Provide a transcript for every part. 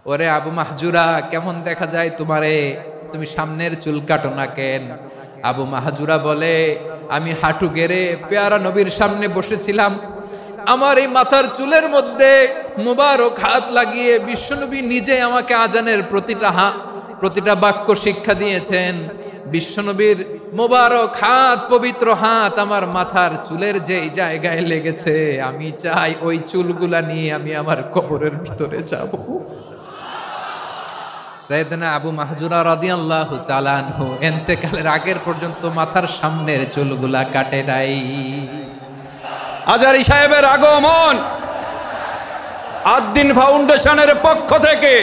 ওরে আবু মাহজুরা, কেমন দেখা যায় তোমারে, তুমি সামনের চুল কাটো না কেন? আবু মাহজুরা বলে, আমি হাঁটু গেড়ে পেয়ারা নবীর সামনে বসেছিলাম, আমার এই মাথার চুলের মধ্যে মুবারক হাত লাগিয়ে বিশ্বনবী নিজে আমাকে আজানের প্রতিটা বাক্য শিক্ষা দিয়েছেন। বিশ্বনবীর মোবারক হাত, পবিত্র হাত আমার মাথার চুলের যেই জায়গায় লেগেছে, আমি চাই ওই চুলগুলা নিয়ে আমি আমার কবরের ভিতরে যাব। সাইয়েদনা আবু মাহজুরা রাদিয়াল্লাহু তাআলা আনহু ইন্তেকালের আগের পর্যন্ত মাথার সামনের চুলগুলা কাটে নাই। আজারি সাহেবের আগমন আদ-দ্বীন ফাউন্ডেশনের পক্ষ থেকে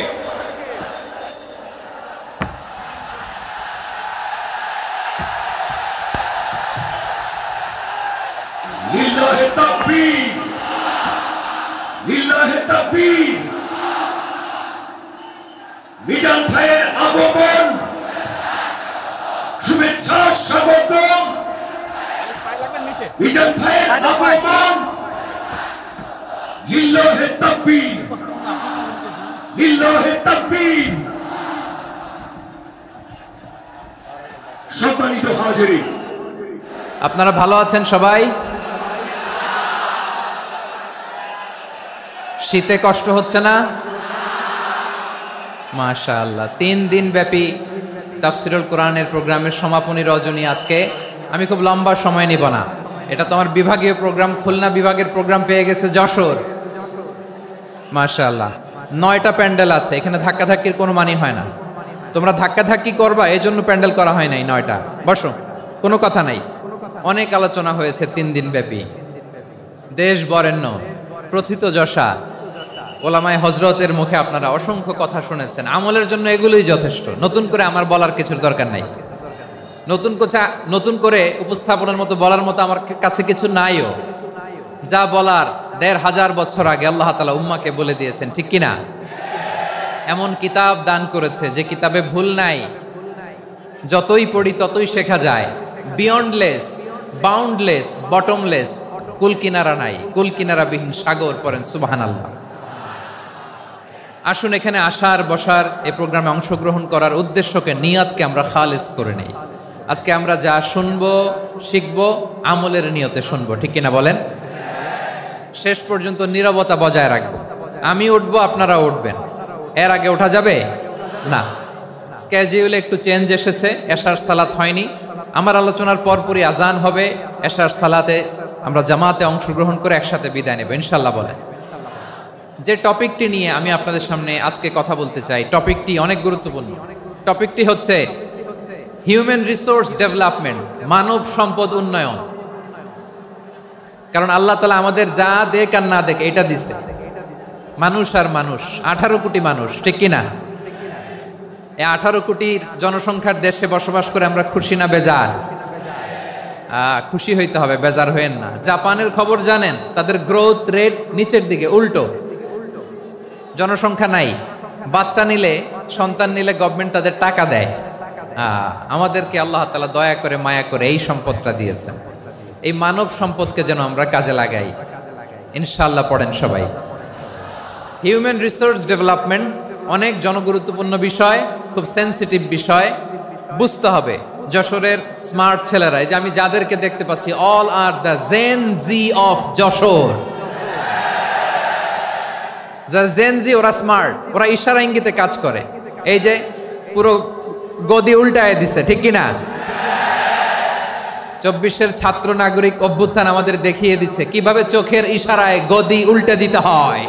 লিল্লাহি তাকবীর, লিল্লাহি তাকবীর। মিজান ভাইয়ের আগমন, শুভেচ্ছা স্বাগতম। মিজান ভাইয়ের আগমন, লিল্লাহি তাকবীর, লিল্লাহি তাকবীর। সম্মানিত হাজিরিন, আপনারা ভালো আছেন সবাই? শীতে কষ্ট হচ্ছে না? মাশাআল্লাহ। 3 দিন ব্যাপী তাফসীরুল কোরআনের প্রোগ্রামের সমাপনী রজনী আজকে। আমি খুব লম্বা সময় নিব না, এটা তো আমার বিভাগীয় প্রোগ্রাম, খুলনা বিভাগের প্রোগ্রাম পেয়ে গেছে যশোর। মাশাআল্লাহ, 9টা প্যান্ডেল আছে, এখানে ধাক্কাধাক্কির কোনো মানি হয় না। তোমরা ধাক্কাধাক্কি করবা, এই জন্য প্যান্ডেল করা হয় নাই 9টা। বসো, কোনো কথা নাই। অনেক আলোচনা হয়েছে 3 দিন ব্যাপী। দেশ বরেণ্য প্রথিতযশা ওলামায়ে হযরতের মুখে আপনারা অসংখ্য কথা শুনেছেন। আমলের জন্য এগুলোই যথেষ্ট, নতুন করে আমার বলার কিছুর দরকার নাই। নতুন করে উপস্থাপনের মতো বলার মতো আমার কাছে কিছু নাইও। যা বলার 1500 বছর আগে আল্লাহ তাআলা উম্মাকে বলে দিয়েছেন, ঠিক কিনা? এমন কিতাব দান করেছে যে কিতাবে ভুল নাই, যতই পড়ি ততই শেখা যায়। বিয়ন্ডলেস, বাউন্ডলেস, বটমলেস, কুল কিনারা নাই, কুল কিনারাবিহীন সাগর, পড়েন সুবহানাল্লাহ। আসুন এখানে আসার, বসার, এই প্রোগ্রামে অংশগ্রহণ করার উদ্দেশ্যকে, নিয়তকে আমরা খালিস করে নেই। আজকে আমরা যা শুনবো, শিখবো, আমলের নিয়তে শুনবো, ঠিক কিনা বলেন? শেষ পর্যন্ত নীরবতা বজায় রাখবো। আমি উঠবো, আপনারা উঠবেন। এর আগে ওঠা যাবে না। স্কেডিউলে একটু চেঞ্জ এসেছে, এশার সালাত হয়নি। আমার আলোচনার পরপরই আজান হবে, এশার সালাতে আমরা জামাতে অংশগ্রহণ করে একসাথে বিদায় নেব ইনশাআল্লাহ। বলেন, যে টপিকটি নিয়ে আমি আপনাদের সামনে আজকে কথা বলতে চাই, টপিকটি অনেক গুরুত্বপূর্ণ। টপিকটি হচ্ছে হিউম্যান রিসোর্স ডেভেলপমেন্ট, মানব সম্পদ উন্নয়ন। কারণ আল্লাহ তাআলা আমাদের যা দেখ আর না দেখ এটা দিছে। মানুষ আর মানুষ, 18 কোটি মানুষ, ঠিক কিনা? এই 18 কোটির জনসংখ্যার দেশে বসবাস করে আমরা খুশি না বেজার? খুশি হইতে হবে, বেজার হইেন না। জাপানের খবর জানেন? তাদের গ্রোথ রেট নিচের দিকে, উল্টো। জনসংখ্যা নাই, বাচ্চা নিলে, সন্তান নিলে গভর্নমেন্ট তাদের টাকা দেয়। আমাদেরকে আল্লাহ তাআলা দয়া করে, মায়া করে এই সম্পদটা দিয়েছেন। এই মানব সম্পদকে যেন আমরা কাজে লাগাই ইনশাআল্লাহ। পড়েন সবাই। হিউম্যান রিসোর্স ডেভেলপমেন্ট অনেক জনগুরুত্বপূর্ণ বিষয়, খুব সেন্সিটিভ বিষয়, বুঝতে হবে। যশোরের স্মার্ট ছেলেরা, এই যে আমি যাদেরকে দেখতে পাচ্ছি, all are the gen Z of Jashore. যারা জেন জি, ওরা স্মার্ট, ওরা ইশারা ইঙ্গিতে কাজ করে। এই যে পুরো গদি উল্টায় দিছে, ঠিক কিনা? 24-এর ছাত্র নাগরিক অভ্যুত্থান আমাদের দেখিয়ে দিচ্ছে কিভাবে চোখের ইশারায় গদি উল্টে দিতে হয়।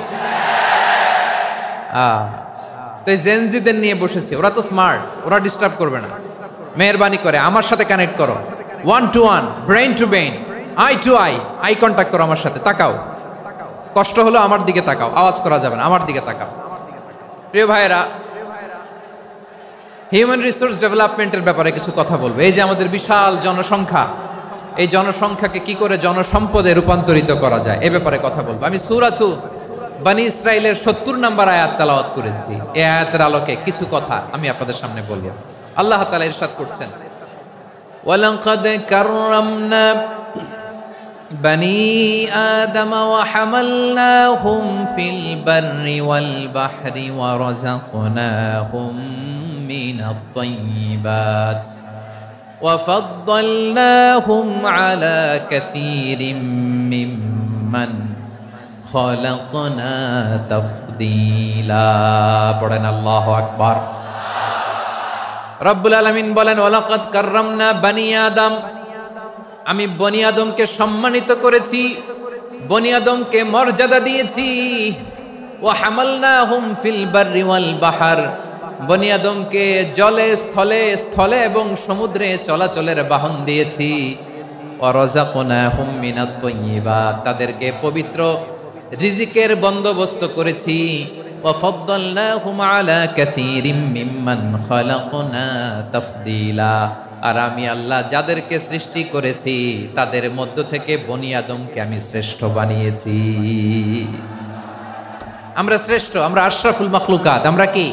তো এই জেনজিদের নিয়ে বসেছি, ওরা তো স্মার্ট, ওরা ডিস্টার্ব করবে না। মেহরবানি করে আমার সাথে কানেক্ট করো, 1 to 1, brain to brain, eye to eye, eye contact করো আমার সাথে। তাকাও, কষ্ট হলো আমার দিকে তাকাও, আওয়াজ করা যাবে না, আমার দিকে তাকাও। প্রিয় ভাইয়েরা, হিউম্যান রিসোর্স ডেভেলপমেন্টের ব্যাপারে কিছু কথা বলবো। এই যে আমাদের বিশাল জনসংখ্যা, এই জনসংখ্যাকে কি করে জনসম্পদে রূপান্তরিত করা যায়, এ ব্যাপারে কথা বলবো। আমি সূরাতু বনী ইসরাইলের 70 নম্বর আয়াত তেলাওয়াত করেছি। এই আয়াতের আলোকে কিছু কথা আমি আপনাদের সামনে বলবো। আল্লাহ তাআলা ইরশাদ করছেন, ওয়ালাকাদ কাররামনা بني آدم وحملناهم في البر والبحر ورزقناهم من الطيبات وفضلناهم على كثير ممن خلقنا تفضيلا পড়েন আল্লাহু আকবার। রব্বুল আলামিন বলেন ওয়ালাকাদ কাররামনা বানি আদম, আমি বনি আদমকে সম্মানিত করেছি, বনি আদমকে মর্যাদা দিয়েছি। ওয়া হামালনাহুম ফিল বাররি ওয়াল বাহর, বনি আদমকে জলে স্থলে স্থলে এবং সমুদ্রে চলাচলের বাহন দিয়েছি। ওয়া রাযাকনাহুম মিনাত তাইয়্যিবাত, তাদেরকে পবিত্র রিজিকের বন্দোবস্ত করেছি। ওয়া ফাদ্দালনাহুম আলা কাসীরিম মিম্মান খালাকনা তাফদীলা, আর আমি আল্লাহ যাদেরকে সৃষ্টি করেছি তাদের মধ্য থেকে বনি আদমকে আমি শ্রেষ্ঠ বানিয়েছি। আমরা শ্রেষ্ঠ, আমরা আশরাফুল মাখলুকাত। আমরা কি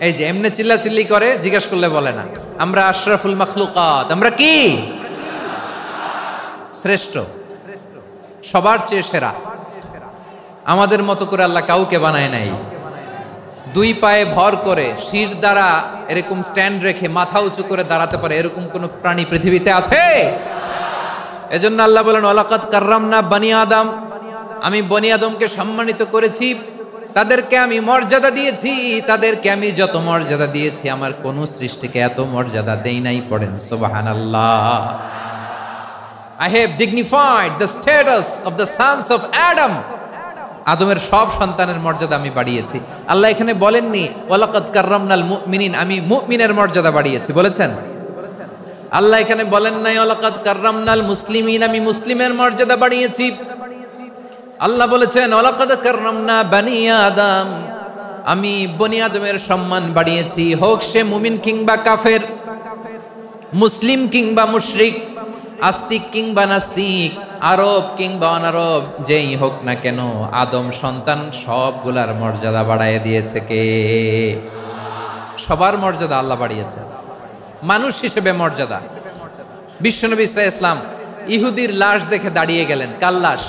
এই যে এমনি চিল্লাচিল্লি করে জিজ্ঞাসা করলে বলে না, আমরা আশরাফুল মাখলুকাত। আমরা কি শ্রেষ্ঠ, সবার চেয়ে সেরা। আমাদের মতো করে আল্লাহ কাউকে বানায় নাই। দুই পায়ে ভর করে শির দ্বারা এরকম স্ট্যান্ড রেখে মাথা উঁচু করে দাঁড়াতে পারে এরকম কোন প্রাণী পৃথিবীতে আছে? এজন্য আল্লাহ বলেন ওয়ালাকাদ কাররামনা বানি আদম, আমি বনি আদমকে সম্মানিত করেছি, তাদেরকে আমি মর্যাদা দিয়েছি। তাদেরকে আমি যত মর্যাদা দিয়েছি আমার কোন সৃষ্টিকে এত মর্যাদা দেই নাই। পড়েন সুবহানাল্লাহ। I have dignified the status of the sons of Adam, আদমের সব সন্তানের মর্যাদা আমি বাড়িয়েছি। আল্লাহ এখানে বলেননি ওয়ালাকাদ কাররামনাল মুমিনিন, আমি মুমিনের মর্যাদা বাড়িয়েছি, বলেছেন? আল্লাহ এখানে বলেন নাই ওয়ালাকাদ কাররামনাল মুসলিমিন, আমি মুসলিমের মর্যাদা বাড়িয়েছি। আল্লাহ বলেছেন ওয়ালাকাদ কাররামনা বানি আদম, আমি বনি আদমের সম্মান বাড়িয়েছি। হোক সে মুমিন কিংবা কাফের, মুসলিম কিংবা মুশরিক, আস্তিক কিংবা নাস্তিক, আরব কিংবা অনারব, যেই হোক না কেন আদম সন্তান সবগুলার মর্যাদা বাড়ায় দিয়েছে কে? সবার মর্যাদা আল্লাহ বাড়িয়েছে। মানুষ হিসেবে মর্যাদা। বিশ্বনবী সাল্লাল্লাহু আলাইহি ওয়াসাল্লাম ইহুদির লাশ দেখে দাঁড়িয়ে গেলেন। কার লাশ?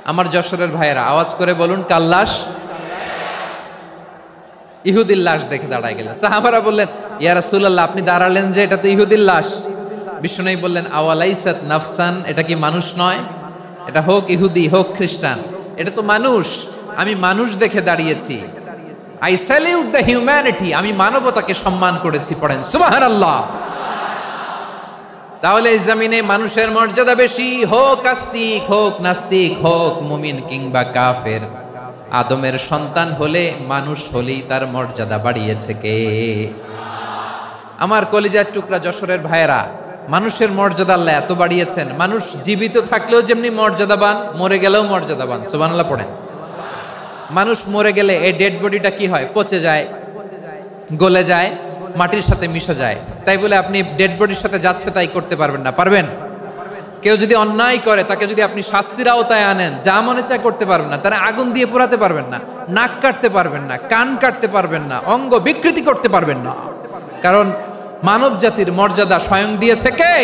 আমার যশোরের ভাইয়েরা আওয়াজ করে বলুন, কার লাশ? ইহুদির লাশ দেখে দাঁড়ায় গেলেন। সাহাবারা বললেন ইয়া রাসূলুল্লাহ, আপনি দাঁড়ালেন যে, এটা তো ইহুদির লাশ। বিষ্ণু বললেন আওয়ালাইসাত নাফসান, এটা কি মানুষ নয়? এটা হোক ইহুদি হোক খ্রিস্টান, এটা তো মানুষ। আমি মানুষ দেখে দাঁড়িয়েছি। আই স্যালিউট দ্য হিউম্যানিটি, আমি মানবতাকে সম্মান করেছি। পড়েন সুবহানাল্লাহ। তাহলে এই জমিনে মানুষের মর্যাদা বেশি, হোক আস্তিক হোক নাস্তিক, হোক মুমিন কিংবা কাফের। আদমের সন্তান হলে, মানুষ হলেই তার মর্যাদা বাড়িয়েছে কে? আমার কলিজার টুকরা যশোরের ভাইয়েরা, মানুষের মর্যাদা আল্লাহ এত বাড়িয়েছেন। মানুষ জীবিত থাকলেও যেমনি মর্যাদাবান, মরে গেলেও মর্যাদাবান। সুবহানাল্লাহ পড়েন। মানুষ মরে গেলে এই ডেড বডিটা কি হয়? পচে যায়, গলে যায়, মাটির সাথে মিশে যায়। তাই বলে আপনি ডেড বডির সাথে যাচ্ছে তাই করতে পারবেন না। পারবেন? কেউ যদি অন্যায় করে তাকে যদি আপনি শাস্তির আওতায় আনেন, যা মনে চায় করতে পারবেন না। তারা আগুন দিয়ে পোড়াতে পারবেন না, নাক কাটতে পারবেন না, কান কাটতে পারবেন না, অঙ্গ বিকৃতি করতে পারবেন না। কারণ মানব জাতির মর্যাদা স্বয়ং দিয়েছে কে?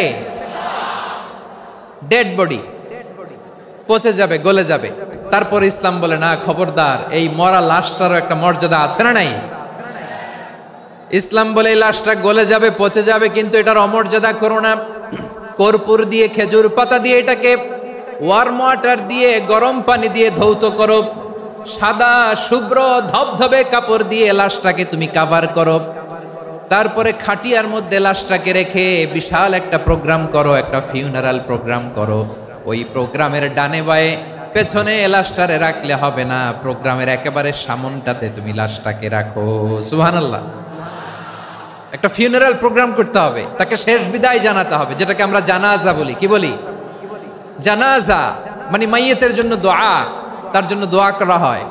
ডেড বডি পচে যাবে, গলে যাবে। তারপর ইসলাম বলে না, খবরদার, এই মরা লাশটারও একটা মর্যাদা আছে না নাই? ইসলাম বলে এই লাশটা গলে যাবে, পচে যাবে, কিন্তু এটার অমর্যাদা করো না। কর্পূর দিয়ে, খেজুর পাতা দিয়ে এটাকে ওয়ার্ম ওয়াটার দিয়ে, গরম পানি দিয়ে ধৌত করো। সাদা শুভ্র ধবধবে কাপড় দিয়ে লাশটাকে তুমি কাভার করো। তারপরে খাটিয়ার মধ্যে লাশটাকে রেখে বিশাল একটা প্রোগ্রাম করো, একটা ফিউনারাল প্রোগ্রাম করো। ওই প্রোগ্রামের ডানে বায়ে পেছনে লাশটারে রাখলে হবে না, প্রোগ্রামের একেবারে সামনটাতে তুমি লাশটাকে রাখো। সুবহানাল্লাহ। একটা ফিউনারাল প্রোগ্রাম করতে হবে, তাকে শেষ বিদায় জানাতে হবে, যেটাকে আমরা জানাজা বলি। কি বলি? জানাজা মানে মাইয়েতের জন্য দোয়া, তার জন্য দোয়া করা হয়।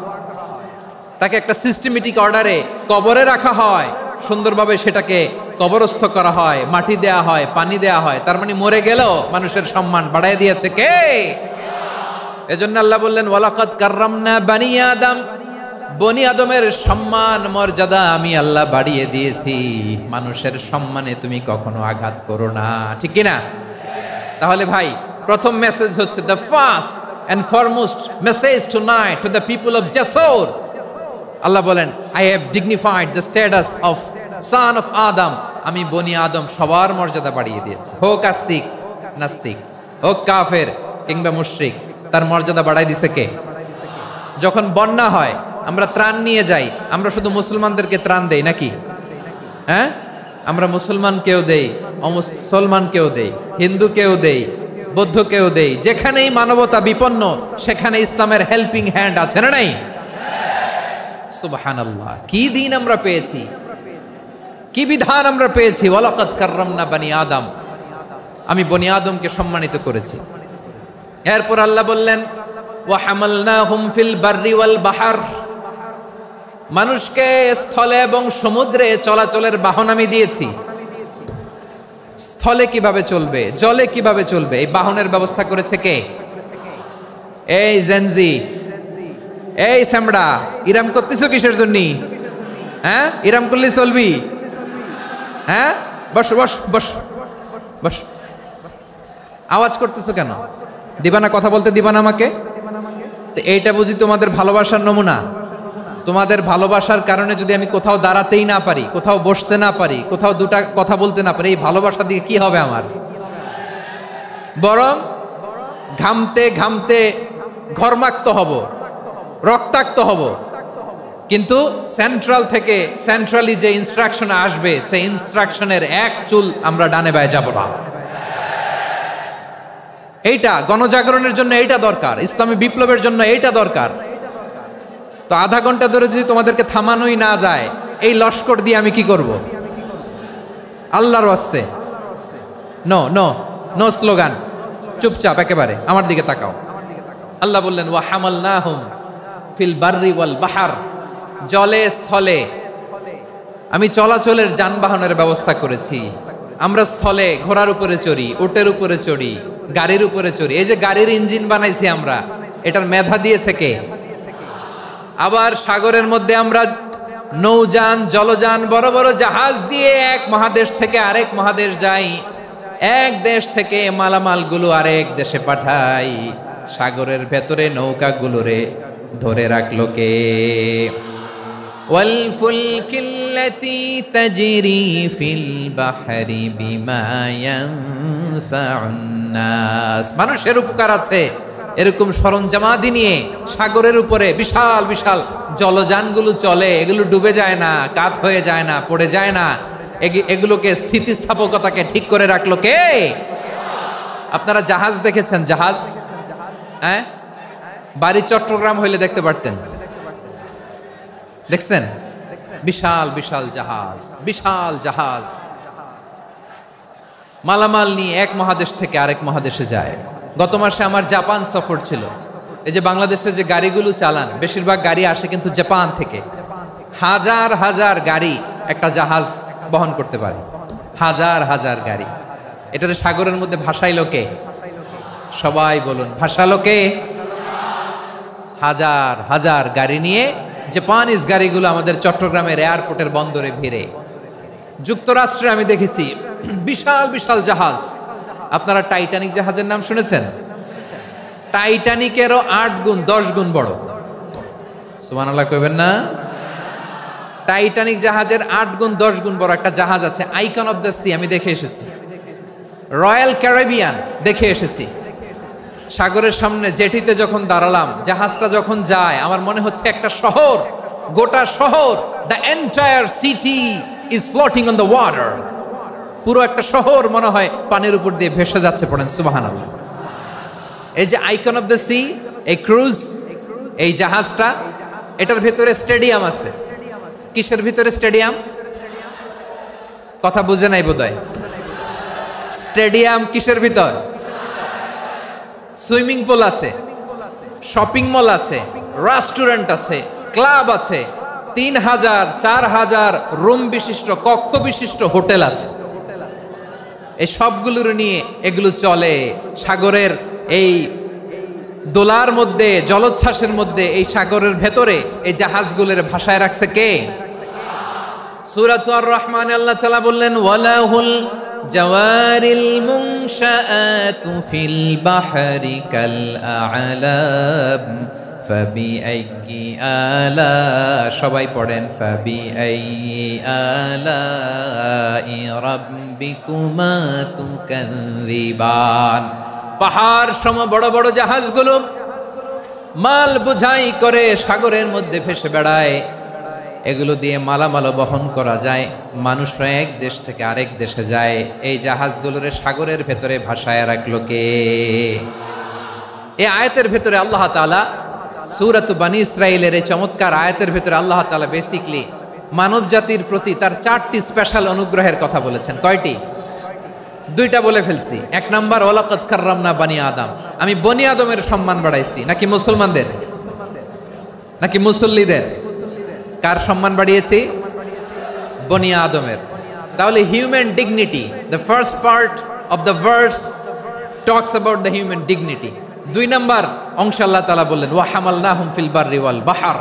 তাকে একটা সিস্টেমেটিক অর্ডারে কবরে রাখা হয়, সুন্দরভাবে সেটাকে কবরস্থ করা হয়, মাটি দেয়া হয়, পানি দেয়া হয়। তার মানে মরে গেলেও মানুষের সম্মান বাড়ায় দিয়েছে কে? এজন্য আল্লাহ বললেন ওয়ালাকাদ কাররামনা বানি আদম, বনি আদমের সম্মান মর্যাদা আমি আল্লাহ বাড়িয়ে দিয়েছি। মানুষের সম্মানে তুমি কখনো আঘাত করো না, ঠিক কিনা? তাহলে ভাই, প্রথম মেসেজ হচ্ছে the first and foremost message tonight to the people of জাসর। আল্লাহ বলেন, I have dignified the status of son of Adam. আমি বনি আদম সবার মর্যাদা বাড়িয়ে দিয়েছি, হোক আস্তিক নাস্তিক, হোক কাফের কিংবা মুশরিক, তার মর্যাদা বাড়াই দিছে কে? যখন বন্যা হয় আমরা ত্রাণ নিয়ে যাই, আমরা শুধু মুসলমানদেরকে ত্রাণ দেই নাকি? হ্যাঁ, আমরা মুসলমানকেও দেই, অমুসলমানকেও দেই, হিন্দুকেও দেই, বৌদ্ধকেও দেই। যেখানেই মানবতা বিপন্ন সেখানে ইসলামের হেল্পিং হ্যান্ড আছে না নাই? সুবহানাল্লাহ, কি দিন আমরা পেয়েছি, কি বিধান আমরা পেয়েছি। ওয়ালাকাদ কাররামনা বনি আদম, আমি বনি আদমকে সম্মানিত করেছি। এরপর আল্লাহ বললেন, ওয়া হামালনাহুম ফিল বাররি ওয়াল বাহর, মানুষকে স্থলে এবং সমুদ্রে চলাচলের বাহন আমি দিয়েছি। স্থলে কিভাবে চলবে, জলে কিভাবে চলবে, এই বাহনের ব্যবস্থা করেছে কে? এই জেনজি, এই স্যামড়া, ইরাম করতেছো কিসের জন্য? হ্যাঁ, ইরাম করলে চলবি? হ্যাঁ, বস বস বস বস, আওয়াজ করতেছো কেন? দিবা না, কথা বলতে দিবা না আমাকে? তো এইটা বুঝি তোমাদের ভালোবাসার নমুনা? তোমাদের ভালোবাসার কারণে যদি আমি কোথাও দাঁড়াতেই না পারি, কোথাও বসতে না পারি, কোথাও দুটা কথা বলতে না পারি, এই ভালোবাসা দিয়ে কি হবে আমার? বরং ঘামতে ঘামতে ঘর্মাক্ত হব, রক্তাক্ত হব। কিন্তু সেন্ট্রাল থেকে, সেন্ট্রালি যে ইনস্ট্রাকশন আসবে, সেই ইনস্ট্রাকশনের এক চুল আমরা ডানে বায়ে যাব না। এইটা গণজাগরণের জন্য এইটা দরকার, ইসলামী বিপ্লবের জন্য এইটা দরকার। তো আধা ঘন্টা ধরে যদি তোমাদেরকে থামানোই না যায়, এই লস্কর দিয়ে আমি কি করব? আল্লাহর ওয়াস্তে নো নো নো স্লোগান, চুপচাপ একেবারে আমার দিকে তাকাও। আল্লাহ বললেন, ওয়া হামালনাহুম ফিল বাররি ওয়াল বাহর, জলে স্থলে আমি চলাচলের যানবাহনের ব্যবস্থা করেছি। আমরা স্থলে ঘোড়ার উপরে চড়ি, উটের উপরে চড়ি, গাড়ির উপরে চড়ি। এই যে গাড়ির ইঞ্জিন বানাইছি আমরা, এটার মেধা দিয়েছে কে? আবার সাগরের মধ্যে আমরা নৌযান, জলযান, বড় বড় জাহাজ দিয়ে এক মহাদেশ থেকে আরেক মহাদেশ যাই, এক দেশ থেকে মালামালগুলো আরেক দেশে পাঠাই। সাগরের ভেতরে নৌকাগুলোরে ধরে রাখলো কে? ওয়াল ফুলকিল্লাতী তাজরি ফিল বাহরি বিমা ইয়ানফাউন নাস, মানুষের উপকার আছে এরকম সরঞ্জামাদি নিয়ে সাগরের উপরে বিশাল বিশাল জলযানগুলো চলে। এগুলো ডুবে যায় না, কাত হয়ে যায় না, পড়ে যায় না। এগুলোকে স্থিতিস্থাপকতাকে ঠিক করে রাখলো কে? আপনারা জাহাজ দেখেছেন? জাহাজ, হ্যাঁ, বাড়ি চট্টগ্রাম হইলে দেখতে পারতেন। দেখছেন? বিশাল বিশাল জাহাজ, বিশাল জাহাজ মালামাল নিয়ে এক মহাদেশ থেকে আরেক মহাদেশে যায়। গত মাসে আমার জাপান সফর ছিল। এই যে বাংলাদেশে যে গাড়িগুলো চালান, বেশিরভাগ গাড়ি আসে কিন্তু জাপান থেকে। হাজার হাজার গাড়ি একটা জাহাজ বহন করতে পারে, হাজার হাজার গাড়ি। এটাতে সাগরের মধ্যে ভাসাইলো কে? সবাই বলুন, ভাসালো কে? হাজার হাজার গাড়ি নিয়ে জাপানিজ গাড়িগুলো আমাদের চট্টগ্রামের এয়ারপোর্টের বন্দরে ভিড়ে। যুক্তরাষ্ট্রে আমি দেখেছি বিশাল বিশাল জাহাজ। আপনারা টাইটানিক জাহাজের নাম শুনেছেন? টাইটানিকেরও 8 গুণ 10 গুণ বড়। সুবহানাল্লাহ কইবেন না? টাইটানিক জাহাজের 8 গুণ 10 গুণ বড় একটা জাহাজ আছে, আইকন অফ দ্য সি, আমি দেখে এসেছি। রয়্যাল ক্যারিবিয়ান দেখে এসেছি। সাগরের সামনে জেটিতে যখন দাঁড়ালাম, জাহাজটা যখন যায়, আমার মনে হচ্ছে একটা শহর, গোটা শহর, the entire city is floating on the water. পুরো একটা শহর মনে হয় পানির উপর দিয়ে ভেসে যাচ্ছে। পড়েন সুবহানাল্লাহ। এই যে আইকন অফ দ্য সি, এই ক্রুজ, এই জাহাজটা, এটার ভিতরে স্টেডিয়াম আছে। কিসের ভিতরে স্টেডিয়াম? কথা বুঝে নাই বোধহয়। স্টেডিয়াম কিসের ভিতর? সুইমিং পুল আছে, শপিং মল আছে, রেস্টুরেন্ট আছে, ক্লাব আছে, 3000 4000 রুম বিশিষ্ট, কক্ষ বিশিষ্ট হোটেল আছে। এই সবগুলোর নিয়ে এগুলো চলে সাগরের এই দোলার মধ্যে, জলোচ্ছ্বাসের মধ্যে। এই সাগরের ভেতরে এই জাহাজগুলোর ভাষায় রাখছে কে? সূরা আর রহমানে আল্লাহ তাআলা বললেন, ওয়ালাহুল জাওয়ারিল মুনশাআতু ফিল বাহরি কাল আ'লাম ফাবিআইয়ি আলা, সবাই পড়েন ফাবিআইয়ি আলাই রাব্বিকুমা তুকাযযিবান। পাহাড় সম বড় বড় জাহাজগুলো মাল বোঝাই করে সাগরের মধ্যে ভেসে বেড়ায়, এগুলো দিয়ে মালামাল বহন করা যায়। মানুষরা এক দেশ থেকে আরেক দেশে যায়, এই জাহাজগুলোরে সাগরের ভেতরে ভাসায় রাখলো কে? এই আয়াতের ভেতরে আল্লাহ তাআলা সূরাত বানী ইসরাঈলের এই চমৎকার আয়াতের ভেতরে আল্লাহ তাআলা বেসিকলি মানব জাতির প্রতি তার 4টি স্পেশাল অনুগ্রহের কথা বলেছেন। কয়টি? 2টা বলে ফেলছি। 1 নাম্বার ওয়ালাকাদ কাররামনা বানি আদম, আমি বনি আদমের সম্মান বাড়াইছি। নাকি মুসলমানদের? নাকি মুসল্লিদের? কার সম্মান বাড়িয়েছি? বনি আদমের। তাহলে human dignity, the first part of the verse talks about the human dignity. 2 number অংশ আল্লাহ তাআলা বললেন ওয়া হামালনাহুম ফিল বাররি ওয়াল বাহর,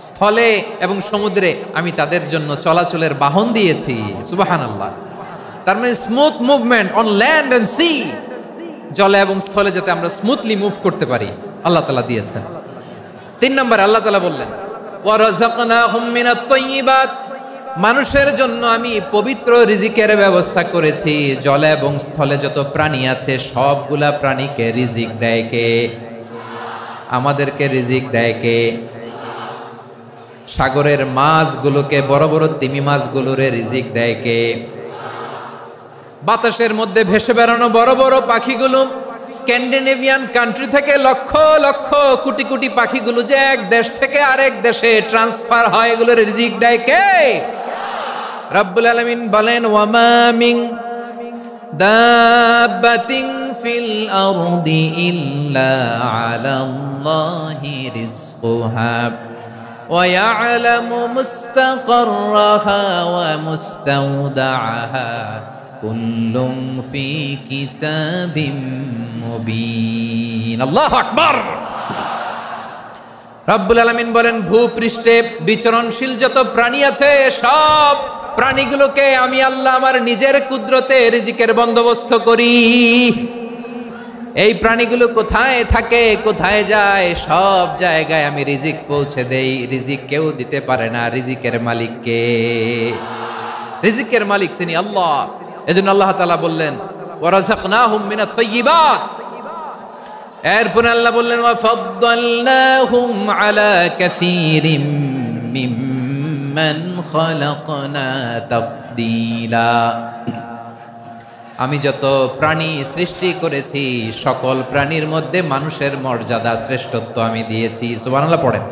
স্থলে এবং সমুদ্রে আমি তাদের জন্য চলাচলের বাহন দিয়েছি। সুবহানাল্লাহ। তার মানে smooth movement on land and sea, জলে এবং স্থলে যাতে আমরা স্মুথলি মুভ করতে পারি আল্লাহ তাআলা দিয়েছেন। 3 নাম্বার আল্লাহ তাআলা বললেন ওয়া রাযাকনাহুম মিনাত তাইয়্যিবাত, মানুষের জন্য আমি পবিত্র রিজিকের ব্যবস্থা করেছি। জলে এবং স্থলে যত প্রাণী আছে সবগুলা প্রাণীকে রিজিক দেয় কে? আমাদেরকে রিজিক দেয় কে? সাগরের মাছগুলোকে, বড় বড় তিমি মাছগুলোরে রিজিক দেয় কে? বাতাসের মধ্যে ভেসে বেড়ানো বড় বড় পাখিগুলো, স্ক্যান্ডিনেভিয়ান কান্ট্রি থেকে লক্ষ লক্ষ কোটি কোটি পাখিগুলো যে এক দেশ থেকে আরেক দেশে ট্রান্সফার হয়, এগুলোর রিজিক দেয় কে? রব্বুল আলামিন বলেন ওয়ামা মিন দাব্বাতিন ফিল আরদি ইল্লা আলাল্লাহি রিজকুহা ওয়া ইয়ালামু মুস্তাকাররাহা ওয়া মুস্তাওদাআহা কুল্লুম ফি কিতাবিম মুবিন। আল্লাহু আকবার। রব্বুল আলামিন বলেন ভূপৃষ্ঠে বিচরণশীল যত প্রাণী আছে সব প্রাণীগুলোকে আমি আল্লাহ আমার নিজের কুদরতে রিজিকের বন্দোবস্ত করি। এই প্রাণীগুলো কোথায় থাকে, কোথায় যায়, সব জায়গায় আমি রিজিক পৌঁছে দেই। রিজিক কেউ দিতে পারে না, রিজিকের মালিক কে? রিজিকের মালিক তিনি আল্লাহ। এজন্য আল্লাহ তাআলা বললেন ওয়া রাযাকনাহুম মিনাত তাইয়্যিবাত। এরপর আল্লাহ বললেন ওয়া ফাদ্দালনাহুম আলা কাসীরিম মিম্মান খালাকনা তাফদীলা। আমি যত প্রাণী সৃষ্টি করেছি সকল প্রাণীর মধ্যে মানুষের মর্যাদা শ্রেষ্ঠত্ব আমি দিয়েছি। সুবহানাল্লাহ পড়েন।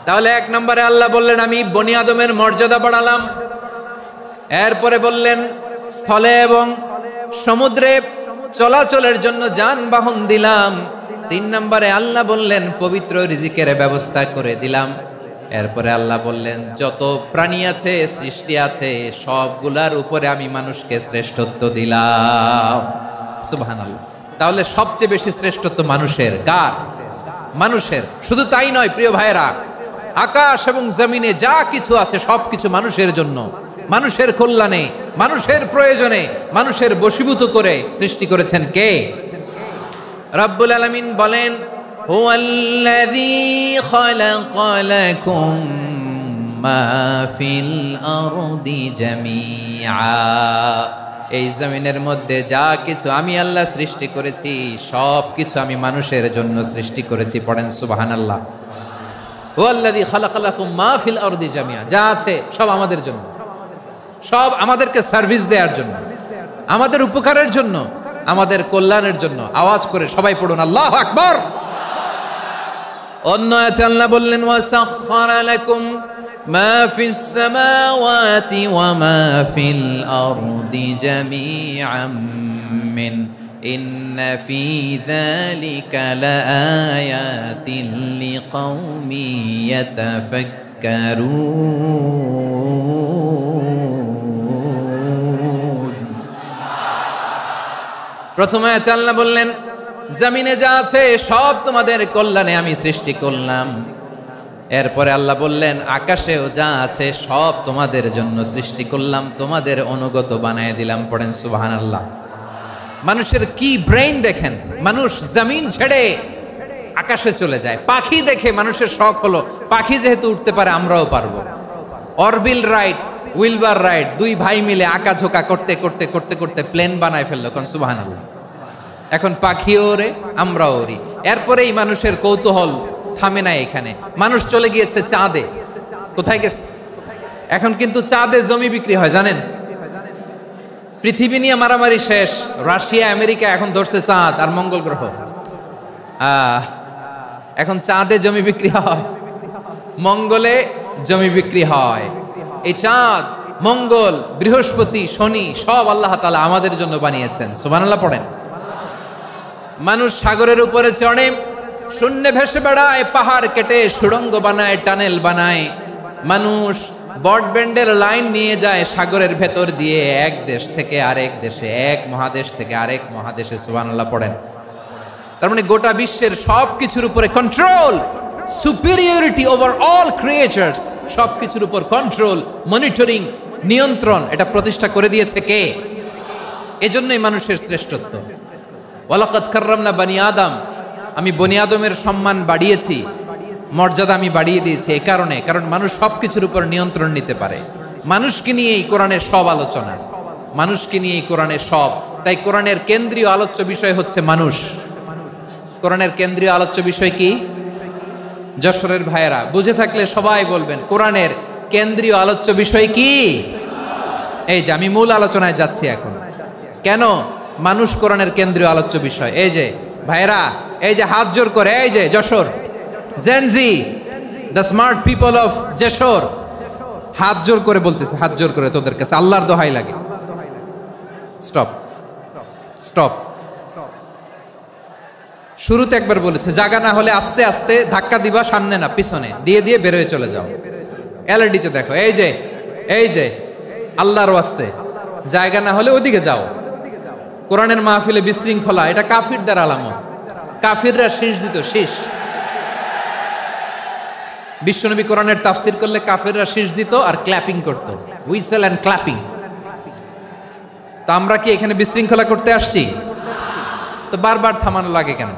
তাহলে 1 নম্বরে আল্লাহ বললেন আমি বনি আদমের মর্যাদা বাড়ালাম। এরপরে বললেন স্থলে এবং সমুদ্রে চলাচলের জন্য যানবাহন দিলাম। 3 নম্বরে আল্লাহ বললেন পবিত্র রিজিকের ব্যবস্থা করে দিলাম। এরপরে আল্লাহ বললেন যত প্রাণী আছে, সৃষ্টি আছে, সবগুলার উপরে আমি মানুষকে শ্রেষ্ঠত্ব দিলাম। সুবহানাল্লাহ। তাহলে সবচেয়ে বেশি শ্রেষ্ঠত্ব মানুষের। কার? মানুষের। শুধু তাই নয় প্রিয় ভাইয়েরা, আকাশ এবং জমিনে যা কিছু আছে সবকিছু মানুষের জন্য, মানুষের কল্যাণে, মানুষের প্রয়োজনে, মানুষের বশীভূত করে সৃষ্টি করেছেন কে? রব্বুল আলামিন বলেন হুয়াল্লাযী খালাকা লাকুম মা ফিল আরদি জামিআ। এই জমিনের মধ্যে যা কিছু আমি আল্লাহ সৃষ্টি করেছি সব কিছু আমি মানুষের জন্য সৃষ্টি করেছি। পড়েন সুবহানাল্লাহ। হুয়াল্লাযী খালাকা লাকুম মা ফিল আরদি জামিআ, যা আছে সব আমাদের জন্য, সব আমাদেরকে সার্ভিস দেওয়ার জন্য, আমাদের উপকারের জন্য, আমাদের কল্যাণের জন্য। আওয়াজ করে সবাই পড়ুন আল্লাহু আকবার। অন্য আয়াতে আল্লাহ বললেন ওয়াসাখখারা লাকুম মা ফিস সামাওয়াতি ওয়া মা ফিল আরদি জামিআম মিন ইন্না ফি যালিকা লাআয়াতিন লিকাউমি ইয়াতাফাক্কারুন। প্রথমে আল্লাহ বললেন জমিনে যা আছে সব তোমাদের কল্যাণে আমি সৃষ্টি করলাম। এরপরে আল্লাহ বললেন, আকাশেও যা আছে সব তোমাদের জন্য সৃষ্টি করলাম, তোমাদের অনুগত বানায় দিলাম। পড়েন সুবহানাল্লাহ। মানুষের কি ব্রেইন দেখেন, মানুষ জমিন ছেড়ে আকাশে চলে যায়। পাখি দেখে মানুষের শখ হলো, পাখি যেহেতু উঠতে পারে আমরাও পারবো। অরবিল রাইট, উইলবার রাইট, দুই ভাই মিলে আঁকাঝোঁকা করতে করতে করতে করতে প্লেন বানায় ফেললো। কোন সুবহানাল্লাহ। এখন পাখিও ওরে, আমরাও ওরি। এরপরেই মানুষের কৌতূহল থামে না এখানে, মানুষ চলে গিয়েছে চাঁদে। কোথায় গেছে? এখন কিন্তু চাঁদে জমি বিক্রি হয় জানেন। পৃথিবী নিয়ে মারামারি শেষ, রাশিয়া আমেরিকা এখন ধরছে চাঁদ আর মঙ্গল গ্রহ। এখন চাঁদে জমি বিক্রি হয়, মঙ্গলে জমি বিক্রি হয়। এই চাঁদ, মঙ্গল, বৃহস্পতি, শনি সব আল্লাহ তাআলা আমাদের জন্য বানিয়েছেন। সুবহানাল্লাহ পড়েন। মানুষ সাগরের উপরে চড়ে, শূন্যে ভেসে বেড়ায়, পাহাড় কেটে সুড়ঙ্গ বানায়, টানেল বানায়। মানুষ ব্রডব্যান্ডের লাইন নিয়ে যায় সাগরের ভেতর দিয়ে, এক দেশ থেকে আরেক দেশে, এক মহাদেশ থেকে আরেক মহাদেশে। সুবহানাল্লাহ পড়েন। তার মানে গোটা বিশ্বের সব কিছুর উপরে control, superiority over all creatures, সব কিছুর উপর কন্ট্রোল, মনিটরিং, নিয়ন্ত্রণ, এটা প্রতিষ্ঠা করে দিয়েছে কে? এজন্যই মানুষের শ্রেষ্ঠত্ব। ওয়ালাকাদ কাররামনা বানি আদম, আমি বনি আদমের সম্মান বাড়িয়েছি, মর্যাদা আমি বাড়িয়ে দিয়েছি এই কারণে, কারণ মানুষ সব কিছুর উপর নিয়ন্ত্রণ নিতে পারে। মানুষকে নিয়েই কোরআনের সব আলোচনা, মানুষকে নিয়েই কোরআনের সব। তাই কোরআনের কেন্দ্রীয় আলোচ্য বিষয় হচ্ছে মানুষ। কোরআনের কেন্দ্রীয় আলোচ্য বিষয় কি? যশোরের ভাইয়েরা বুঝে থাকলে সবাই বলবেন, কোরআনের কেন্দ্রীয় আলোচ্য বিষয় কি? এই যে আমি মূল আলোচনায় যাচ্ছি এখন। কেন মানুষ কোরআনের কেন্দ্রীয় আলোচ্য বিষয়? এই যে ভাইয়েরা, এই যে হাত জোর করে, এই যে Jessore Gen Z, the smart people of Jessore, হাত জোর করে বলতেছে, হাত জোর করে তোদের কাছে আল্লাহর দোহাই লাগে, স্টপ স্টপ। শুরুতে একবার বলেছে, জায়গা না হলে আস্তে আস্তে ধাক্কা দিবা, সামনে না পিছনে, দিয়ে দিয়ে বেরোয় চলে যাও। এলইডিতে দেখো, এই যে এই যে আল্লাহর ওয়াস্তে জায়গা না হলে ওদিকে যাও। কোরআনের মাহফিলে বিশৃঙ্খলা, এটা কাফিরদের আলামত। কাফিররা শীষ দিত, শীষ। বিশ্বনবী কোরআনের তাফসির করলে কাফিররা শীষ দিত আর ক্ল্যাপিং করত, হুইসেল এন্ড ক্ল্যাপিং। তো আমরা কি এখানে বিশৃঙ্খলা করতে আসছি? তো বারবার থামানো লাগে কেন?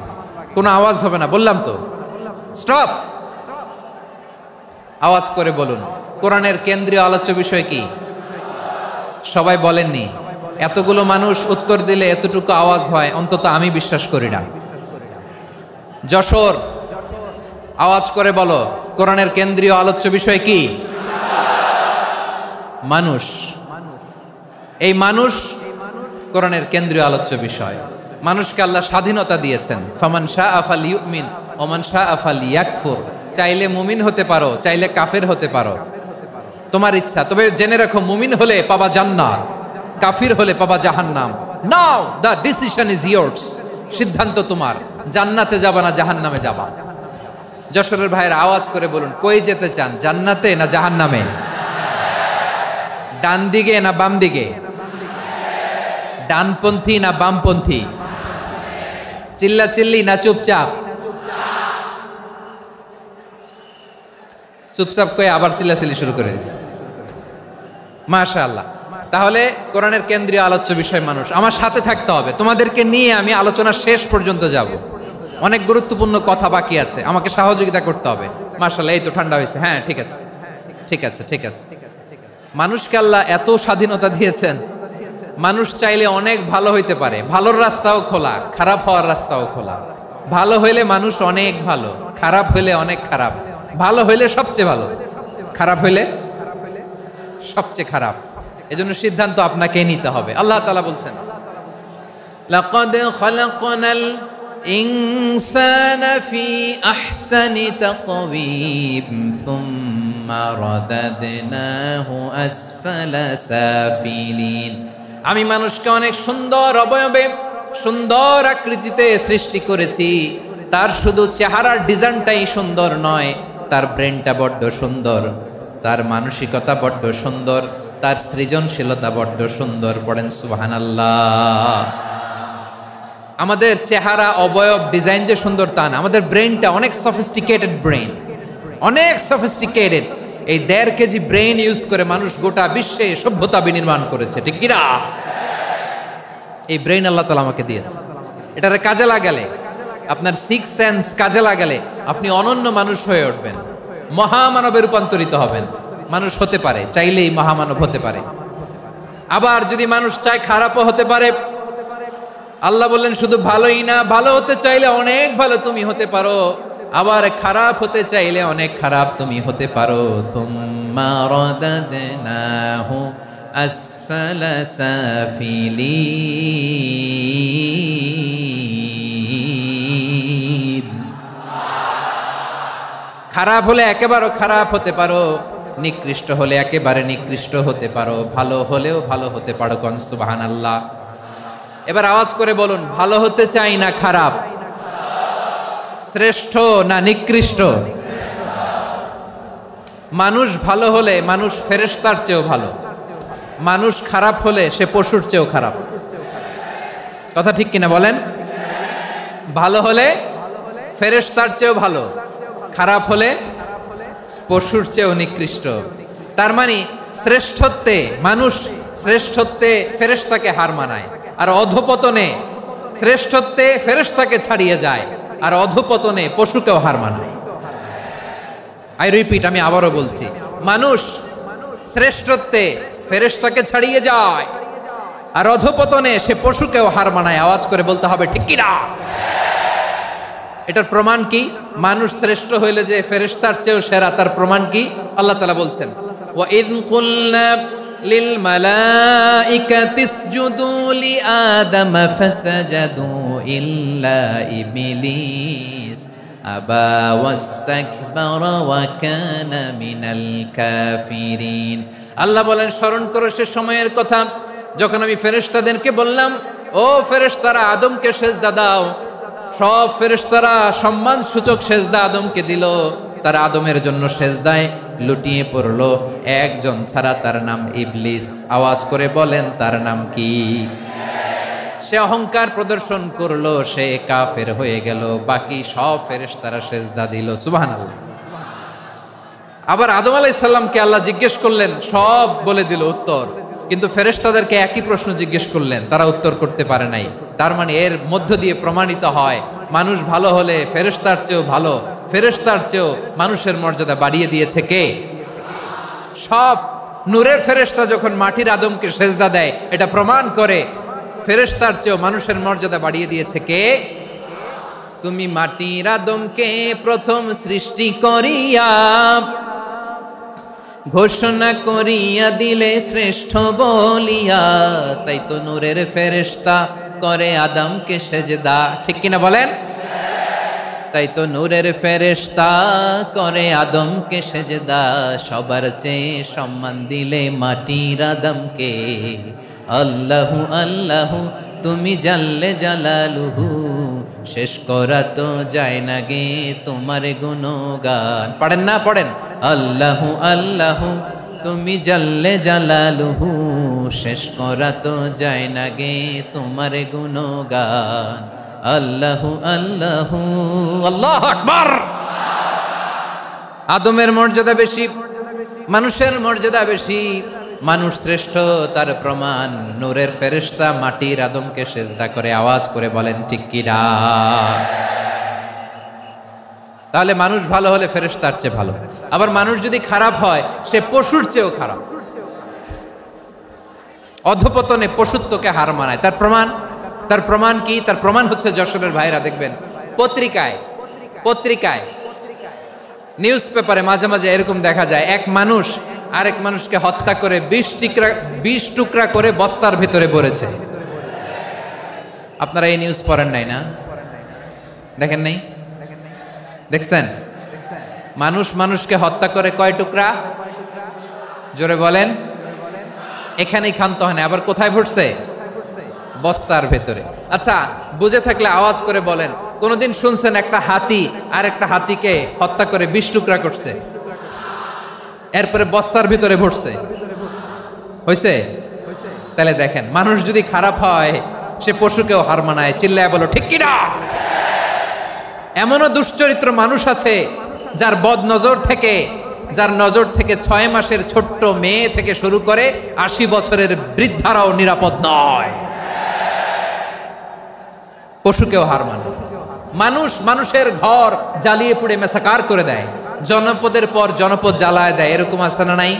কোনো আওয়াজ হবে না, বললাম তো, স্টপ। আওয়াজ করে বলুন, কোরআনের কেন্দ্রীয় আলোচ্য বিষয় কি? সবাই বলেননি। এতগুলো মানুষ উত্তর দিলে এতটুকু আওয়াজ হয়, অন্তত আমি বিশ্বাস করি না। যশোর, আওয়াজ করে বলো, কোরআনের কেন্দ্রীয় আলোচ্য বিষয় কি? মানুষ। এই মানুষ কোরআনের কেন্দ্রীয় আলোচ্য বিষয়। মানুষকে আল্লাহ স্বাধীনতা দিয়েছেন। ফামান শাআ ফালইউমিন ওয়া মান শাআ ফালইয়াকফুর। চাইলে মুমিন হতে পারো, চাইলে কাফের হতে পারো, তোমার ইচ্ছা। তবে জেনে রাখো, মুমিন হলে পাবা জান্নাত, কাফির হলে পাবা জাহান্নাম। নাও দ্য ডিসিশন ইজ ইয়ার্স। সিদ্ধান্ত তোমার, জান্নাতে যাবা না জাহান্নামে যাবা। যশোরের ভাইয়ের আওয়াজ করে বলুন, কই যেতে চান, জান্নাতে না জাহান্নামে? ডান দিকে না বাম দিকে? ডানপন্থী না বামপন্থী? চিল্লা চিল্লি না চুপচাপ? চুপচাপ কয়ে আবার চিল্লাচিল্লি শুরু করে দিচ্ছে। মাশাআল্লাহ। তাহলে কোরআনের কেন্দ্রীয় আলোচ্য বিষয় মানুষ। আমার সাথে থাকতে হবে, তোমাদেরকে নিয়ে আমি আলোচনা শেষ পর্যন্ত যাব। অনেক গুরুত্বপূর্ণ কথা বাকি আছে, আমাকে সহযোগিতা করতে হবে। মাশাআল্লাহ, এই তো ঠান্ডা হয়েছে। হ্যাঁ, ঠিক আছে ঠিক আছে ঠিক আছে। মানুষকে আল্লাহ এত স্বাধীনতা দিয়েছেন, মানুষ চাইলে অনেক ভালো হইতে পারে। ভালোর রাস্তাও খোলা, খারাপ হওয়ার রাস্তাও খোলা। ভালো হইলে মানুষ অনেক ভালো, খারাপ হইলে অনেক খারাপ। ভালো হইলে সবচেয়ে ভালো, খারাপ হইলে সবচেয়ে খারাপ। এজন্য সিদ্ধান্ত আপনাকে নিতে হবে। আল্লাহ তাআলা বলছেন, লাকাদ খালাকনাল ইনসানা ফি আহসানি তাকওয়িম সুম্মা রাদাদনাহু আসফালা সাফিলিন। আমি মানুষকে অনেক সুন্দর অবয়বে, সুন্দর আকৃতিতে সৃষ্টি করেছি। তার শুধু চেহারার ডিজাইনটাই সুন্দর নয়, তার ব্রেনটা বড্ড সুন্দর, তার মানসিকতা বড্ড সুন্দর, তার সৃজনশীলতা বড্ড সুন্দর। পড়েন সুবহানাল্লাহ। আমাদের চেহারা, অবয়ব, ডিজাইন যে সুন্দর তা না, আমাদের ব্রেনটা অনেক সফিস্টিকেটেড ব্রেন। অনেক সফিস্টিকেটেড। এই 1.5 কেজি ব্রেন ইউজ করে মানুষ গোটা বিশ্বে সভ্যতা বিনির্মাণ করেছে, ঠিক কিনা? এই ব্রেন আল্লাহ তাআলা আমাকে দিয়েছে। এটারে কাজে লাগালে, আপনার 6 সেন্স কাজে লাগালে আপনি অনন্য মানুষ হয়ে উঠবেন, মহামানবে রূপান্তরিত হবেন। মানুষ হতে পারে, চাইলেই মহামানব হতে পারে। আবার যদি মানুষ চায় খারাপও হতে পারে। আল্লাহ বললেন শুধু ভালোই না, ভালো হতে চাইলে অনেক ভালো তুমি হতে পারো, আবার খারাপ হতে চাইলে অনেক খারাপ তুমি হতে পারো। সুম্মা রাদাদনাহু আসফালা সাফিলিন। খারাপ হলে একেবারে খারাপ হতে পারো, নিকৃষ্ট হলে একেবারে নিকৃষ্ট হতে পারো, ভালো হলেও ভালো হতে পারো। কোন সুবহানাল্লাহ। এবার আওয়াজ করে বলুন, ভালো হতে চাই না খারাপ? শ্রেষ্ঠ না নিকৃষ্ট? মানুষ ভালো হলে মানুষ ফেরেশতার চেয়েও ভালো, মানুষ খারাপ হলে সে পশুর চেয়েও খারাপ। কথা ঠিক কিনা বলেন? ভালো হলে ফেরেশতার চেয়েও ভালো, খারাপ হলে পশুর চেয়েও নিকৃষ্ট। তার মানে শ্রেষ্ঠত্বে মানুষ, শ্রেষ্ঠত্বে ফেরেশতাকে হার মানায়, আর অধপতনে শ্রেষ্ঠত্বে ফেরেশতাকে ছাড়িয়ে যায়, আর অধপতনে পশুকেও হার মানায়। আই রিপিট, আমি আবারও বলছি, মানুষ শ্রেষ্ঠত্বে ফেরেশতাকে ছাড়িয়ে যায়, আর অধপতনে সে পশুকেও হার মানায়। আওয়াজ করে বলতে হবে ঠিক কি না? এটার প্রমাণ কি? মানুষ শ্রেষ্ঠ হইলে যে ফেরেশতার চেয়েও সেরা, তার প্রমাণ কি? আল্লাহ তাআলা বলছেন, ওয়া ইয কুলনা লিল মালাইকাতি ইসজুদু লি আদম ফাসাজাদু ইল্লা ইবলিস আবা ওয়াস্তাকবারা ওয়া কানা মিনাল কাফিরিন। আল্লাহ বলেন, স্মরণ করো সে সময়ের কথা যখন আমি ফেরেশতাদেরকে বললাম, ও ফেরেশতারা আদমকে সেজদা দাও। সব ফেরেশতারা সম্মান সূচক সেজদা আদমকে দিল, তারা আদমের জন্য সেজদায় লুটিয়ে পড়লো, একজন ছাড়া, তার নাম ইবলিস। আওয়াজ করে বলেন তার নাম কি? সে অহংকার প্রদর্শন করলো, সে কাফের হয়ে গেল, বাকি সব ফেরেশতারা সেজদা দিল। সুবহানাল্লাহ। আবার আদম আলাইহিস সালামকে আল্লাহ জিজ্ঞেস করলেন, সব বলে দিল উত্তর, কিন্তু ফেরেশতাদেরকে একই প্রশ্ন জিজ্ঞেস করলেন, তারা উত্তর করতে পারে নাই। তার মানে এর মধ্য দিয়ে প্রমাণিত হয়, মানুষ ভালো হলে ফেরেশতার চেয়েও ভালো, ফেরেশতার চেয়েও মানুষের মর্যাদা বাড়িয়ে দিয়েছে কে? সব নূরের ফেরেশতা যখন মাটির আদমকে সেজদা দেয়, এটা প্রমাণ করে ফেরেশতার চেয়েও মানুষের মর্যাদা বাড়িয়ে দিয়েছে কে? তুমি মাটির আদমকে প্রথম সৃষ্টি করিয়া ঘোষণা করিয়া দিলে শ্রেষ্ঠ বলিয়া, তাই তো নূরের ফেরেশতা করে আদমকে সেজদা। ঠিক কিনা বলেন? তাই তো নূরের ফেরেশতা করে আদমকে সেজদা, সবার চেয়ে সম্মান দিলে মাটির আদমকে। আল্লাহু আল্লাহু তুমি জাল্লে জালালুহু, শেষ করা তো যায় না গে তোমার গুণগান। পড়েন না? পড়েন। আল্লাহু আল্লাহু তুমি জাল্লে জালালুহু, শেষ করা তো যায় না গে তোমার গুণগান। আল্লাহু আল্লাহু, আল্লাহু আকবার। আদমের মর্যাদা বেশি, মানুষের মর্যাদা বেশি, মানুষ শ্রেষ্ঠ তার প্রমাণ নূরের ফেরেশতা মাটির আদমকে সেজদা করে। আওয়াজ করে বলেন ঠিক কি না? তাহলে মানুষ ভালো হলে ফেরেশতার চেয়ে ভালো, আবার মানুষ যদি খারাপ হয় সে পশুর চেয়েও খারাপ, অধপতনে পশুত্বকে হার মানায়। তার প্রমাণ, তার প্রমাণ কি? তার প্রমাণ হচ্ছে যশোরের ভাইরা দেখবেন পত্রিকায় নিউজ পেপারে মাঝে মাঝে এরকম দেখা যায়, এক মানুষ আরেক মানুষকে হত্যা করে 20 টুকরা করে বস্তার ভিতরে ভরেছে। আপনারা এই নিউজ পড়েন নাই না? দেখেন নাই? দেখছেন? মানুষ মানুষকে হত্যা করে কয় টুকরা? জোরে বলেন। এখানেই ক্ষান্ত হয় না, আবার কোথায় ভরছে? বস্তার ভেতরে। আচ্ছা, বুঝে থাকলে আওয়াজ করে বলেন, কোনদিন শুনছেন একটা হাতি আর একটা হাতিকে হত্যা করে 20 টুকরা করছে, এরপরে বস্তার ভিতরে ভরছে? হয়েছে? তাহলে দেখেন, মানুষ যদি খারাপ হয় সে পশুকেও হার মানায়। চিল্লায় বলো ঠিক কি না? এমনও দুশ্চরিত্র মানুষ আছে যার যার নজর থেকে 6 মাসের ছোট্ট মেয়ে থেকে শুরু করে 80 বছরের বৃদ্ধারাও নিরাপদ নয়। পশুকেও হার মানে। মানুষের ঘর জ্বালিয়ে পুড়ে মেসাকার করে দেয়, জনপদের পর জনপদ জ্বালায় দেয়, এরকম আছে না নাই?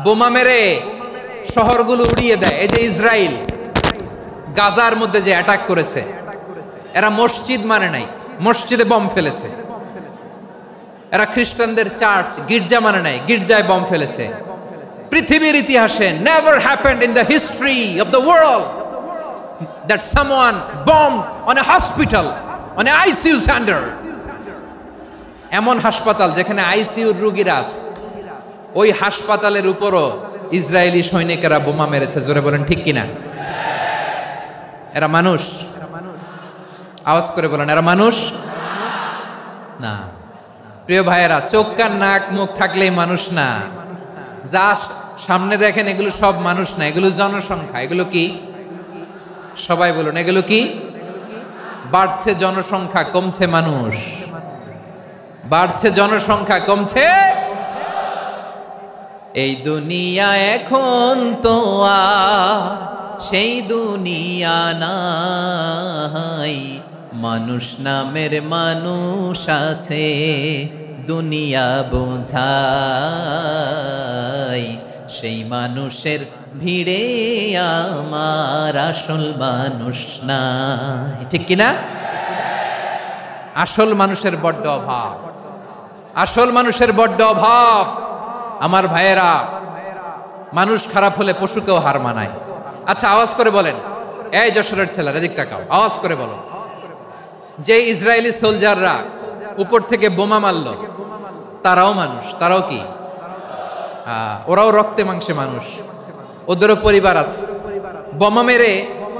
বোমা মেরে শহরগুলো উড়িয়ে দেয়। এই যে ইসরায়েল গাজার মধ্যে যে অ্যাটাক করেছে, এরা মসজিদ মানে নাই, মসজিদে বম ফেলেছে। এরা খ্রিস্টানদের চার্চ গির্জা মানে নাই, গির্জায় বম ফেলেছে। পৃথিবীর ইতিহাসে never happened in the history of the world that someone bombed on a hospital, on a ICU center. এমন হাসপাতাল যেখানে আইসিইউর রোগীরা আছে, ওই হাসপাতালের উপরও ইসরায়েলি সৈনিকেরা বোমা মেরেছে। জোরে বলেন ঠিক কিনা? এরা মানুষ? আওয়াজ করে বলেন, এরা মানুষ না। প্রিয় ভাইয়েরা, চোখ কান নাক মুখ থাকলেই মানুষ না। যা সামনে দেখেন এগুলো সব মানুষ না, এগুলো জনসংখ্যা। এগুলো কি? সবাই বলুন, এগুলো কি? বাড়ছে জনসংখ্যা, কমছে মানুষ। বাড়ছে জনসংখ্যা, কমছে। এই দুনিয়া এখন তো আর সেই দুনিয়া নাই, মানুষ নামের মানুষ আছে, দুনিয়া বোঝাই, সেই মানুষের ভিড়ে আমার আসল মানুষ নাই। ঠিক কিনা? আসল মানুষের বড্ড অভাব, আসল মানুষের বড্ড অভাব। আমার ভাইয়েরা, মানুষ খারাপ হলে পশুকেও হার মানায়। আচ্ছা, আওয়াজ করে বলেন, এই যশোরের ছেলেরা এদিক তাকাও, আওয়াজ করে বলো, যে ইসরায়েলি সোলজাররা উপর থেকে বোমা মারলো, তারাও মানুষ? তারাও কি? ওরাও রক্তে মাংসে মানুষ, ওদেরও পরিবার আছে। বোমা মেরে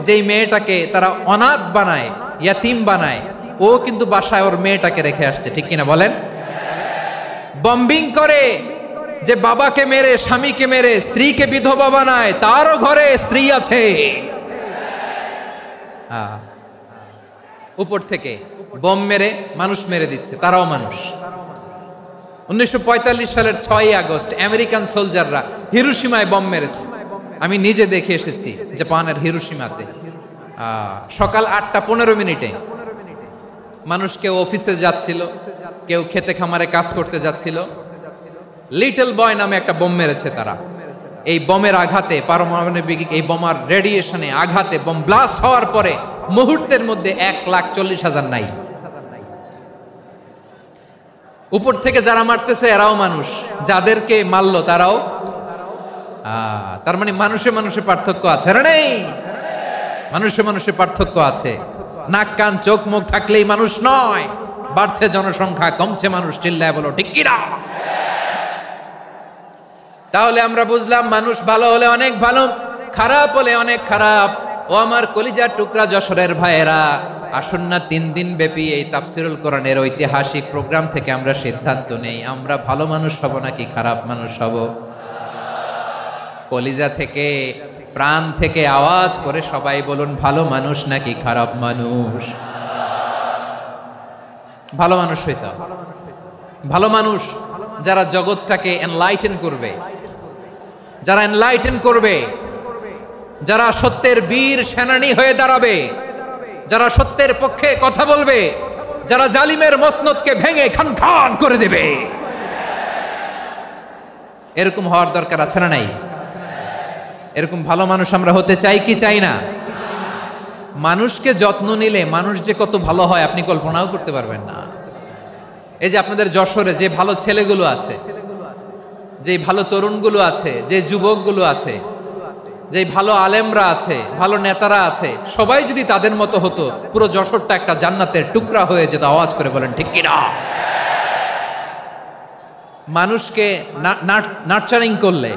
যেই মেয়েটাকে তারা অনাথ বানায়, ইয়াতিম বানায়, ও কিন্তু বাসায় ওর মেয়েটাকে রেখে আসছে। ঠিক কিনা বলেন? বম্বিং করে যে বাবাকে মেরে, স্বামীকে মেরে স্ত্রীকে বিধবা বানায়, তারও ঘরে স্ত্রী আছে। উপর থেকে বম মেরে মানুষ মেরে দিচ্ছে, তারাও মানুষ। 1945 সালের 6 আগস্ট আমেরিকান সোলজাররা হিরোশিমায় বম মেরেছে। আমি নিজে দেখে এসেছি জাপানের হিরোশিমাতে। সকাল 8:15 মানুষ কেউ অফিসে যাচ্ছিল, কেউ খেতে খামারে কাজ করতে যাচ্ছিল। লিটল বয় নামে একটা বোম মেরেছে তারা। এই বোমের আঘাতে, পারমাণবিক এই বোমার রেডিয়েশনে আঘাতে, বোম ব্লাস্ট হওয়ার পরে মুহূর্তের মধ্যে 1,40,000 নাই। উপর থেকে যারা মারতেছে এরাও মানুষ, যাদেরকে মারলো তারাও। তার মানে মানুষে মানুষে পার্থক্য আছে না? নেই? মানুষে মানুষে পার্থক্য আছে। নাক কান চোখ মুখ থাকলেই মানুষ নয়। বাড়ছে জনসংখ্যা, কমছে মানুষ। চিল্লায় বলো ঠিক কিনা? তাহলে আমরা বুঝলাম, মানুষ ভালো হলে অনেক ভালো, খারাপ হলে অনেক খারাপ। ও আমার কলিজার টুকরা যশোরের ভাইয়েরা, আসুন না 3 দিন ব্যাপী এই তাফসিরুল কোরআনের ঐতিহাসিক প্রোগ্রাম থেকে আমরা সিদ্ধান্ত নেই, আমরা ভালো মানুষ হব নাকি খারাপ মানুষ হব। কলিজা থেকে, প্রাণ থেকে আওয়াজ করে সবাই বলুন, ভালো মানুষ নাকি খারাপ মানুষ? ভালো মানুষ হইতে হবে। ভালো মানুষ যারা জগৎটাকে এনলাইটেন করবে, যারা এনলাইটেন করবে, যারা সত্যের বীর সেনানী হয়ে দাঁড়াবে, যারা সত্যের পক্ষে কথা বলবে, যারা জালিমের মসনদকে ভেঙে খান খান করে দেবে। এরকম হওয়ার দরকার আছে না নাই? এরকম ভালো মানুষ আমরা হতে চাই কি চাই না? মানুষকে যত্ন নিলে মানুষ যে কত ভালো হয় আপনি কল্পনাও করতে পারবেন না। এই যে আপনাদের যশোরে যে ভালো ছেলেগুলো আছে, যে ভালো তরুণগুলো আছে, যে যুবকগুলো আছে, যে ভালো আলেমরা আছে, ভালো নেতারা আছে, সবাই যদি তাদের মতো হতো, পুরো যশোরটা একটা জান্নাতের টুকরা হয়ে যেত। আওয়াজ করে বলেন ঠিক কিনা? মানুষকে নার্চারিং করলে,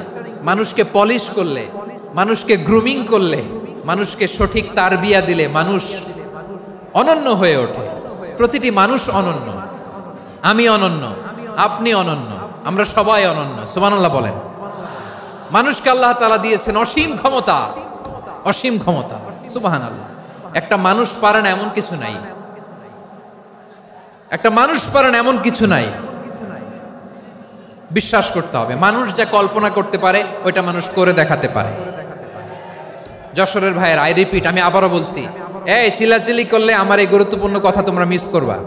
মানুষকে পলিশ করলে, মানুষকে গ্রুমিং করলে, মানুষকে সঠিক তারবিয়া দিলে মানুষ অনন্য হয়ে ওঠে। প্রতিটি মানুষ অনন্য। আমি অনন্য, আপনি অনন্য, আমরা সবাই অনন্য। সুবহানাল্লাহ বলেন। মানুষকে আল্লাহ তাআলা দিয়েছেন অসীম ক্ষমতা, অসীম ক্ষমতা। সুবহানাল্লাহ। একটা মানুষ পারে না এমন কিছু নাই। একটা মানুষ পারেন এমন কিছু নাই, বিশ্বাস করতে হবে মানুষ যা কল্পনা করতে পারে ওইটা মানুষ করে দেখাতে পারে। যশোরের ভাইয়ের আই রিপিট, আমি আবারও বলছি, এই চিল্লাচিল্লি করলে আমার এই গুরুত্বপূর্ণ কথা তোমরা মিস করবা।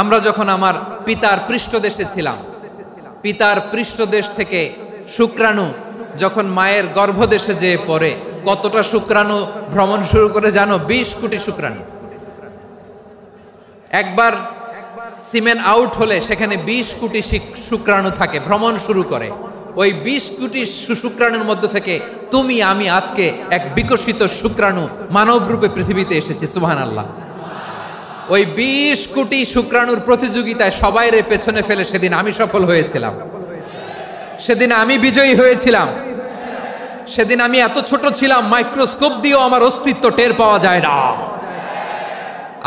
আমরা যখন আমার পিতার পৃষ্ঠদেশে ছিলাম, পিতার পৃষ্ঠদেশ থেকে শুক্রাণু যখন মায়ের গর্ভদেশে যেয়ে পড়ে, কতটা শুক্রাণু ভ্রমণ শুরু করে জানো? 20 কোটি শুক্রাণু। একবার সিমেন আউট হলে সেখানে 20 কোটি শুক্রাণু থাকে, ভ্রমণ শুরু করে। ওই 20 কোটি শুক্রাণুর মধ্য থেকে তুমি আমি আজকে এক বিকশিত শুক্রাণু মানব রূপে পৃথিবীতে এসেছি। সুবহানাল্লাহ। ওই 20 কোটি শুক্রাণুর প্রতিযোগিতায় সবাইরে পেছনে ফেলে সেদিন আমি সফল হয়েছিলাম, সেদিন আমি বিজয়ী হয়েছিলাম। সেদিন আমি এত ছোট ছিলাম, মাইক্রোস্কোপ দিয়েও আমার অস্তিত্ব টের পাওয়া যায় না।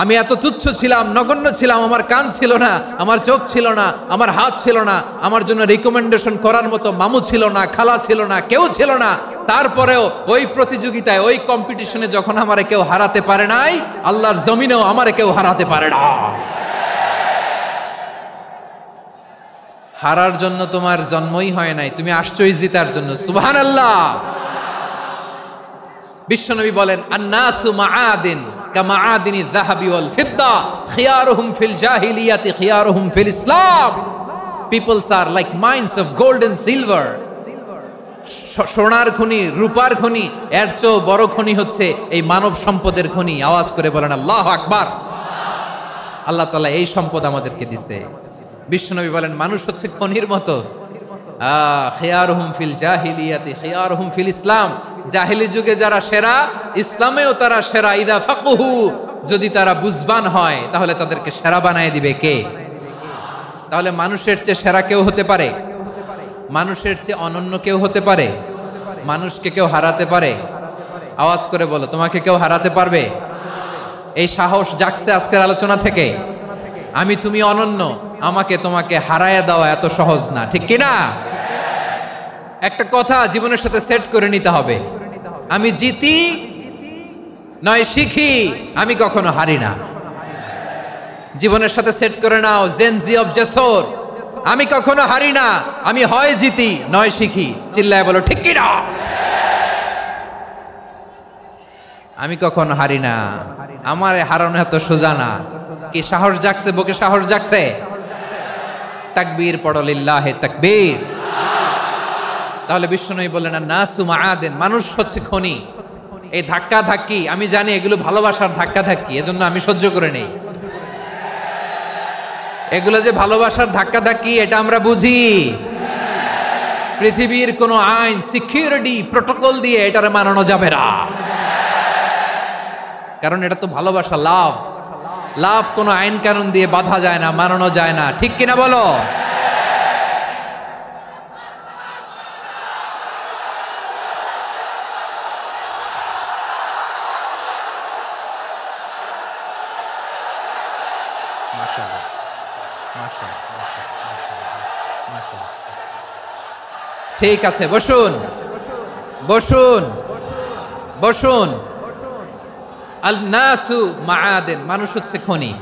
আমি এত তুচ্ছ ছিলাম, নগণ্য ছিলাম, আমার কান ছিল না, আমার চোখ ছিল না, আমার হাত ছিল না, আমার জন্য রিকমেন্ডেশন করার মতো মামু ছিল না, খালা ছিল না, কেউ ছিল না। তারপরেও ওই প্রতিযোগিতায়, ওই কম্পিটিশনে যখন আমারে কেউ হারাতে পারে নাই, আল্লাহর জমিনেও আমারে কেউ হারাতে পারে না। হারার জন্য তোমার জন্মই হয় নাই, তুমি আসছই জিতার জন্য। সুবহানাল্লাহ। বিশ্বনবী বলেন, আন্নাসু মাআদিন কামাআদিনি যাহাবি ওয়াল ফিদ্দা খিয়ারুহুম ফিল জাহিলিয়াতি খিয়ারুহুম ফিল ইসলাম। Peoples are like mines of gold and silver. সোনার খনি, রূপার খনি, এর চেয়েও বড় খনি হচ্ছে এই মানব সম্পদের খনি। আওয়াজ করে বলেন আল্লাহু আকবার। আল্লাহ তাআলা এই সম্পদ আমাদেরকে দিয়েছে। বিশ্বনবী বলেন, মানুষ হচ্ছে খনির মতো। খিয়ারুহুম ফিল জাহিলিয়াতি খিয়ারুহুম ফিল ইসলাম। জাহিলি যুগে যারা সেরা, ইসলামেও তারা সেরা। ইদা ফাকুহু, যদি তারা বুঝবান হয় তাহলে তাদেরকে সেরা বানায় দিবে কে? তাহলে মানুষের চেয়ে সেরা কেউ হতে পারে? মানুষের চেয়ে অনন্য কেউ হতে পারে? মানুষকে কেউ হারাতে পারে? আওয়াজ করে বলো, তোমাকে কেউ হারাতে পারবে? এই সাহস জাগছে আজকের আলোচনা থেকে। আমি তুমি অনন্য, আমাকে তোমাকে হারায় দেওয়া এত সহজ না, ঠিক কিনা? একটা কথা জীবনের সাথে সেট করে নিতে হবে, আমি জিতি নয় শিখি, আমি কখনো হারি না। জীবনের সাথে সেট করে নাও, জেনজি অফ যশোর, আমি কখনো হারি না, আমি হয় জিতি নয় শিখি। চিল্লায় বলো ঠিক কিনা? আমি কখনো হারি না, আমার হারানো এত সোজা না। কি সাহস জাগছে? বুকে সাহস জাগছে? তাকবীর পড়ো, লিল্লাহে তাকবীর। তাহলে বিশ্বনবী বললেন, নাসু মাআদিন, মানুষ হচ্ছে খনি। এই ধাক্কা ধাক্কি, আমি জানি এগুলো ভালোবাসার ধাক্কা ধাক্কি, এজন্য আমি সহ্য করে নেই। এগুলো যে ভালোবাসার ধাক্কা ধাক্কি এটা আমরা বুঝি। পৃথিবীর কোন আইন, সিকিউরিটি প্রটোকল দিয়ে এটারে মানানো যাবে না, কারণ এটা তো ভালোবাসা, লাভ। লাভ কোনো আইন কানুন দিয়ে বাধা যায় না, মানানো যায় না, ঠিক কিনা বলো? ঠিক আছে, বসুন বসুন বসুন। আল নাসু মাআদিন, মানুষ হচ্ছে খনি।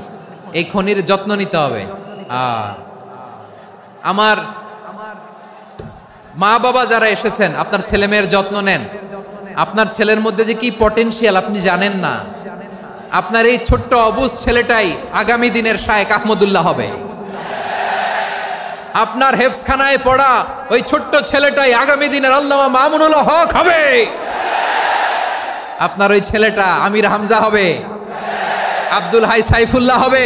এই খনির যত্ন নিতে হবে। আমার মা বাবা যারা এসেছেন, আপনার ছেলে মেয়ের যত্ন নেন। আপনার ছেলের মধ্যে যে কি পটেনশিয়াল আপনি জানেন না। আপনার এই ছোট্ট অবুজ ছেলেটাই আগামী দিনের শায়েখ আহমদুল্লাহ হবে। আপনার হেফজখানায় পড়া ওই ছোট্ট ছেলেটাই আগামী দিনের আল্লামা মামুনুল হক হবে। আপনার ওই ছেলেটা আমির হামজা হবে, আব্দুল হাই সাইফুল্লাহ হবে।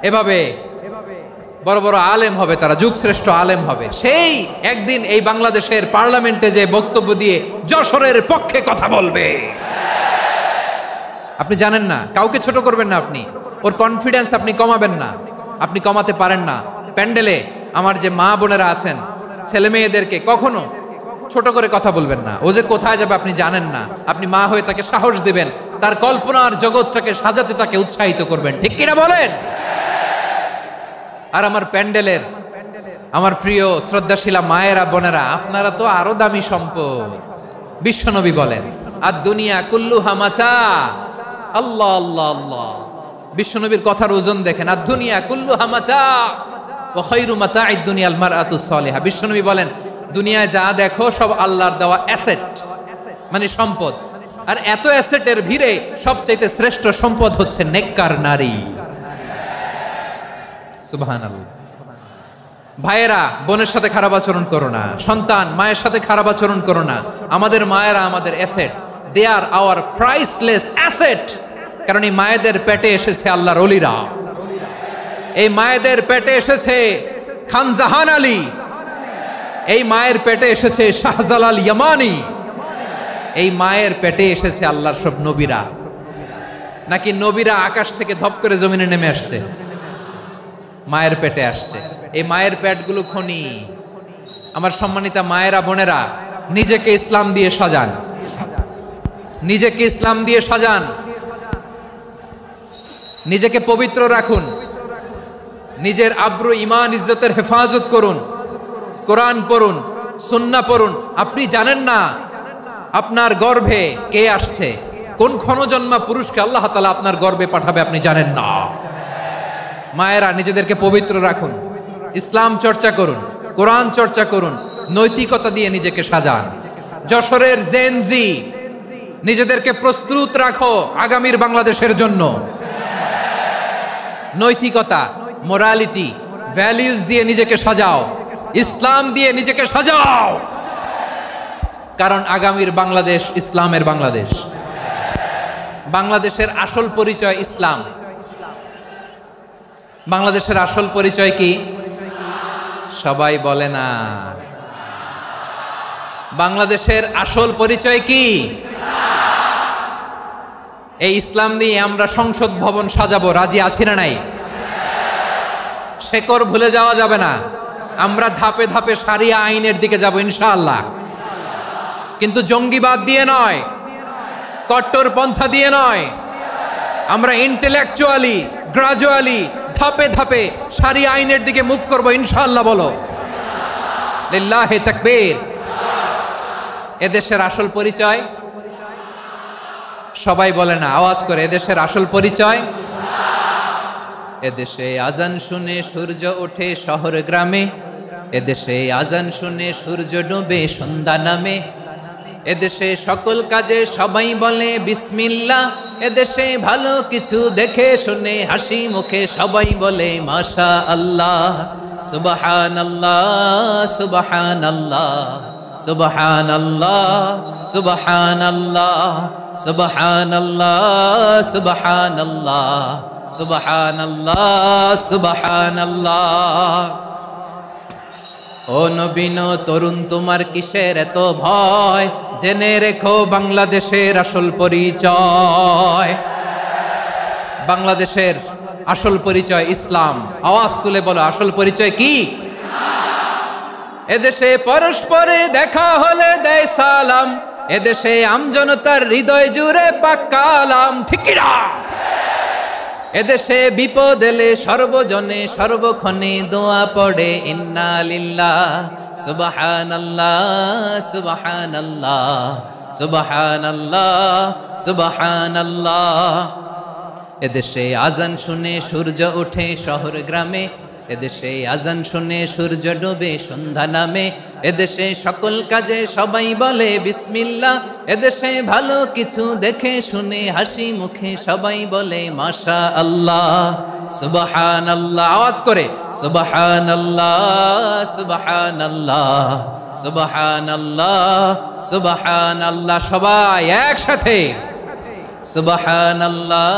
এভাবে বড় বড় আলেম হবে, তারা যুগশ্রেষ্ঠ আলেম হবে। সেই একদিন এই বাংলাদেশের পার্লামেন্টে যে বক্তব্য দিয়ে যশোরের পক্ষে কথা বলবে। আপনি জানেন না, কাউকে ছোট করবেন না, আপনি ওর কনফিডেন্স আপনি কমাবেন না, আপনি কমাতে পারেন না। প্যান্ডেলে আমার যে মা বোনেরা আছেন, ছেলে মেয়েদেরকে কখনো ছোট করে কথা বলবেন না। ও যে কোথায় যাবে আপনি জানেন না, আপনি মা হয়ে তাকে সাহস দিবেন, তার কল্পনার জগৎটাকে সাজাতে তাকে উৎসাহিত করবেন, ঠিক কিনা বলেন? আর আমার প্যান্ডেলের আমার প্রিয় শ্রদ্ধাশীলা মায়েরা বোনেরা, আপনারা তো আরো দামি সম্পদ। বিশ্বনবী বলেন, আর দুনিয়া কুল্লুহা মাতা। আল্লাহ আল্লাহ আল্লাহ, বিশ্বনবীর কথার ওজন দেখেন, আর দুনিয়া কুল্লুহা মাতা ওয়া খায়রু মাতা'আদ দুনিয়াল মারআতুস সালিহা। বিশ্বনবী বলেন, দুনিয়ায় যা দেখো সব আল্লাহর দেওয়া অ্যাসেট, মানে সম্পদ। আর এত অ্যাসেটের ভিড়ে সবচাইতে শ্রেষ্ঠ সম্পদ হচ্ছে নেককার নারী। সুবহানাল্লাহ। ভাইয়েরা বোনের সাথে খারাপ আচরণ করো না, সন্তান মায়ের সাথে খারাপ আচরণ করো না। আমাদের মায়েরা আমাদের asset, they are our priceless asset. কারণ এই মায়েদের পেটে এসেছে আল্লাহর ওলিরা, এই মায়েদের পেটে এসেছে খান জাহান আলী, এই মায়ের পেটে এসেছে শাহজালাল ইয়ামানি, এই মায়ের পেটে এসেছে আল্লাহর সব নবীরা। নাকি নবীরা আকাশ থেকে ধপ করে জমিনে নেমে আসছে? মায়ের পেটে আসছে। এই মায়ের পেটগুলো খনি। আমার সম্মানিতা মায়েরা বোনেরা, নিজেকে ইসলাম দিয়ে সাজান, নিজেকে ইসলাম দিয়ে সাজান, নিজেকে পবিত্র রাখুন, নিজের আব্রু ইমান ইজ্জতের হেফাজত করুন, কোরআন পড়ুন, সুন্নাহ পড়ুন। আপনি জানেন না আপনার গর্ভে কে আসছে, কোন ক্ষণজন্মা পুরুষকে আল্লাহ তাআলা আপনার গর্ভে পাঠাবে আপনি জানেন না। মায়েরা নিজেদেরকে পবিত্র রাখুন, ইসলাম চর্চা করুন, কোরআন চর্চা করুন, নৈতিকতা দিয়ে নিজেকে সাজান। যশোরের জেনজি, নিজেদেরকে প্রস্তুত রাখো আগামীর বাংলাদেশের জন্য। নৈতিকতা, মোরালিটি, ভ্যালিউজ দিয়ে নিজেকে সাজাও, ইসলাম দিয়ে নিজেকে সাজাও। কারণ আগামীর বাংলাদেশ ইসলামের বাংলাদেশ। বাংলাদেশের আসল পরিচয় ইসলাম। বাংলাদেশের আসল পরিচয় কি? সবাই বলে না। বাংলাদেশের আসল পরিচয় কি? এই ইসলাম নিয়ে আমরা সংসদ ভবন সাজাবো, রাজি আছি না নাই? শেকড় ভুলে যাওয়া যাবে না। আমরা ধাপে ধাপে শারিয়া আইনের দিকে যাব ইনশাআল্লাহ, কিন্তু জঙ্গিবাদ দিয়ে নয়, কট্টর পন্থা দিয়ে নয়। আমরা ইন্টেলেকচুয়ালি, গ্রাজুয়ালি, ধাপে ধাপে শারিয়া আইনের দিকে মুভ করব ইনশাআল্লাহ। বলো লিল্লাহি তাকবীর। এদেশের আসল পরিচয় সবাই বলে না, আওয়াজ করে, এদেশের আসল পরিচয়। এদেশে আজান শুনে সূর্য ওঠে শহর গ্রামে, এদেশে আজান শুনে সূর্য ডুবে সন্ধ্যা নামে, এদেশে সকল কাজে সবাই বলে বিসমিল্লাহ, এদেশে ভালো কিছু দেখে শুনে হাসি মুখে সবাই বলে মাশা আল্লাহ। সুবহানাল্লাহ, সুবহানাল্লাহ, সুবহানাল্লাহ, সুবহানাল্লাহ, সুবহানাল্লাহ, সুবহানাল্লাহ, সুবহানাল্লাহ, সুবহানাল্লাহ। ও নবীন তরুণ, তোমার কিসের এত ভয়? জেনে রেখো বাংলাদেশের আসল পরিচয়। বাংলাদেশের আসল পরিচয় ইসলাম। আওয়াজ তুলে বলো, আসল পরিচয় কি? এদেশে পরস্পরে দেখা হলে দেয় সালাম, এদেশে আমজনতার হৃদয় জুড়ে পাক্কালাম। ঠিক কি না? এদেশে বিপদ এলে সর্বজনে সর্বক্ষণে দোয়া পড়ে ইন্না লিল্লাহ, সুবহানাল্লাহ, সুবহানাল্লাহ, সুবহানাল্লাহ, সুবহানাল্লাহ। এদেশে আজান শুনে সূর্য ওঠে শহর গ্রামে, এদেশে আজান শুনে সূর্য ডুবে সন্ধ্যা নামে, এদেশে সকল কাজে সবাই বলে বিসমিল্লাহ, এদেশে ভালো কিছু দেখে শুনে হাসি মুখে সবাই বলে মাশা আল্লাহ। সুবহানাল্লাহ, আওয়াজ করে সুবহানাল্লাহ, সুবহানাল্লাহ, সুবহানাল্লাহ, সুবহানাল্লাহ। সবাই একসাথে সুবহানাল্লাহ,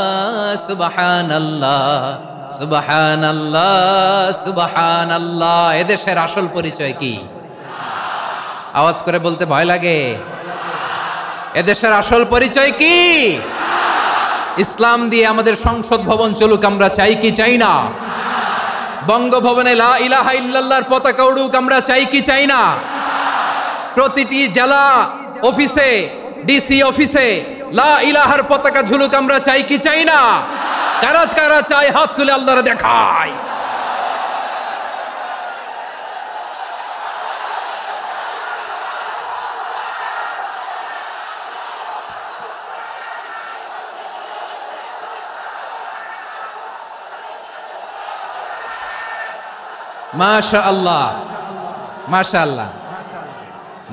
সুবহানাল্লাহ, সুবহানাল্লাহ, সুবহানাল্লাহ। এদেশের আসল পরিচয় কি? আওয়াজ করে বলতে ভয় লাগে। এদেশের আসল পরিচয় কি? ইসলাম দিয়ে আমাদের সংসদ ভবন চলুক, আমরা চাই কি চাই না? বঙ্গভবনে লা ইলাহা ইল্লাল্লাহর পতাকা উড়ুক, আমরা চাই কি চাই না? প্রতিটি জেলা অফিসে, ডিসি অফিসে লা ইলাহার পতাকা ঝুলুক, আমরা চাই কি চাই না? কারা কারা চাই হাত তুলে আল্লাহরে দেখায়। মাশাআল্লাহ, মাশাআল্লাহ,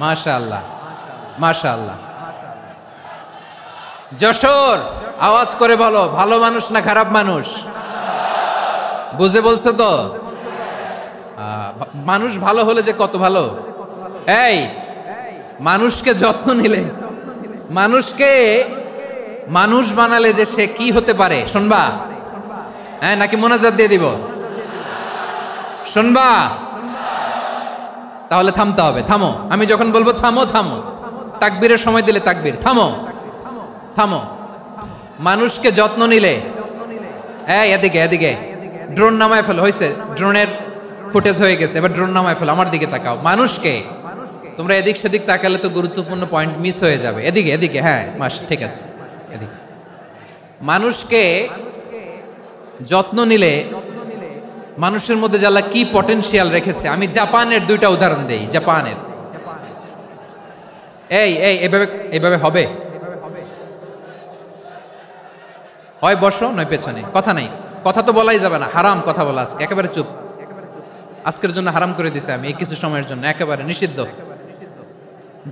মাশাআল্লাহ, মাশাআল্লাহ। যশোর, আওয়াজ করে বলো, ভালো মানুষ না খারাপ মানুষ? বুঝে বলছো তো? মানুষ ভালো হলে যে কত ভালো। এই মানুষকে যত্ন নিলে, মানুষকে মানুষ বানালে যে সে কি হতে পারে শুনবা? হ্যাঁ, নাকি মোনাজাত দিয়ে দিব? শুনবা? তাহলে থামতে হবে। থামো, আমি যখন বলবো থামো থামো, তাকবীরের সময় দিলে তাকবীর। থামো থামো। মানুষকে যত্ন নিলে, এই এদিকে এদিকে, ড্রোন নামায় ফেলো। হয়েছে, ড্রোনের ফুটেজ হয়ে গেছে, এবার ড্রোন নামায় ফেলো। আমার দিকে তাকাও। মানুষকে, তোমরা এদিক সেদিক তাকালে তো গুরুত্বপূর্ণ পয়েন্ট মিস হয়ে যাবে। এদিকে এদিকে, হ্যাঁ মাস, ঠিক আছে, এদিকে। মানুষকে যত্ন নিলে মানুষের মধ্যে যে আল্লাহ কি পটেনশিয়াল রেখেছে। আমি জাপানের দুইটা উদাহরণ দেই। জাপানের, এই এই এভাবে এভাবে হবে, হয় বসো নয় পেছনে, কথা নাই, কথা তো বলাই যাবে না, হারাম কথা বলা। আজকে একেবারে চুপ, আজকের জন্য হারাম করে দিছে আমি, এই কিছু সময়ের জন্য একেবারে নিষিদ্ধ।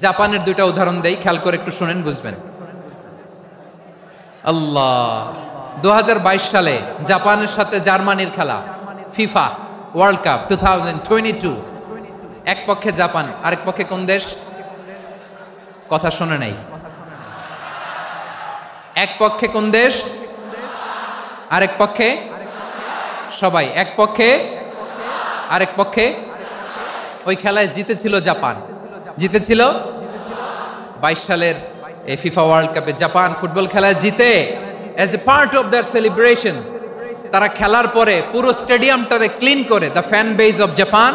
জাপানের দুইটা উদাহরণ দেই, খেয়াল করে একটু শুনেন, বুঝবেন। আল্লাহ, 2022 সালে জাপানের সাথে জার্মানির খেলা, ফিফা ওয়ার্ল্ড কাপ 2022। এক পক্ষে জাপান, আরেক পক্ষে কোন দেশ? কথা শোনে নাই। এক পক্ষে কোন দেশ, আরেক পক্ষে সবাই। এক পক্ষে, আরেক পক্ষে। ওই খেলায় জিতেছিল জাপান, জিতেছিল 22 সালের এই ফিফা ওয়ার্ল্ড কাপে। জাপান ফুটবল খেলায় জিতে, as a part of their celebration তারা খেলার পরে পুরো স্টেডিয়ামটারে ক্লিন করে। The fan base of Japan,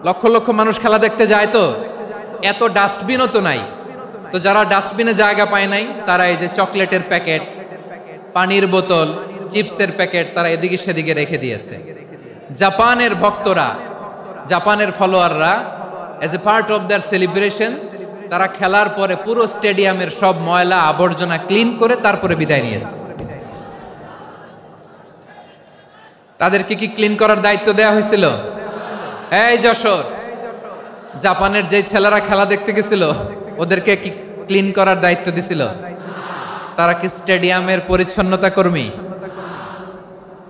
লক্ষ লক্ষ মানুষ খেলা দেখতে যায়, তো এত ডাস্টবিনও তো নাই। তো যারা ডাস্টবিনে জায়গা পায় নাই, তারা এই যে চকলেটের প্যাকেট, পানির বোতল, চিপসের প্যাকেট তারা এদিকে সেদিকে রেখে দিয়েছে। জাপানের ভক্তরা, জাপানের ফলোয়াররা, as a part of their celebration তারা খেলার পরে পুরো স্টেডিয়ামের সব ময়লা আবর্জনা ক্লিন করে তারপরে বিদায় নিয়েছে। তাদেরকে কি ক্লিন করার দায়িত্ব দেওয়া হয়েছিল? এই যশোর, জাপানের যে ছেলেরা খেলা দেখতে গেছিল ওদেরকে কি ক্লিন করার দায়িত্ব দিছিল? তারা কি স্টেডিয়ামের পরিচ্ছন্নতা কর্মী?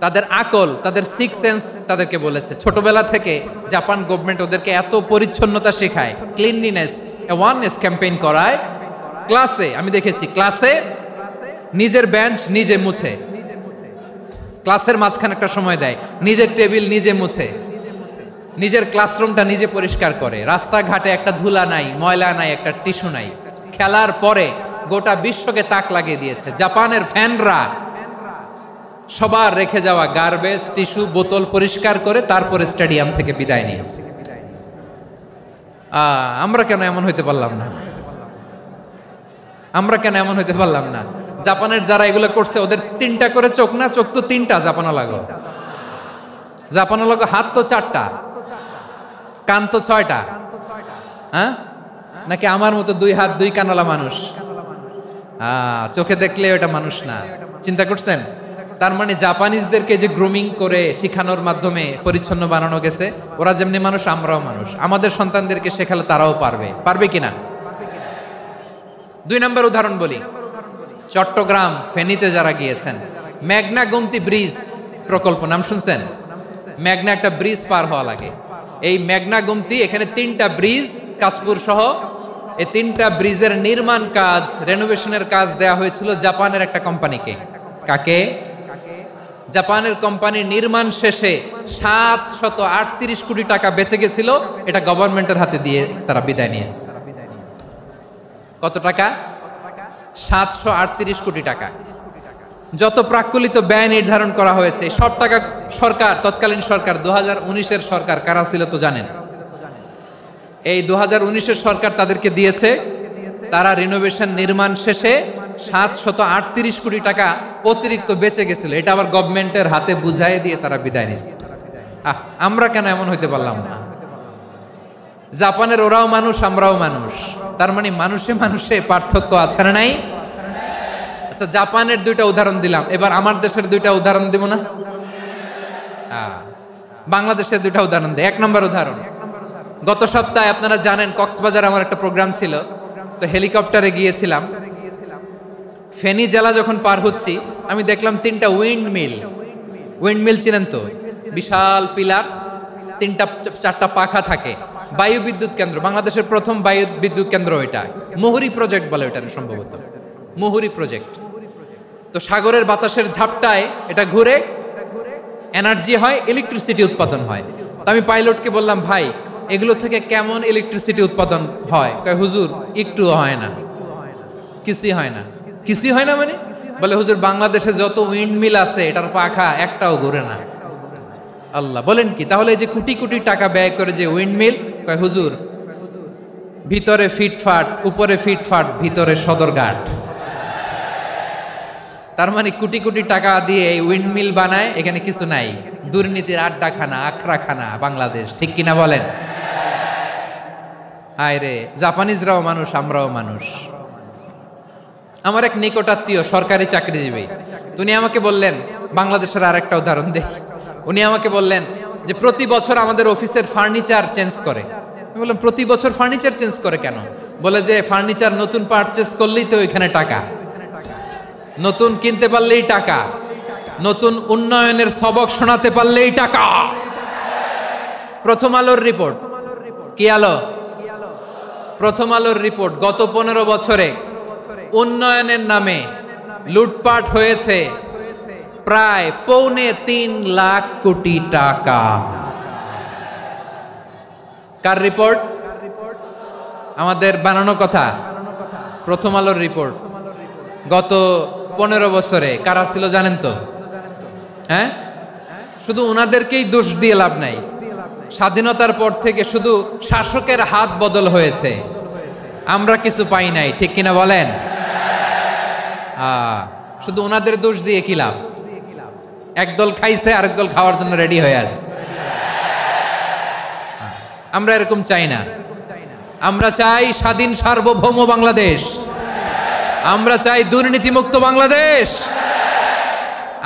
তাদের আকল, তাদের সিক্স সেন্স তাদেরকে বলেছে। ছোটবেলা থেকে জাপান গভর্নমেন্ট ওদেরকে এত পরিচ্ছন্নতা শেখায়, ক্লিনলিনেস অ্যাওয়ারনেস ক্যাম্পেইন করায়। ক্লাসে আমি দেখেছি, ক্লাসে নিজের বেঞ্চ নিজে মুছে, ক্লাসের মাঝখানে একটা সময় দেয়, নিজের টেবিল নিজে মুছে, নিজের ক্লাসরুমটা নিজে পরিষ্কার করে। রাস্তাঘাটে একটা ধুলা নাই, ময়লা নাই, একটা টিস্যু নাই। খেলার পরে গোটা বিশ্বকে তাক লাগিয়ে দিয়েছে। জাপানের ফ্যানরা সবার রেখে যাওয়া গার্বেজ, টিস্যু, বোতল পরিষ্কার করে তারপরে স্টেডিয়াম থেকে বিদায় নিয়েছে। আমরা কেন এমন হইতে পারলাম না? আমরা কেন এমন হইতে পারলাম না? জাপানের যারা এগুলো করছে ওদের 3টা করে চোখ না? চোখ তো 3টা জাপানা লাগো, জাপানা লাগো। হাত তো 4টা, কান তো 6টা। হ্যাঁ, নাকি আমার মতো 2 হাত 2 কানালা মানুষ? চোখে দেখলে ওটা মানুষ না। চিন্তা করছেন? তার মানে জাপানিজদেরকে যে গ্রুমিং করে শিখানোর মাধ্যমে পরিচ্ছন্ন বানানো গেছে। ওরা যেমনি মানুষ, আমরাও মানুষ। আমাদের সন্তানদেরকে শেখালে তারাও পারবে, পারবে কিনা? 2 নম্বর উদাহরণ বলি। চট্টগ্রাম ফেনীতে যারা গিয়েছেন, মেঘনা গোমতী ব্রিজ প্রকল্প নাম শুনছেন? মেঘনা একটা ব্রিজ পার হওয়া লাগে। এই মেঘনা গোমতী, এখানে 3টা ব্রিজ কাঁচপুর সহ, এই 3টা ব্রিজের নির্মাণ কাজ, রেনোভেশনের কাজ দেয়া হয়েছিল জাপানের একটা কোম্পানিকে। কাকে? জাপানের কোম্পানির নির্মাণ শেষে 738 কোটি টাকা বেঁচে গেছিল। এটা গভর্নমেন্টের হাতে দিয়ে তারা বিদায় নিয়েছে। কত টাকা? 738 কোটি টাকা। যত প্রাক্কলিত ব্যয় নির্ধারণ করা হয়েছে সব টাকা সরকার, তৎকালীন সরকার 2019-এর সরকার, কারা ছিল তো জানেন? এই 2019-এর সরকার তাদেরকে দিয়েছে। তারা রিনোভেশন নির্মাণ শেষে 738 কোটি টাকা অতিরিক্ত বেঁচে গেছিল। এটা আবার গভর্নমেন্টের হাতে বুঝাই দিয়ে তারা বিদায় নিচ্ছে। আমরা কেন এমন হইতে পারলাম না? জাপানের ওরাও মানুষ, আমরাও মানুষ। তার মানে মানুষে মানুষে পার্থক্য আছে না নাই? আচ্ছা, জাপানের 2টা উদাহরণ দিলাম, এবার আমার দেশের 2টা উদাহরণ দিব না? বাংলাদেশের দুটা উদাহরণ দেয়। 1 নম্বর উদাহরণ, গত সপ্তাহে আপনারা জানেন কক্সবাজার আমার একটা প্রোগ্রাম ছিল, তো হেলিকপ্টারে গিয়েছিলাম। ফেনী জেলা যখন পার হচ্ছি আমি দেখলাম 3টা উইন্ডমিল চিনেন তো, বিশাল পিলার, 3টা-4টা পাখা থাকে, বায়ু বিদ্যুৎ কেন্দ্র, বাংলাদেশের প্রথম বায়ু বিদ্যুৎ কেন্দ্র এটা, মুহুরী প্রজেক্ট বলে ওটা সম্ভবত, মুহুরী প্রজেক্ট। তো সাগরের বাতাসের ঝাপটায় এটা ঘুরে এনার্জি হয়, ইলেকট্রিসিটি উৎপাদন হয়। তো আমি পাইলটকে বললাম, ভাই এগুলো থেকে কেমন ইলেকট্রিসিটি উৎপাদন হয়? কয় হুজুর একটুও হয় না, কিছুই হয় না। কিছুই হয় না মানে? বলে হুজুর বাংলাদেশে যত উইন্ডমিল আছে এটার পাখা একটাও ঘুরে না। আল্লাহ, বলেন কি? তাহলে এই যে কোটি কোটি টাকা ব্যয় করে যে উইন্ডমিল, কয় হুজুর ভিতরে ফিটফাট, উপরে ফিটফাট, ভিতরে সদরঘাট। তার মানে কোটি কোটি টাকা দিয়ে এই উইন্ডমিল বানায়, এখানে কিছু নাই। দুর্নীতির আড্ডাখানা, আখড়াখানা বাংলাদেশ, ঠিক কিনা বলেন? আয় রে, জাপানিজরাও মানুষ, আমরাও মানুষ। আমার এক নিকটাত্মীয় সরকারি চাকরিজীবী, উনি আমাকে বললেন, বাংলাদেশের আর একটা উদাহরণ দেখ, উনি আমাকে বললেন যে প্রতি বছর আমাদের অফিসের ফার্নিচার চেঞ্জ করে। আমি বললাম প্রতি বছর ফার্নিচার চেঞ্জ করে কেন? বলে যে ফার্নিচার নতুন পারচেজ করলেই তো ওইখানে টাকা, নতুন কিনতে পারলেই টাকা, নতুন উন্নয়নের সবক শোনাতে পারলেই টাকা। প্রথম আলোর রিপোর্ট, কি আলো? প্রথম আলোর রিপোর্ট, গত 15 বছরে উন্নয়নের নামে লুটপাট হয়েছে প্রায় 3.25 লাখ কোটি টাকা। কার রিপোর্ট? আমাদের বানানো কথা, প্রথম আলোর রিপোর্ট। গত 15 বছরে কারা ছিল জানেন তো? হ্যাঁ, শুধু ওনাদেরকেই দোষ দিয়ে লাভ নাই। স্বাধীনতার পর থেকে শুধু শাসকের হাত বদল হয়েছে, আমরা কিছু পাই নাই, ঠিক কিনা বলেন? শুধু ওনাদের দোষ দিয়ে কি লাভ? একদল খাইছে, আরেক দল খাওয়ার জন্য রেডি হয়ে আছে। আমরা এরকম চাই না। আমরা চাই স্বাধীন সার্বভৌম বাংলাদেশ, আমরা চাই দুর্নীতিমুক্ত বাংলাদেশ।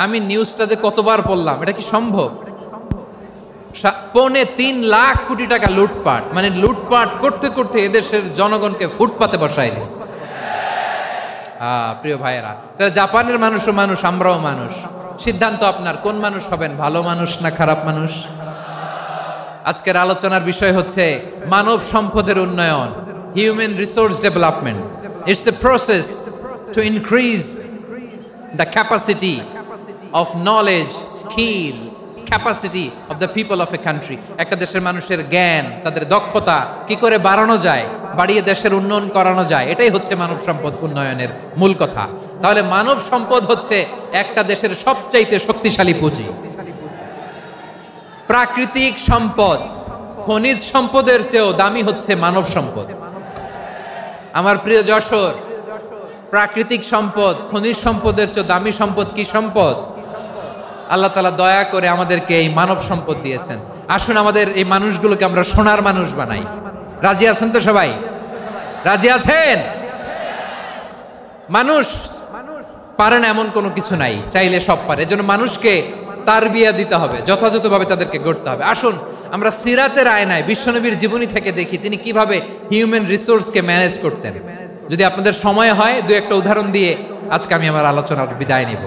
আমি নিউজটা যে কতবার পড়লাম, এটা কি সম্ভব? 3.25 লাখ কোটি টাকা লুটপাট, মানে লুটপাট করতে করতে এদেশের জনগণকে ফুটপাতে বসায় দিচ্ছে। প্রিয় ভাইয়েরা, তাহলে জাপানের মানুষও মানুষ, আমরাও মানুষ। সিদ্ধান্ত আপনার, কোন মানুষ হবেন, ভালো মানুষ না খারাপ মানুষ? আজকের আলোচনার বিষয় হচ্ছে মানব সম্পদের উন্নয়ন, human resource development. It's a process to increase the capacity of knowledge, skill, capacity of the people of a country. একটা দেশের মানুষের জ্ঞান, তাদের দক্ষতা কি করে বাড়ানো যায়, বাড়িয়ে দেশের উন্নয়ন করানো যায়, এটাই হচ্ছে মানব সম্পদ উন্নয়নের মূল কথা। তাহলে মানব সম্পদ হচ্ছে একটা দেশের সবচাইতে শক্তিশালী পুঁজি। প্রাকৃতিক সম্পদ, খনিজ সম্পদের চেয়েও দামি হচ্ছে মানব সম্পদ। আমার প্রিয় যশোর, প্রাকৃতিক সম্পদ, খনিজ সম্পদের চেয়ে দামি সম্পদ কি সম্পদ? আল্লাহ তাআলা দয়া করে আমাদেরকে এই মানব সম্পদ দিয়েছেন। আসুন আমাদের এই মানুষগুলোকে আমরা সোনার মানুষ বানাই। রাজি আছেন তো সবাই? রাজি আছেন? মানুষ পারে না এমন কোনো কিছু নাই, চাইলে সব পারে। এজন্য মানুষকে তারবিয়া দিতে হবে, যথাযথভাবে তাদেরকে গড়তে হবে। আসুন আমরা সিরাতের আয়নায় বিশ্বনবীর জীবনী থেকে দেখি তিনি কিভাবে হিউম্যান রিসোর্সকে ম্যানেজ করতেন। যদি আপনাদের সময় হয়, 2-1টা উদাহরণ দিয়ে আজকে আমি আমার আলোচনার বিদায় নিব।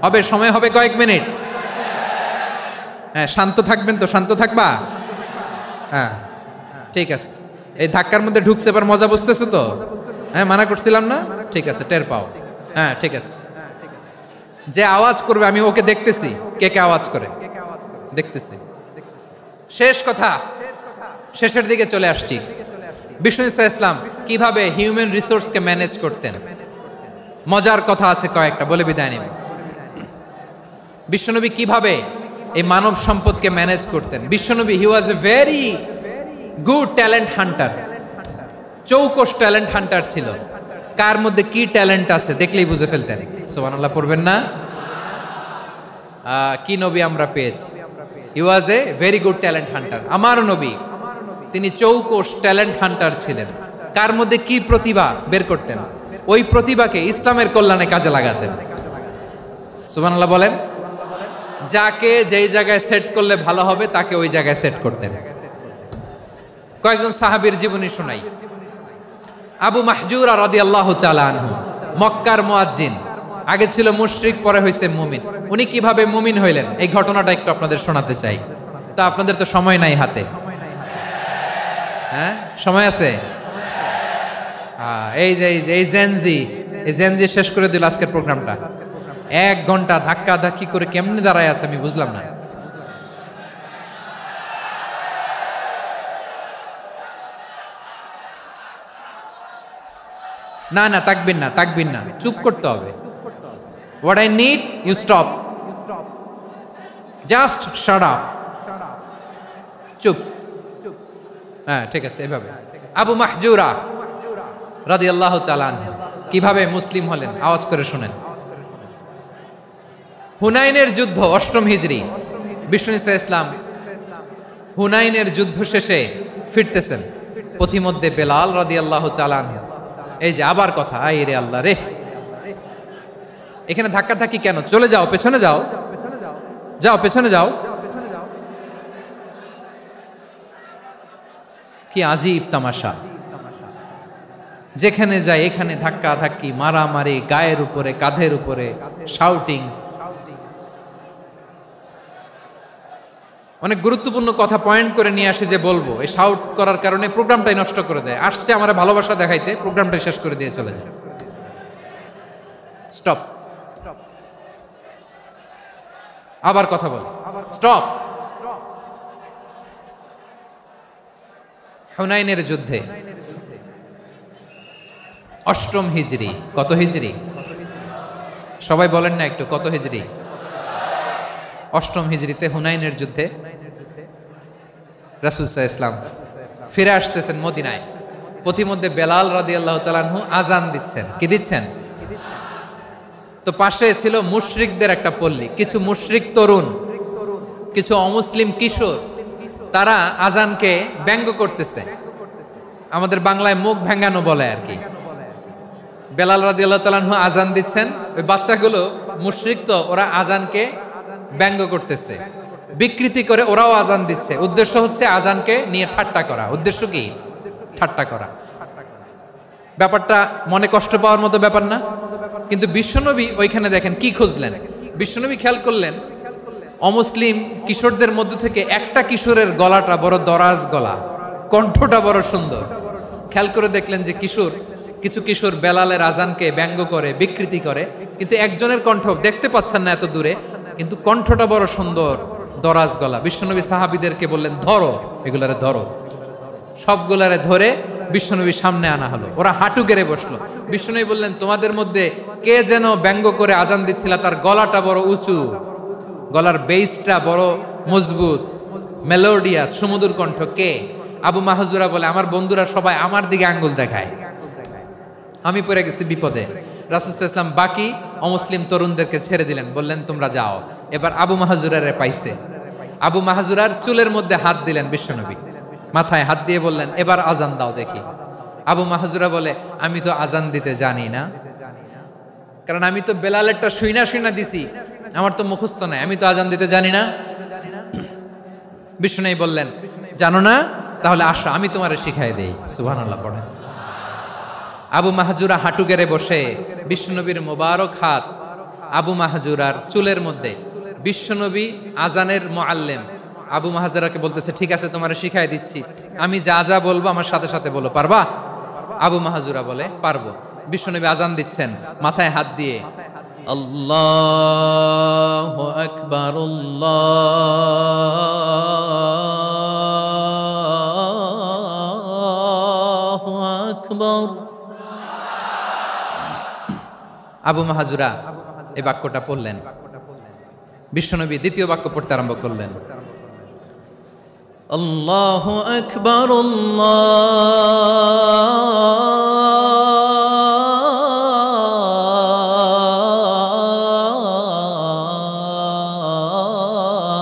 হবে সময় হবে কয়েক মিনিট? হ্যাঁ, শান্ত থাকবেন তো? শান্ত থাকবা? হ্যাঁ, ঠিক আছে। এই ধাক্কার মধ্যে ঢুকছে, এবার মজা বুঝতেছে তো? হ্যাঁ, মানা করছিলাম না? ঠিক আছে, টের পাও। হ্যাঁ, ঠিক আছে। যে আওয়াজ করবে আমি ওকে দেখতেছি, কে কে আওয়াজ করে দেখতেছি। শেষ কথা, শেষের দিকে চলে আসছি। বিষ্ণু ইসলাম কিভাবে হিউম্যান রিসোর্সকে ম্যানেজ করতেন, মজার কথা আছে কয়েকটা, বলে বিদায় নিব। বিশ্বনবী কিভাবে এই মানব সম্পদকে ম্যানেজ করতেন। বিশ্বনবী, he was a very good talent hunter, চৌকস ট্যালেন্ট হান্টার ছিল। কার মধ্যে কি ট্যালেন্ট আছে দেখলেই বুঝে ফেলতেন। সুবহানাল্লাহ পড়বেন না? কি নবী আমরা পেয়েছি! He was a very good talent hunter. আমার নবী, তিনি চৌকস ট্যালেন্ট হান্টার ছিলেন। কার মধ্যে কি প্রতিভা বের করতেন, ওই প্রতিভাকে ইসলামের কল্যাণে কাজে লাগাতেন। সুবহানাল্লাহ বলেন। যাকে যেই জায়গায় সেট করলে ভালো হবে তাকে ওই জায়গায় সেট করতেন। কয়েকজন সাহাবীর জীবনী শোনাই। আবু মাহজুরা রাদিয়াল্লাহু তাআলা আনহু, মক্কার মুয়াজ্জিন, আগে ছিল মুশরিক, পরে হয়েছে মুমিন। উনি কিভাবে মুমিন হইলেন এই ঘটনাটা একটু আপনাদের শোনাতে চাই। তা আপনাদের তো সময় নাই হাতে, হ্যাঁ সময় আছে? এই জেনজি শেষ করে দিল আজকের প্রোগ্রামটা। 1 ঘন্টা ধাক্কা ধাক্কি করে কেমনে দাঁড়ায় আছে আমি বুঝলাম না। না না তাকবির না, চুপ করতে হবে। What I need, you stop. Just shut up. চুপ। হ্যাঁ ঠিক আছে, এভাবে। আবু মাহজুরা রাদিয়াল্লাহু তাআলা আনহু কিভাবে মুসলিম হলেন আওয়াজ করে শুনেন। হুনাইনের যুদ্ধ 8ম হিজরি, বিষ্ণু ইসলাম হুনাইনের যুদ্ধ শেষে ফিরতেছেন। পথিমধ্যে বেলাল রাদিয়াল্লাহু তাআলা আনহু, এই যে আবার কথা, আই রে আল্লাহ রে, এখানে ধাক্কা ধাক্কি কেন? চলে যাও, পেছনে যাও, পেছনে যাও। কি আজীব তামাশা! যেখানে যায় এখানে ধাক্কা ধাক্কি, মারামারি, গায়ের উপরে, কাঁধের উপরে, শাউটিং। অনেক গুরুত্বপূর্ণ কথা পয়েন্ট করে নিয়ে আসে যে বলবো, এই শাউট করার কারণে প্রোগ্রামটাই নষ্ট করে দেয়। আসছে আমার ভালোবাসা দেখাইতে, প্রোগ্রামটাই শেষ করে দিয়ে চলে যায়। স্টপ। আবার কথা বল, স্টপ। হুনাইনের যুদ্ধে 8ম হিজরি, কত হিজরি সবাই বলেন না একটু, কত হিজরি? 8ম হিজরিতে হুনাইনের যুদ্ধে রাসূল সাল্লাল্লাহু আলাইহি ওয়াসাল্লাম ফিরে আসতেছেন মদিনায়। পথিমধ্যে বেলাল রাদিয়াল্লাহু তাআলা আনহু আজান দিচ্ছেন। কি দিচ্ছেন? তো পাশে ছিল মুশরিকদের একটা পল্লী, কিছু মুশরিক তরুণ, কিছু অমুসলিম কিশোর, তারা আজানকে ব্যঙ্গ করতেছে। আমাদের বাংলায় মুখ ভেঙ্গানো বলে আর কি। বেলাল রাদিয়াল্লাহু তাআলা আনহু আজান দিচ্ছেন, ওই বাচ্চাগুলো মুশরিক, তো ওরা আজানকে ব্যঙ্গ করতেছে, বিকৃতি করে ওরাও আজান দিচ্ছে। উদ্দেশ্য হচ্ছে আজানকে নিয়ে ঠাট্টা করা। উদ্দেশ্য কি? ঠাট্টা করা। ব্যাপারটা মনে কষ্ট পাওয়ার মতো ব্যাপার না? কিন্তু বিশ্বনবী ওইখানে দেখেন কি খুঁজলেন। বিশ্বনবী খেয়াল করলেন অমুসলিম কিশোরদের মধ্য থেকে একটা কিশোরের গলাটা বড় দরাজ গলা, কণ্ঠটা বড় সুন্দর। খেয়াল করে দেখলেন যে কিছু কিশোর বেলালের আজানকে ব্যঙ্গ করে, বিকৃতি করে, কিন্তু একজনের কণ্ঠ দেখতে পাচ্ছেন না এত দূরে, কিন্তু কণ্ঠটা বড় সুন্দর, দরাজ গলা। বিশ্বনবী সাহাবীদেরকে বললেন, ধরো এগুলারে, ধরো। সবগুলারে ধরে বিশ্বনবীর সামনে আনা হলো। ওরা হাঁটু গেড়ে বসলো। বিশ্বনবী বললেন, তোমাদের মধ্যে কে যেন ব্যঙ্গ করে আজান দিচ্ছিল, তার গলাটা বড় উঁচু, গলার বেসটা বড় মজবুত, মেলোডিয়াস, সুমধুর কণ্ঠ। কে? আবু মাহজুরা বলে, আমার বন্ধুরা সবাই আমার দিকে আঙ্গুল দেখায়, আমি পড়ে গেছি বিপদে। রাসূল সাল্লাল্লাহু আলাইহি ওয়াসাল্লাম বাকি অমুসলিম তরুণদেরকে ছেড়ে দিলেন, বললেন তোমরা যাও। এবার আবু মাহজুরারে পাইছে। আবু মাহজুরার চুলের মধ্যে হাত দিলেন বিশ্বনবী, মাথায় হাত দিয়ে বললেন, এবার আজান দাও দেখি। আবু মাহজুরা বলে, আমি তো আজান দিতে জানি না, কারণ আমি তো বেলালেরটা শুইনা দিছি, আমার তো মুখস্থ নাই, আমি তো আজান দিতে জানি না। বিশ্বনবী বললেন, জানো না? তাহলে আসো, আমি তোমারে শিখাই দেই। সুবহানাল্লাহ পড়েন। আবু মাহজুরা হাঁটু গেড়ে বসে, বিশ্বনবীর মোবারক হাত আবু মাহজুরার চুলের মধ্যে। বিশ্বনবী আজানের মুআল্লিম আবু মাহজুরাকে বলতেছে, ঠিক আছে তোমারে শিখাই দিচ্ছি, আমি যা যা বলবো আমার সাথে সাথে বলো, পারবা? আবু মাহজুরা বলে, পারবো। বিশ্বনবী আজান দিচ্ছেন, মাথায় হাত দিয়ে আল্লাহু আকবার, আল্লাহু আকবার। আবু মাহজুরা এই বাক্যটা পড়লেন। বিশ্বনবী দ্বিতীয় বাক্য পড়তে আরম্ভ করলেন, আল্লাহু আকবার,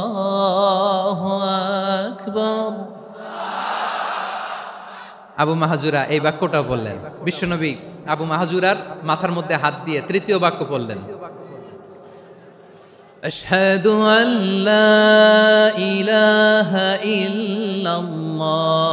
আল্লাহু আকবার। আবু মাহজুরা এই বাক্যটা বললেন। বিশ্বনবী আবু মাহজুরার মাথার মধ্যে হাত দিয়ে তৃতীয় বাক্য পড়লেন, أشهد أن لا إله إلا الله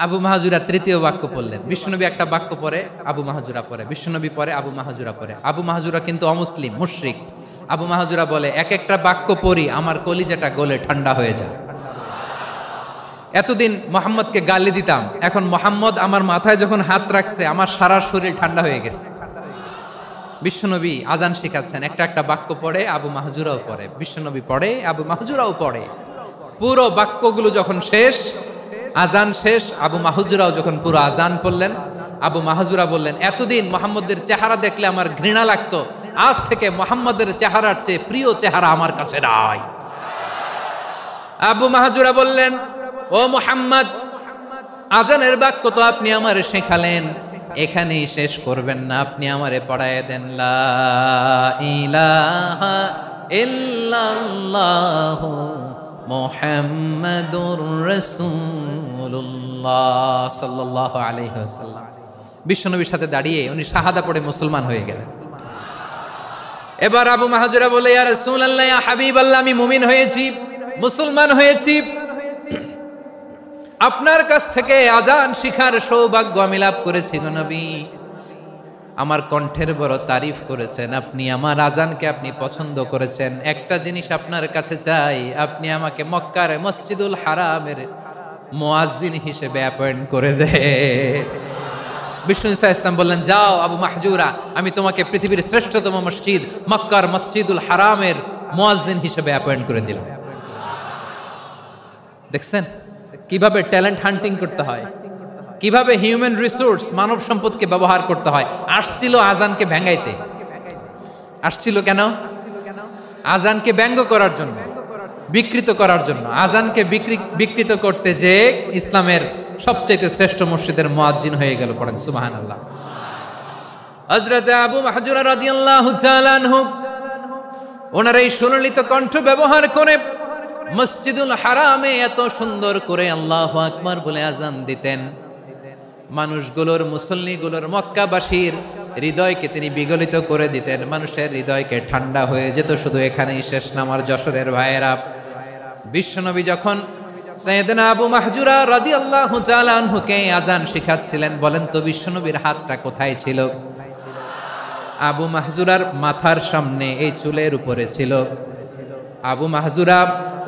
আবু মাহাজুরা তৃতীয় বাক্য পড়লেন। বিশ্বনবী একটা বাক্য পরে আবু মাহাজুরা পরে, বিশ্বনবী পরে আবু মাহাজুরা পরে। আবু মাহাজুরা কিন্তু অমুসলিম, মুশরিক। আবু মাহাজুরা বলে, এক একটা বাক্য পড়ি আমার কলিজাটা গলে ঠান্ডা হয়ে যায়। এতদিন মোহাম্মদকে গালি দিতাম, এখন মোহাম্মদ আমার মাথায় যখন হাত রাখছে আমার সারা শরীর ঠান্ডা হয়ে গেছে। বিশ্বনবী আজান শিখাচ্ছেন, একটা একটা বাক্য পড়ে আবু মাহাজুরাও পড়ে, বিশ্বনবী পড়ে আবু মাহাজুরাও পড়ে। পুরো বাক্যগুলো যখন শেষ, আজান শেষ, আবু মাহাজুরাও যখন পুরো আজান পড়লেন, আবু মাহাজুরা বললেন, এতদিন মোহাম্মদের চেহারা দেখলে আমার ঘৃণা লাগতো, আজ থেকে মোহাম্মদের চেহারার চেয়ে প্রিয় চেহারা আমার কাছে নাই। আবু মাহাজুরা বললেন, ও মুহাম্মদ, আজানের বাক্য তো আপনি আমারে শেখালেন, এখানেই শেষ করবেন না, আপনি আমারে পড়ায় দেন। লা ইলাহা ইল্লাল্লাহু মুহাম্মাদুর রাসূলুল্লাহ সাল্লাল্লাহু আলাইহি ওয়াসাল্লাম। বিশ্বনবীর সাথে দাঁড়িয়ে উনি শাহাদা পড়ে মুসলমান হয়ে গেলেন। এবার আবু মাহাজুরা বলে, ইয়া রাসূলুল্লাহ, ইয়া হাবিবাল্লাহ, আমি মুমিন হয়েছি, মুসলমান হয়েছি, আপনার কাছ থেকে আজান শিখার সৌভাগ্য আমি লাভ করেছি গো নবী। আমার কণ্ঠের বড় তারিফ করেছেন, আপনি আমার আজানকে আপনি পছন্দ করেছেন। একটা জিনিস আপনার কাছে চাই, আপনি আমাকে মক্কার মসজিদুল হারামের মুয়াজ্জিন হিসেবে অ্যাপয়েন্ট করে দেন। বিষ্ণু ইসা ইসলাম বললেন, যাও আবু মাহজুরা, আমি তোমাকে পৃথিবীর শ্রেষ্ঠতম মসজিদ মক্কার মসজিদুল হারামের মুয়াজ্জিন হিসেবে অ্যাপয়েন্ট করে দিলাম। দেখছেন কিভাবে ট্যালেন্ট হান্টিং করতে হয়, কিভাবে হিউম্যান রিসোর্স মানব সম্পদকে ব্যবহার করতে হয়। আসছিল আজানকে ভেঙাইতে, আসছিল কেন? আজানকে ব্যঙ্গ করার জন্য, বিকৃত করার জন্য। আজানকে বিকৃত করতে যে ইসলামের সবচেয়ে শ্রেষ্ঠ মসজিদের মুয়াজ্জিন হয়ে গেল। পড়েন সুবহানাল্লাহ। হযরত আবু মাহজুরা রাদিয়াল্লাহু তাআলা আনহু ওনার এই সুললিত কণ্ঠ ব্যবহার করে মসজিদুল হারামে এত সুন্দর করে আল্লাহু আকবার বলে আজান দিতেন। মানুষগুলোর, মুসল্লিগুলোর, মক্কাবাসীর হৃদয়কে তিনি বিগলিত করে দিতেন। মানুষের হৃদয়কে ঠান্ডা হয়ে যেত। শুধু এখানেই শেষ না আমার যশোরের ভাইয়েরা। বিশ্বনবী যখন সাইয়েদনা আবু মাহজুরা রাদিয়াল্লাহু তাআলা আনহুকে আজান শিখাচ্ছিলেন, বলেন তো বিশ্বনবীর হাতটা কোথায় ছিল? আবু মাহজুরার মাথার সামনে, এই চুলের উপরে ছিল। আবু মাহজুরা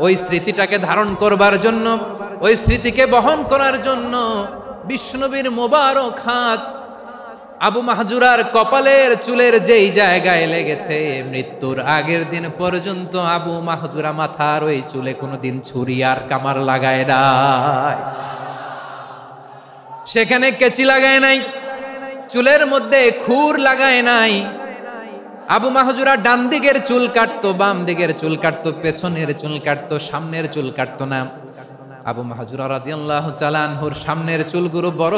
ওই স্মৃতিটাকে ধারণ করবার জন্য, ওই স্মৃতিকে বহন করার জন্য বিশ্বনবীর মোবারক হাত আবু মাহজুরার কপালের চুলের যেই জায়গায় লেগেছে, মৃত্যুর আগের দিন পর্যন্ত আবু মাহজুরা মাথার ওই চুলে কোনোদিন ছুরি আর কামার লাগায় নাই, সেখানে কেচি লাগায় নাই, চুলের মধ্যে খুর লাগায় নাই। আবু মাহজুরা ডান দিকের চুল কাটতো, বাম দিকের চুল কাটতো, পেছনের চুল কাটতো, সামনের চুল কাটতো না। আবু মাহজুরা রাদিয়াল্লাহু তাআলা আনহুর সামনের চুলগুলো বড়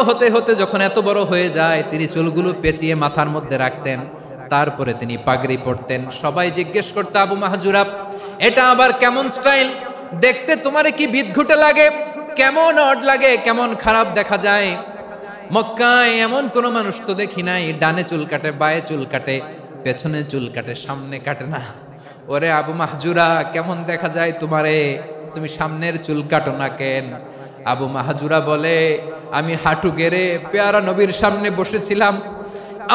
হতে হতে যখন এত বড় হয়ে যায়, তিনি চুলগুলো পেঁচিয়ে মাথার মধ্যে রাখতেন। তারপরে তিনি পাগড়ি পরতেন। সবাই জিজ্ঞেস করতো, আবু মাহজুরা, এটা আবার কেমন স্টাইল? দেখতে তোমারে কি বিদঘুটে লাগে? কেমন অড লাগে? কেমন খারাপ দেখা যায়? মক্কায় এমন কোন মানুষ তো দেখি নাই, ডানে চুল কাটে, বায়ে চুল কাটে, পেছনে চুল কাটে, সামনে কাটে না। ওরে আবু মাহজুরা, কেমন দেখা যায় তোমারে? তুমি সামনের চুল কাটো না কেন? আবু মাহজুরা বলে, আমি হাঁটু গেড়ে পেয়ারা নবীর সামনে বসেছিলাম,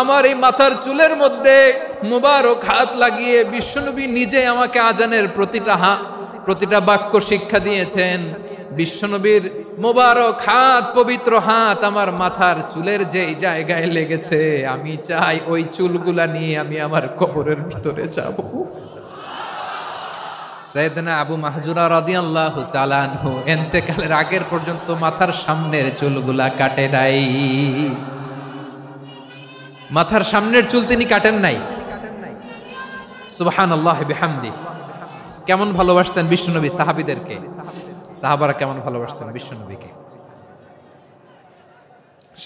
আমার এই মাথার চুলের মধ্যে মুবারক হাত লাগিয়ে বিশ্বনবী নিজে আমাকে আজানের প্রতিটা বাক্য শিক্ষা দিয়েছেন। বিশ্বনবীর মোবারক হাত, পবিত্র হাত আমার মাথার চুলের যেই জায়গায় লেগেছে, আমি চাই ওই চুলগুলা নিয়ে আমি আমার কবরের ভিতরে যাব। সাইয়েদনা আবু মাহজুরা রাদিয়াল্লাহু তাআলা আনহু ইন্তেকালের আগের পর্যন্ত মাথার সামনের চুলগুলা কাটে নাই। মাথার সামনের চুল তিনি কাটেন নাই। সুবহানাল্লাহি বিহামদি। কেমন ভালোবাসতেন বিশ্বনবী সাহাবীদেরকে, সাহাবারা কেমন ভালোবাসতেন বিশ্বনবীকে।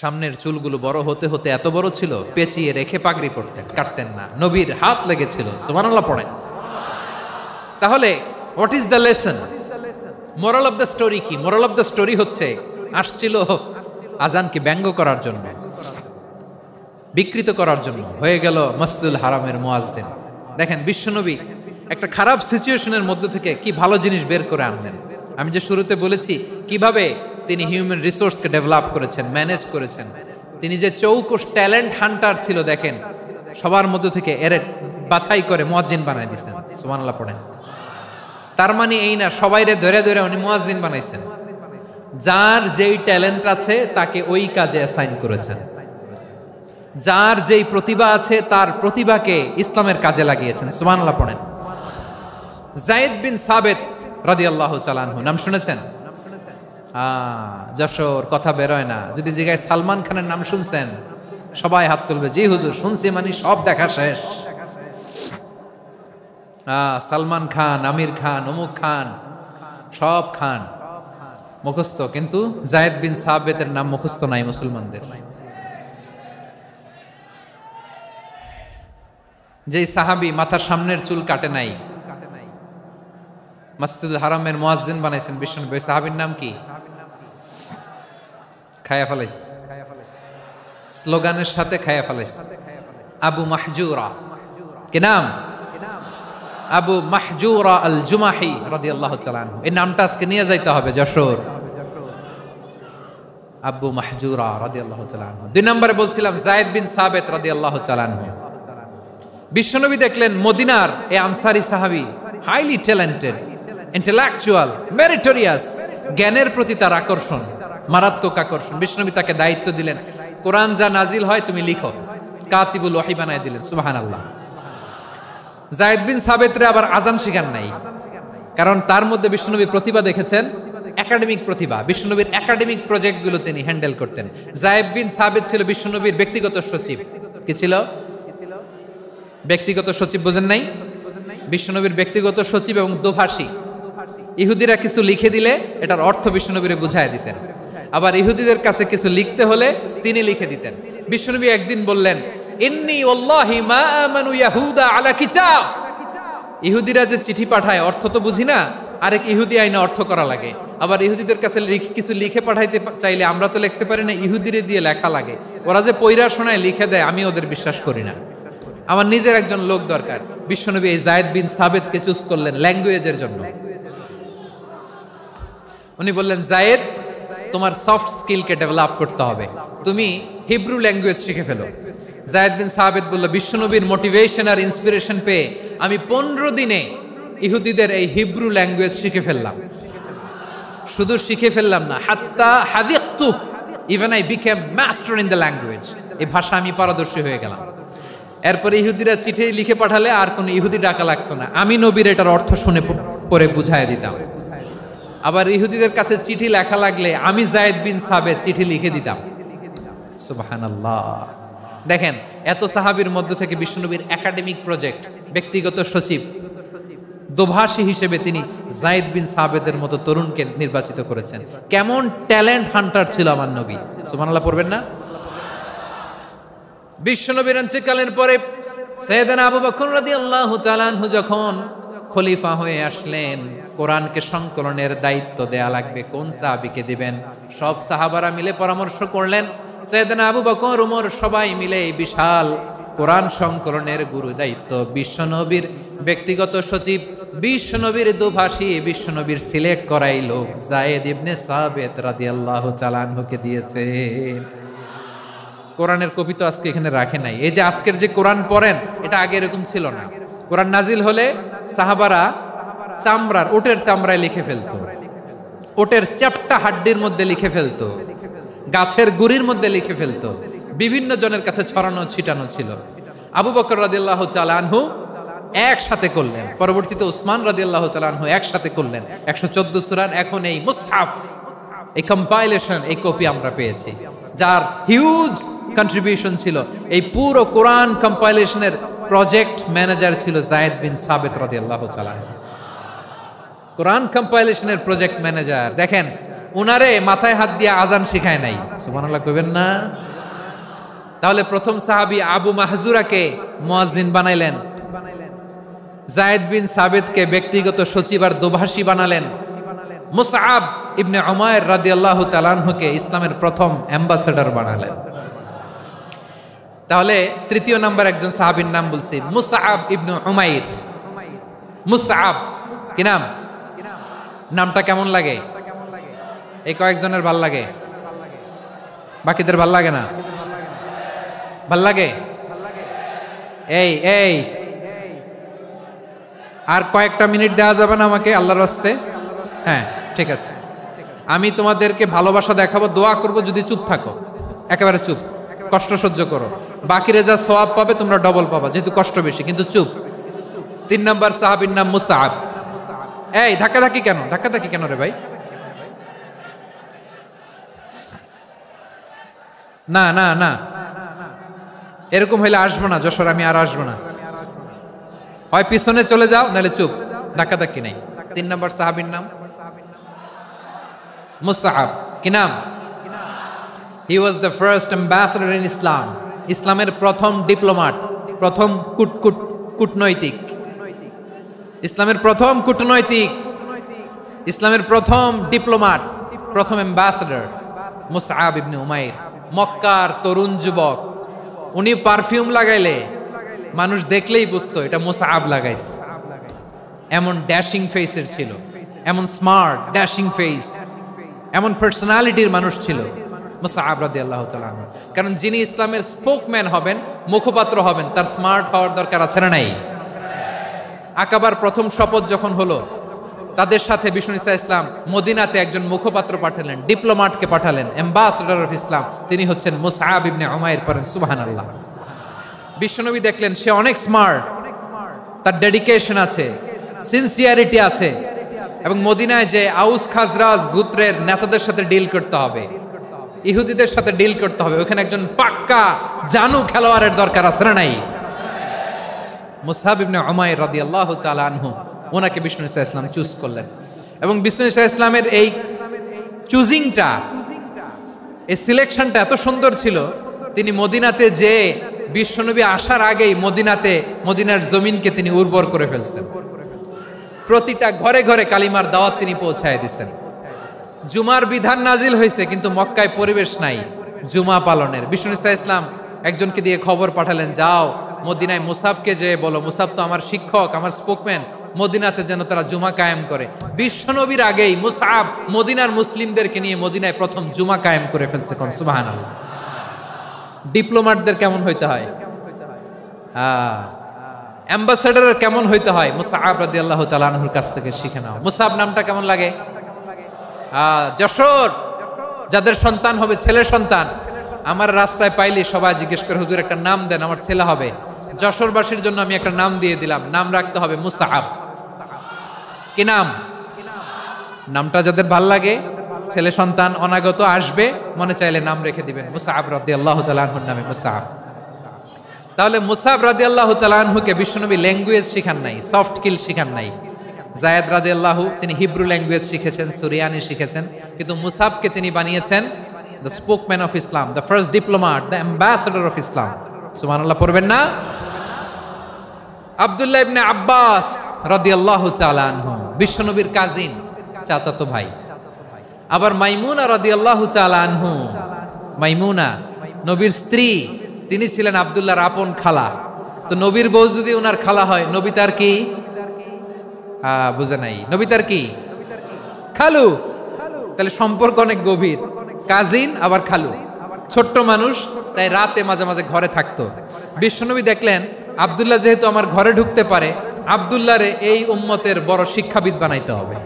সামনের চুলগুলো বড় হতে হতে এত বড় ছিল, পেঁচিয়ে রেখে পাগড়ি পরতেন, কাটতেন না। নবীর হাত লেগেছিল। সুবহানাল্লাহ পড়েন। তাহলে what is the lesson? Moral of the story কি? মোরাল অফ দ্য স্টোরি হচ্ছে, আসছিল আজানকে ব্যঙ্গ করার জন্য, বিকৃত করার জন্য, হয়ে গেল মসজিদুল হারামের মুয়াজ্জিন। দেখেন বিশ্বনবী একটা খারাপ সিচুয়েশনের মধ্যে থেকে কি ভালো জিনিস বের করে আনলেন। আমি যে শুরুতে বলেছি কিভাবে তিনি হিউম্যান রিসোর্সকে ডেভেলপ করেছেন, ম্যানেজ করেছেন। তিনি যে চৌকস ট্যালেন্ট হান্টার ছিল, দেখেন সবার মধ্যে থেকে এর বাছাই করে মুয়াজ্জিন বানাই দিয়েছেন। সুবহানাল্লাহ পড়েন। তার মানে এই না সবাইরে ধরে ধরে উনি মুয়াজ্জিন বানাইছেন। যার যেই ট্যালেন্ট আছে তাকে ওই কাজে অ্যাসাইন করেছেন। যার যেই প্রতিভা আছে তার প্রতিভাকে ইসলামের কাজে লাগিয়েছেন। সুবহানাল্লাহ পড়েন। যায়েদ বিন সাবিত রাদিয়াল্লাহু তাআলা আনহু নাম শুনেছেন? যশোর কথা বেরোয় না। যদি জিগায় সালমান খানের নাম শুনছেন, সবাই হাত তুলবে, জি হুজুর শুনছি, মানে সব দেখা শেষ। সালমান খান, আমির খান, অমুক খান, সব খান মুখস্থ, কিন্তু যায়েদ বিন সাবিতের নাম মুখস্থ নাই মুসলমানদের। যেই সাহাবী মাথার সামনের চুল কাটে নাই, মসজিদুল হারামের মুয়াজ্জিন বানাইছেন বিশ্বনবী, সাহাবীর নাম কি? খায়া ফেলাইস, স্লোগানের সাথে খায়া ফেলাইস। আবু মাহজুরা। কি নাম? আবু মাহজুরা আল জুমাহি রাদিয়াল্লাহু তাআলা আনহু। এই নামটা আজকে নিয়ে যাইতে হবে যশোর। আবু মাহজুরা রাদিয়াল্লাহু তাআলা আনহু। 2 নম্বরে বলছিলাম যায়েদ বিন সাবিত রাদিয়াল্লাহু তাআলা আনহু। বিশ্বনবী দেখলেন মদিনার এই আনসারী সাহাবী হাইলি ট্যালেন্টেড, ইন্টেলেকচুয়াল, মেরিটোরিয়াস, জ্ঞানের প্রতি তার আকর্ষণ, মারাত্মক আকর্ষণ। বিশ্বনবী তাকে দায়িত্ব দিলেন, কোরআন যা নাজিল হয় তুমি লিখো, কাতিবুল ওহী বানায় দিলেন। সুবহানাল্লাহ। যায়েদ বিন সাবিতরে আবার আজান শিখান নাই, কারণ তার মধ্যে বিশ্বনবী প্রতিভা দেখেছেন, একাডেমিক প্রতিভা। বিশ্বনবীর একাডেমিক প্রজেক্টগুলো তিনি হ্যান্ডেল করতেন। যায়েদ বিন সাবিত ছিল বিশ্বনবীর ব্যক্তিগত সচিব। কি ছিল? ব্যক্তিগত সচিব। বোঝেন নাই? বিশ্বনবীর ব্যক্তিগত সচিব এবং দোভাষী। ইহুদিরা কিছু লিখে দিলে এটার অর্থ বিশ্বনবীরে বুঝায় দিতেন, আবার ইহুদিদের কাছে কিছু লিখতে হলে তিনি লিখে দিতেন। বিশ্বনবী একদিন বললেন, ইন্নী ওয়াল্লাহি মা আমানু ইয়াহুদা আলা কিতাব। ইহুদিরা যে চিঠি পাঠায় অর্থ তো বুঝি না, আরেক ইহুদি আইনা অর্থ করা লাগে। আবার ইহুদিদের কাছে কিছু লিখে পাঠাইতে চাইলে আমরা তো লিখতে পারি না, ইহুদিরে দিয়ে লেখা লাগে। ওরা যে পয়রা শোনায় লিখে দেয়, আমি ওদের বিশ্বাস করি না। আমার নিজের একজন লোক দরকার। বিশ্বনবী এই যায়েদ বিন সাবিতকে চুজ করলেন ল্যাঙ্গুয়েজের জন্য। উনি বললেন, যায়েদ তোমার সফট স্কিলকে ডেভেলপ করতে হবে, তুমি হিব্রু ল্যাঙ্গুয়েজ শিখে ফেলো। যায়েদ বিন সাবিত বলল, বিশ্বনবীর মোটিভেশন আর ইন্সপিরেশন পেয়ে আমি 15 দিনে ইহুদিদের এই হিব্রু ল্যাঙ্গুয়েজ শিখে ফেললাম। শুধু শিখে ফেললাম না, হাত্তা হাদিকতু, even I became master in the language. এই ভাষা আমি পারদর্শী হয়ে গেলাম। এরপরে ইহুদিরা চিঠি লিখে পাঠালে আর কোনো ইহুদি ডাকা লাগতো না, আমি নবীর এটার অর্থ শুনে পরে বুঝায় দিতাম। আবার ইহুদিদের কাছে চিঠি লেখা লাগলে আমি যায়েদ বিন সাবিত চিঠি লিখে দিতাম। সুবহানাল্লাহ। দেখেন এত সাহাবীর মধ্য থেকে বিশ্বনবীর একাডেমিক প্রজেক্ট, ব্যক্তিগত সচিব, দোভাষী হিসেবে তিনি যায়েদ বিন সাবিতের মতো তরুণকে নির্বাচিত করেছেন। কেমন ট্যালেন্ট হান্টার ছিল আমার নবী। সুবহানাল্লাহ পড়বেন না? বিশ্বনবীর ইন্তেকালের পরে সাইয়েদনা আবু বকর রাদিয়াল্লাহু তাআলা আনহু যখন খলিফা হয়ে আসলেন, কোরআনকে সংকলনের দায়িত্ব দেয়া লাগবে, কোন সাহাবীকে দিবেন? সব সাহাবারা মিলে পরামর্শ করলেন। সাইয়েদনা আবু বকর, ওমর সবাই মিলে এই বিশাল কোরআন সংকলনের গুরু দায়িত্ব বিশ্বনবীর ব্যক্তিগত সচিব, বিশ্বনবীর দোভাষী, বিশ্বনবীর সিলেক্ট করাই লোক যায়েদ ইবনে সাবিত রাদিয়াল্লাহু তাআলা আনহুকে দিয়েছে। কোরআনের কপি তো আজকে এখানে রাখে নাই। এই যে আজকের যে কোরআন পড়েন, এটা আগে এরকম ছিল না। কোরআন নাজিল হলে সাহাবারা চামড়ার, ওটের চামড়ায় লিখে ফেলতো, ওটের চ্যাপ্টা হাড্ডির মধ্যে লিখে ফেলতো, গাছের গুড়ির মধ্যে লিখে ফেলতো। বিভিন্ন জনের কাছে ছড়ানো ছিটানো ছিল। আবু বকর রাদিয়াল্লাহু তাআলা আনহু একসাথে করলেন, পরবর্তীতে উসমান রাদিয়াল্লাহু তাআলা আনহু একসাথে করলেন। 114 সূরার এখন এই মুসহাফ, এই কম্পাইলেশন, এই কপি আমরা পেয়েছি, যার হিউজ কন্ট্রিবিউশন ছিল। এই পুরো কোরআন কম্পাইলেশনের প্রজেক্ট ম্যানেজার ছিল যায়েদ বিন সাবিত রাদিয়াল্লাহু তাআলা। কোরআন কম্পাইলেশনের প্রজেক্ট ম্যানেজার। দেখেন উনারে মাথায় হাত দিয়ে আজান শিখায় নাই। সুবহানাল্লাহ কইবেন না? তাহলে প্রথম সাহাবী আবু মাহজুরাকে মুয়াজ্জিন বানাইলেন, যায়েদ বিন সাবিতকে ব্যক্তিগত সচিব আর দোভাষী বানালেন। মুসআব ইবনে উমাইর রাদিয়াল্লাহু তাআলা আনহুকে ইসলামের প্রথম অ্যাম্বাসেডর বানালেন। তাহলে তৃতীয় নাম্বার একজন সাহাবীর নাম বলছি, মুসআব ইবনে উমাইর। মুসআব কি নাম? নামটা কেমন লাগে? এই কয়েকজনের ভাল লাগে, বাকিদের ভাল লাগে না? ভাল লাগে? এই এই আর কয়েকটা মিনিট দেওয়া যাবে না আমাকে আল্লাহর রাস্তে? হ্যাঁ ঠিক আছে, আমি তোমাদেরকে ভালোবাসা দেখাবো, দোয়া করব যদি চুপ থাকো, একেবারে চুপ, কষ্ট সহ্য করো, বাকিরা যা সওয়াব পাবে তোমরা ডবল পাবা, যেহেতু কষ্ট বেশি, কিন্তু চুপ। 3 নাম্বার সাহাবীর নাম মুসআব। এই ধাক্কাধাক্কি কেন? ধাক্কাধাক্কি কেন রে ভাই? না না না, এরকম হইলে আসবো না যশোর, আমি আর আসবো না। হয় পিছনে চলে যাও, নাহলে চুপ, ধাক্কাধাক্কি নাই। 3 নাম্বার সাহাবীর নাম মুসআব। কি নাম? He was the first ambassador in Islam. ইসলামের প্রথম ডিপ্লোম্যাট, প্রথম কূটনৈতিক, ইসলামের প্রথম কূটনৈতিক, ইসলামের প্রথম ডিপ্লোম্যাট, প্রথম অ্যাম্বাসেডর মুসআব ইবনে উমাইর। মক্কার তরুণ যুবক, উনি পারফিউম লাগাইলে মানুষ দেখলেই বুঝতো এটা মুসআব লাগাইছে। এমন ড্যাশিং ফেসের ছিল, এমন স্মার্ট ড্যাশিং ফেস, এমন পার্সোনালিটির মানুষ ছিল মুসআব রাদিয়াল্লাহু তাআলা আনহু। কারণ যিনি ইসলামের স্পোকম্যান হবেন, মুখপাত্র হবেন, তার স্মার্ট হওয়ার দরকার আছে না নাই? আকাবার প্রথম শপথ যখন হলো, তাদের সাথে বিষ্ণু ঈসা ইসলাম মদিনাতে একজন মুখপাত্র পাঠালেন, ডিপ্লোম্যাটকে পাঠালেন, অ্যাম্বাসেডর অফ ইসলাম, তিনি হচ্ছেন মুসআব ইবনে উমাইর। পড়েন সুবহানাল্লাহ। বিশ্বনবী দেখলেন সে অনেক স্মার্ট, তার ডেডিকেশন আছে, সিনসিয়ারিটি আছে, এবং মদিনায় যে আউস খাজরাজ গোত্রের নেতাদের সাথে ডিল করতে হবে, ইহুদিদের সাথে ডিল করতে হবে, ওখানে একজন পাক্কা জানু খেলোয়াড়ের দরকার আছে না নাই? মুসআব ইবনে উমাইর রাদিয়াল্লাহু তাআলা আনহু, ওনাকে বিষ্ণু ঈসা ইসলাম চুজ করলেন। এবং বিষ্ণু ঈসা ইসলামের এই চুজিংটা, এই সিলেকশনটা এত সুন্দর ছিল, তিনি মদিনাতে যে বিশ্বনবী আসার আগেই মদিনার জমিনকে তিনি উর্বর করে ফেলছেন। প্রতিটা ঘরে ঘরে কালিমার দাওয়াত তিনি পৌঁছায় দিচ্ছেন। জুমার বিধান নাজিল হয়েছে, কিন্তু মক্কায় পরিবেশ নাই জুমা পালনের। বিষ্ণু ঈসা ইসলাম একজনকে দিয়ে খবর পাঠালেন, যাও মদিনায় মুসাবকে যে বলো, মুসাব তো আমার শিক্ষক, আমার স্পোকম্যান, মদিনাতে যেন তারা জুমা কায়েম করে। বিশ্বনবীর আগেই মুসআব মদিনার মুসলিমদেরকে নিয়ে মদিনায় প্রথম জুমা কায়েম করে ফেলছে। কোন সুবহানাল্লাহ। ডিপ্লোম্যাটদের কেমন হইতে হয়, অ্যাম্বাসেডরের কেমন হইতে হয়, মুসআব রাদিয়াল্লাহু তাআলা আনহুর কাছ থেকে শিখে নাও। মুসআব নামটা কেমন লাগে? যশোর যাদের সন্তান হবে, ছেলে সন্তান, আমার রাস্তায় পাইলে সবাই জিজ্ঞেস করে, হুজুর একটা নাম দেন, আমার ছেলে হবে। যশোরবাসীর জন্য আমি একটা নাম দিয়ে দিলাম, নাম রাখতে হবে মুসআব। কি নাম? নামটা যাদের ভাল লাগে, ছেলে সন্তান অনাগত আসবে, মনে চাইলে নাম রেখে দিবেন মুসআব রাদিয়াল্লাহু তাআলা আনহুর নামে মুসআব। তাহলে মুসআব রাদিয়াল্লাহু তাআলা আনহুকে বিশ্বনবী ল্যাঙ্গুয়েজ শিখান নাই, সফট স্কিল শিখান নাই। যায়েদ রাদিয়াল্লাহু তিনি হিব্রু ল্যাঙ্গুয়েজ শিখেছেন, সুরিয়ানি শিখেছেন, কিন্তু মুসআবকে তিনি বানিয়েছেন the spokesman of Islam, the first diplomat, the ambassador of Islam. সুবহানাল্লাহ পড়বেন না? আব্দুল্লাহ ইবনে আব্বাস রাদিয়াল্লাহু তাআলা আনহু বিশ্বনবীর কাজিন, চাচাতো ভাই। আবার মাইমুনা রাদিয়াল্লাহু তাআলা আনহু, মাইমুনা নবীর স্ত্রী, তিনি ছিলেন আব্দুল্লাহর আপন খালা। তো নবীর বউ যদি ওনার খালা হয়, নবী তার কি? বুঝে নাই, নবী তার কি? খালু। তাহলে সম্পর্ক অনেক গভীর, কাজিন আবার খালু, ছোট্ট মানুষ, তাই রাতে মাঝে মাঝে ঘরে থাকতো। বিশ্বনবী দেখলেন আব্দুল্লাহ যেহেতু আমার ঘরে ঢুকতে পারে, আব্দুল্লাহরে এই উম্মতের বড় শিক্ষাবিদ বানাইতে হবে।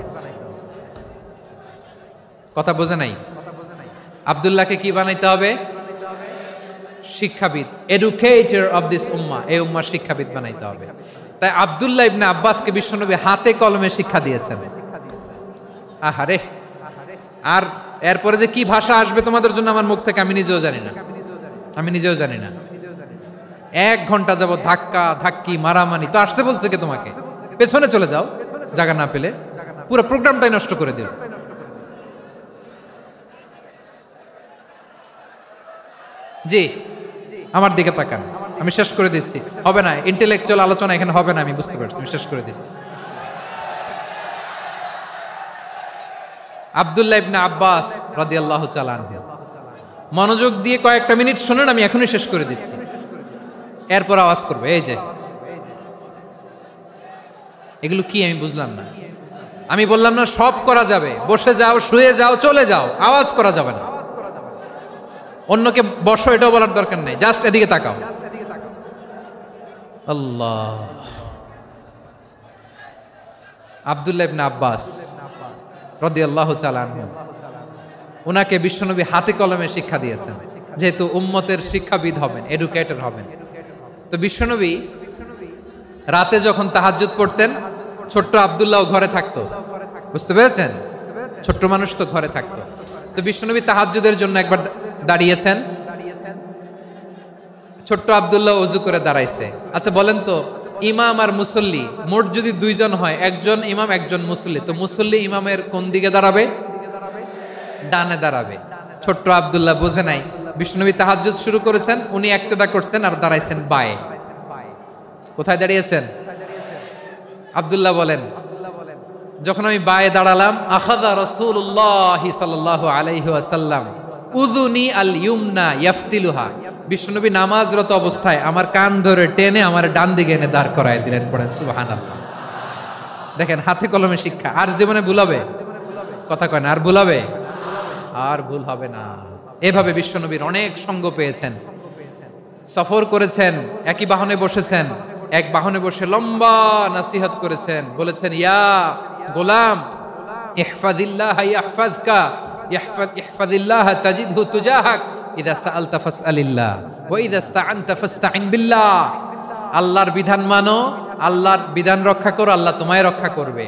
কথা বোঝে নাই? আব্দুল্লাহকে কি বানাইতে হবে? শিক্ষাবিদ, এডুকেটর অফ দিস উম্মাহ, এই উম্মার শিক্ষাবিদ বানাইতে হবে। তাই আব্দুল্লাহ ইবনে আব্বাসকে বিশ্বনবী হাতে কলমে শিক্ষা দিয়েছেন। আহারে, আর এরপরে যে কি ভাষা আসবে তোমাদের জন্য আমার মুখ থেকে আমি নিজেও জানি না। 1 ঘন্টা যাবত ধাক্কা ধাক্কি মারামারি। তো আসতে বলছে কে তোমাকে? পেছনে চলে যাও, জায়গা না পেলে। পুরো প্রোগ্রামটাই নষ্ট করে দিল। জি, আমার দিকে তাকান, আমি শেষ করে দিচ্ছি। হবে না, ইন্টেলেকচুয়াল আলোচনা এখানে হবে না, আমি বুঝতে পারছি, আমি শেষ করে দিচ্ছি। আব্দুল্লাহ ইবনে আব্বাস রাদিয়াল্লাহু তাআলা আনহু। মনোযোগ দিয়ে কয়েকটা মিনিট শুনুন, আমি এখনই শেষ করে দিচ্ছি, এরপর আওয়াজ করবে। এই যে এগুলো কি আমি বুঝলাম না। আমি বললাম না সব করা যাবে, বসে যাও, শুয়ে যাও, চলে যাও, আওয়াজ করা যাবে না। অন্যকে বসো এটাও বলার দরকার নেই, জাস্ট এদিকে তাকাও। আল্লাহ। আব্দুল্লাহ ইবনে আব্বাস রাদিয়াল্লাহু তাআলা আনহু, ওনাকে বিশ্বনবী হাতে কলমে শিক্ষা দিয়েছেন, যেহেতু উম্মতের শিক্ষাবিদ হবেন, এডুকেটর হবেন। তো বিশ্বনবী রাতে যখন তাহাজ্জুদ পড়তেন, ছোট্ট আব্দুল্লাহ ঘরে থাকতো, বুঝতে পেরেছেন? ছোট্ট মানুষ তো ঘরে থাকতো। তো বিশ্বনবী তাহাজ্জুদের জন্য একবার দাঁড়িয়েছেন, ছোট্ট আব্দুল্লাহ ওযু করে দাঁড়াইছে। আচ্ছা বলেন তো, ইমাম আর মুসল্লি মোট যদি দুইজন হয়, একজন ইমাম একজন মুসল্লি, তো মুসল্লি ইমামের কোন দিকে দাঁড়াবে? ডানে দাঁড়াবে। ছোট্ট আব্দুল্লাহ বোঝে নাই, বিশ্বনবী তাহাজ্জুদ শুরু করেছেন, উনি ইক্তেদা করছেন আর দাঁড়াইছেন বায়ে। কোথায় দাঁড়িয়েছেন? আব্দুল্লাহ বলেন, যখন আমি বায়ে দাঁড়ালাম, আখাযা রাসূলুল্লাহ সাল্লাল্লাহু আলাইহি ওয়াসাল্লাম উযুনি আল ইউমনা ইয়াফতিলুহা, বিশ্বনবী নামাজরত অবস্থায় আমার কান ধরে টেনে আমার ডান দিকে এনে দাঁড় করায় দিলেন। পড়েন সুবহানাল্লাহ। দেখেন হাতে কলমে শিক্ষা। আর জীবনে ভুল হবে? কথা কয় না, আর ভুল হবে? আর ভুল হবে না। এভাবে বিশ্বনবীর অনেক সঙ্গ পেয়েছেন, সফর করেছেন, একই বাহনে বসেছেন, এক বাহনে বসে লম্বা নাসিহত করেছেন, বলেছেন, ইয়া গোলাম ইহফাজিল্লাহ ইয়াহফাজকা, ইহফাজিল্লাহ তাজিদহু তুজাহাক, ইযা সাআলতা ফাসআলিল্লাহ ওয়া ইযা ইসতাআনতা ফাসতাইন বিল্লাহ। আল্লাহর বিধান মানো, আল্লাহর বিধান রক্ষা করো, আল্লাহ তোমায় রক্ষা করবে।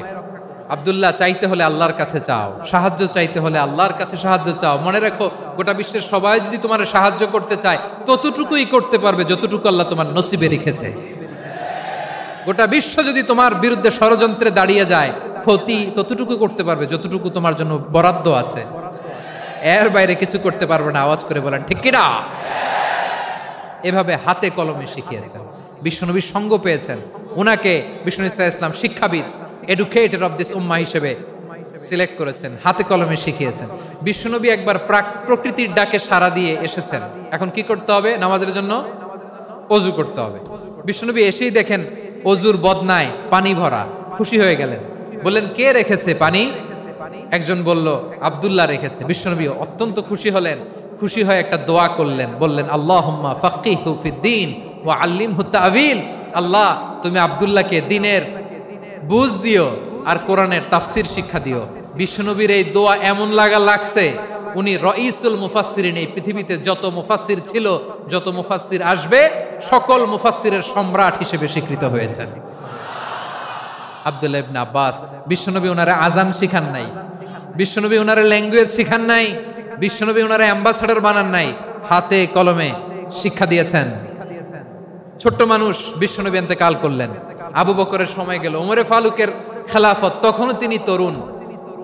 আব্দুল্লাহ, চাইতে হলে আল্লাহর কাছে চাও, সাহায্য চাইতে হলে আল্লাহর কাছে সাহায্য চাও। মনে রাখো, গোটা বিশ্বের সবাই যদি তোমার সাহায্য করতে চায়, ততটুকুই করতে পারবে যতটুকু আল্লাহ তোমার নসিবে রেখেছে। গোটা বিশ্ব যদি তোমার বিরুদ্ধে ষড়যন্ত্রে দাঁড়িয়ে যায়, ক্ষতি ততটুকু করতে পারবে যতটুকু তোমার জন্য বরাদ্দ আছে, এর বাইরে কিছু করতে পারবে না। আওয়াজ করে বলেন ঠিক কিনা? এভাবে হাতে কলমে শিখিয়েছেন, বিশ্বনবীর সঙ্গ পেয়েছেন। ওনাকে বিষ্ণু ইসলাম শিক্ষাবিদ, এডুকেটর অফ দিস উম্মাহ হিসেবে সিলেক্ট করেছেন, হাতে কলমে শিখিয়েছেন। বিশ্বনবী একবার প্রকৃতির ডাকে সাড়া দিয়ে এসেছেন। এখন কি করতে হবে? নামাজের জন্য ওযু করতে হবে। বিশ্বনবী এসেই দেখেন ওযুর বদনায় পানি ভরা, খুশি হয়ে গেলেন, বললেন, কে রেখেছে পানি? একজন বলল, আব্দুল্লাহ রেখেছে। বিশ্বনবী অত্যন্ত খুশি হলেন, খুশি হয়ে একটা দোয়া করলেন, বললেন, আল্লাহুম্মা ফাক্কিহু ফিদ্দীন ওয়া আল্লিমহু তা'ওয়ীল। আল্লাহ, তুমি আব্দুল্লাহকে দ্বীনের বুঝ দিও আর কোরআনের তাফসীর শিক্ষা দিও। বিশ্বনবীর এই দোয়া এমন লাগছে, উনি রাইসুল মুফাসসিরিন, এই পৃথিবীতে যত মুফাসসির ছিল, যত মুফাসসির আসবে, সকল মুফাসসিরের সম্রাট হিসেবে স্বীকৃত হয়েছেন। আব্দুল্লাহ ইবনে আব্বাস, বিশ্বনবী ওনারে আজান শিখান নাই, বিশ্বনবী ওনারে ল্যাঙ্গুয়েজ শিখান নাই, বিশ্বনবী ওনারে অ্যাম্বাসেডর বানান নাই, হাতে কলমে শিক্ষা দিয়েছেন। ছোট্ট মানুষ, বিশ্বনবী ইন্তেকাল করলেন, আবু বকরের সময় গেল, ওমরে ফারুকের খেলাফত, তখনও তিনি তরুণ।